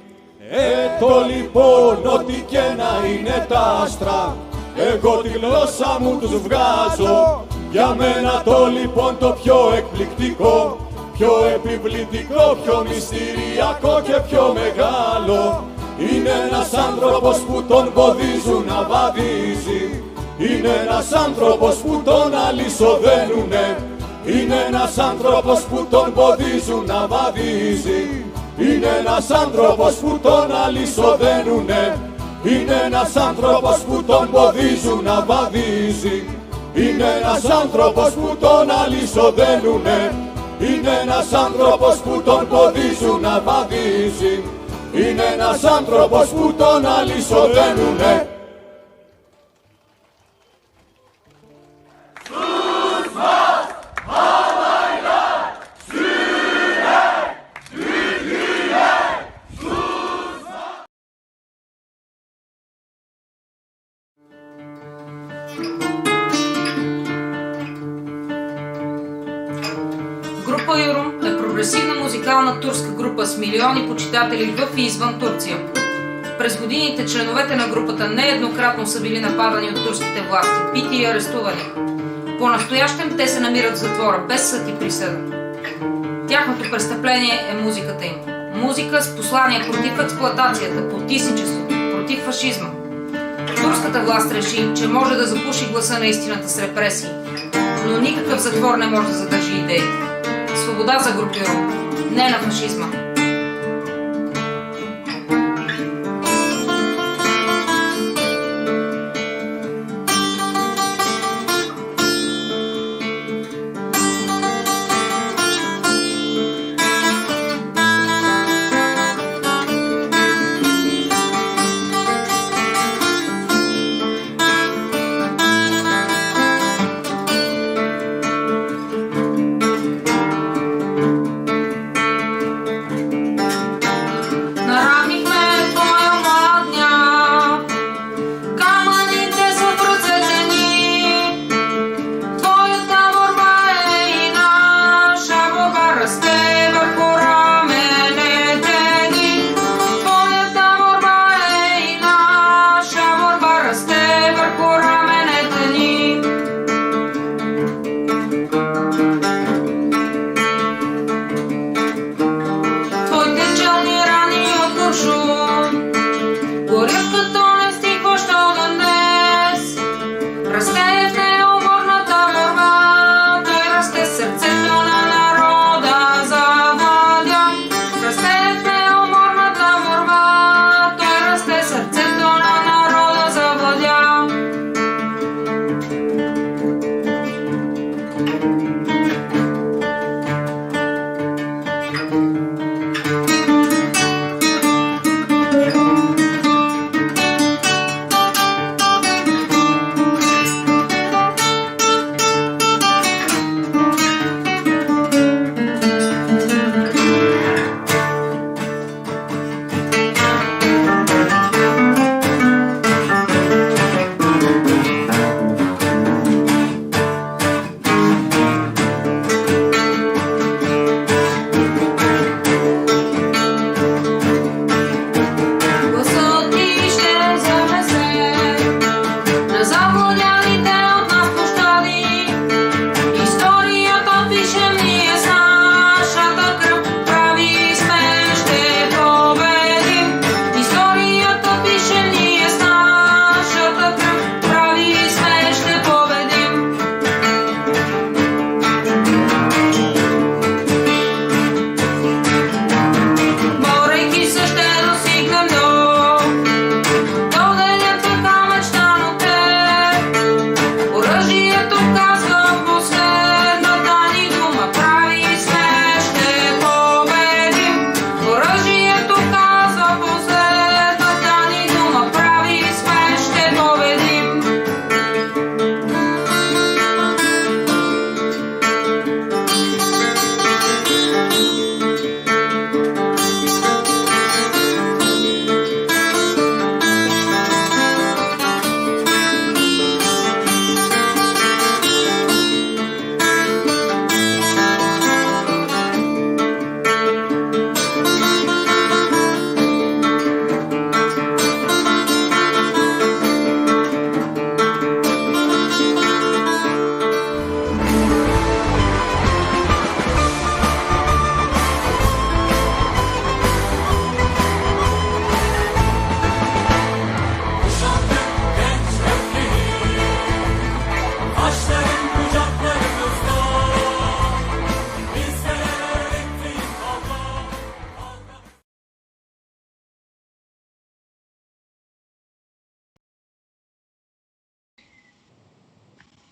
Το λοιπόν, ό,τι και να είναι τα άστρα, εγώ τη γλώσσα μου τους βγάζω. Για μένα το λοιπόν το πιο εκπληκτικό, πιο επιβλητικό, πιο μυστηριακό και πιο μεγάλο, είναι ένας άνθρωπος που τον ποδίζουν να βαδίζει. Είναι ένας άνθρωπος που τον αλυσοδένουνε. Είναι ένας άνθρωπος που τον ποδίζουν να βαδίζει. Είναι ένας άνθρωπος που τον αλυσοδένουνε. Είναι ένας άνθρωπος που τον ποδίζουν να βαδίζει. Είναι ένας άνθρωπος που τον αλυσοδένουνε. Είναι ένας άνθρωπος που τον ποδίζουν να βαδίζει. Είναι ένας άνθρωπος που τον αλυσοδένουνε. Група Yorum е прогресивна музикална турска група с милиони почитатели в и извън Турция. През годините членовете на групата нееднократно са били нападани от турските власти, бити и арестувани. По-настоящем те се намират в затвора, без съд и присъда. Тяхното престъпление е музиката им. Музика с послания против експлоатацията, потисничеството, против фашизма. Турската власт реши, че може да запуши гласа на истината с репресии, но никакъв затвор не може да задържи идеите. Свобода за Груп Yorum, не на фашизма.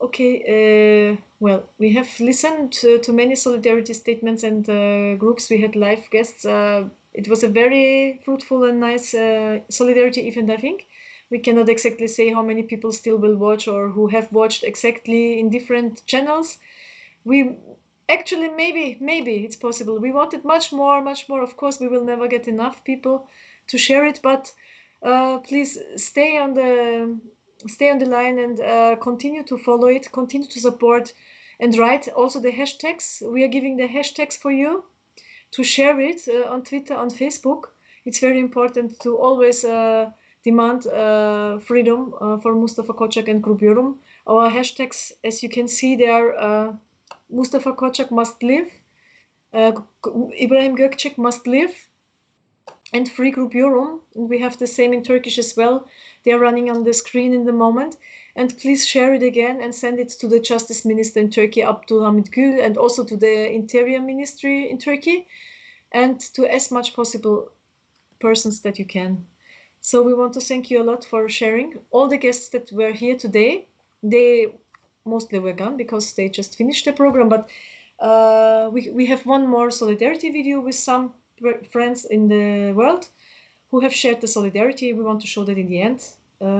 Okay, well, we have listened to many solidarity statements and groups. We had live guests. It was a very fruitful and nice solidarity event, I think. We cannot exactly say how many people still will watch or who have watched exactly in different channels. We actually, maybe it's possible. We wanted much more. Of course, we will never get enough people to share it, but please stay on the line and continue to follow it, continue to support and write also the hashtags. We are giving the hashtags for you to share it on Twitter, on Facebook. It's very important to always demand freedom for Mustafa Kocak and Grup Yorum. Our hashtags, as you can see, they are Mustafa Kocak must live, Ibrahim Gökcek must live, and Free Grup Yorum. We have the same in Turkish as well. They are running on the screen in the moment. And please share it again and send it to the Justice Minister in Turkey, Abdülhamit Gül, and also to the Interior Ministry in Turkey, and to as much possible persons that you can. So we want to thank you a lot for sharing. All the guests that were here today, they mostly were gone because they just finished the program, but we have one more solidarity video with some friends in the world who have shared the solidarity. We want to show that in the end.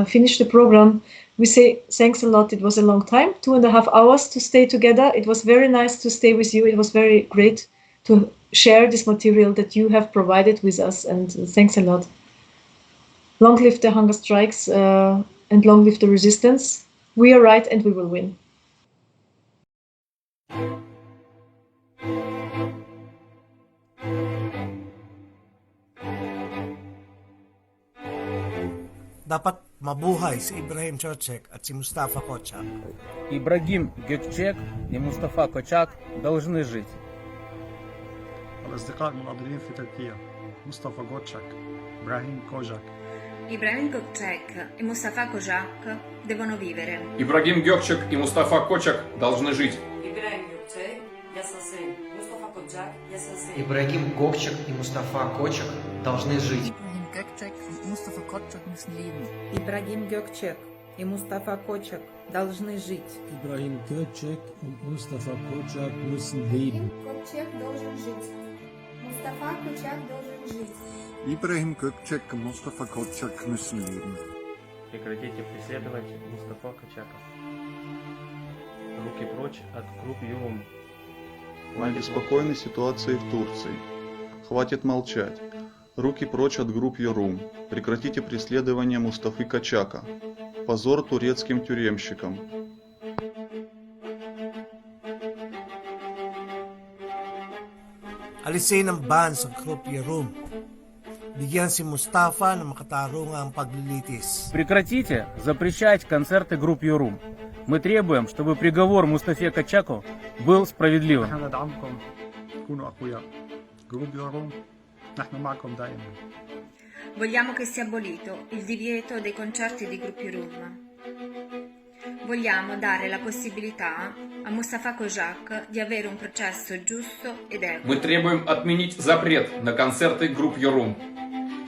Finish the program. We say thanks a lot. It was a long time, 2.5 hours to stay together. It was very nice to stay with you. It was very great to share this material that you have provided with us, and thanks a lot. Long live the hunger strikes and long live the resistance. We are right and we will win. Dapat mabuhay si Ibrahim Gökcek at si Mustafa Kocak. Ибрагим Gökçek и Mustafa Kocak должны жить. الأصدقاء المناضلين في تركيا مصطفى كوتشاك إبراهيم كوجاك Ibrahim Gökcek e Mustafa Kocak devono vivere. Ibrahim Gökcek и Mustafa Kocak должны жить. Ibrahim Gökcek yaşasın. Mustafa Kocak yaşasın. Ibrahim Gökcek и Mustafa Kocak должны жить. Ibrahim Gökcek und Mustafa Kocak müssen leben. Ibrahim Gökcek и Mustafa Kocak должны жить. Ibrahim Gökcek und Mustafa Kocak müssen leben. Kocak должен жить. Mustafa Kocak должен жить. Ibrahim Gökcek und Mustafa Kocak müssen leben. Прекратите преследовать Мустафа Кочака. Руки прочь от Grup Yorum. О беспокойной ситуации в Турции. Хватит молчать. Руки прочь от Grup Yorum. Прекратите преследование Мустафы Кочака. Позор турецким тюремщикам. Alisin ang ban sa Grup Yorum. Bigyan si Mustafa ng makatarungang paglilitis. Прекратите запрещать концерты Grup Yorum. Мы требуем, чтобы приговор Мустафе Кочаку был справедливым. Vogliamo che sia abolito il divieto dei concerti di Grup Yorum. Vogliamo dare la possibilità a Mustafa Kocak di avere un processo giusto ed equo. Мы требуем отменить запрет на концерты Grup Yorum.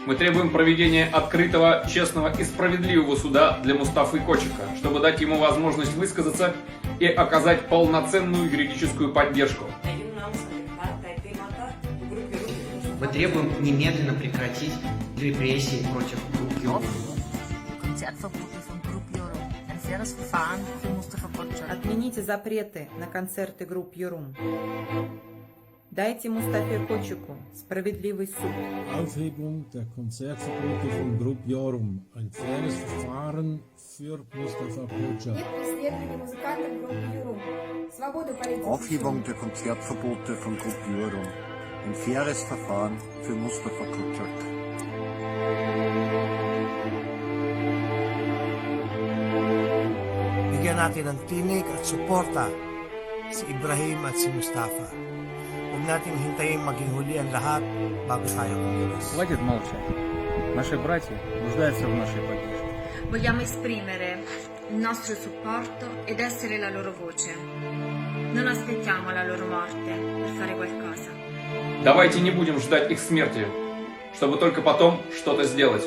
Мы требуем проведения открытого, честного и справедливого суда для Мустафы Кочака, чтобы дать ему возможность высказаться и оказать полноценную юридическую поддержку. Мы требуем немедленно прекратить репрессии против Grup Yorum. Отмените запреты на концерты Grup Yorum. Дайте Мустафе Кочаку справедливый суд. Aufhebung der Konzertverbote von Grup Yorum. Ein faires Verfahren für Mustafa Kocak. Aufhebung der Konzertverbote von Grup Yorum. Ein faires Verfahren für Mustafa Kocak. Bigyan natin ng tinig at suporta si Ibrahim at si Mustafa. Huwag natin hintayin maging huli ang lahat bago tayo kumilos. Хватит молчать. Наши братья нуждаются в нашей поддержке. Vogliamo esprimere il nostro supporto ed essere la loro voce. Non aspettiamo la loro morte per fare qualcosa. Давайте не будем ждать их смерти, чтобы только потом что-то сделать.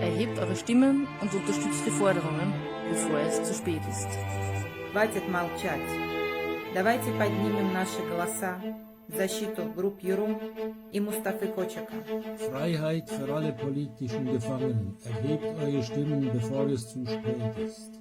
Erhebt eure Stimmen und unterstützt die Forderungen. bevor es zu spät ist. Хватит молчать. Давайте поднимем наши голоса в защиту Grup Yorum и Mustafa Kocaka. Freiheit für alle politischen Gefangenen. Erhebt eure Stimmen, bevor es zu spät ist.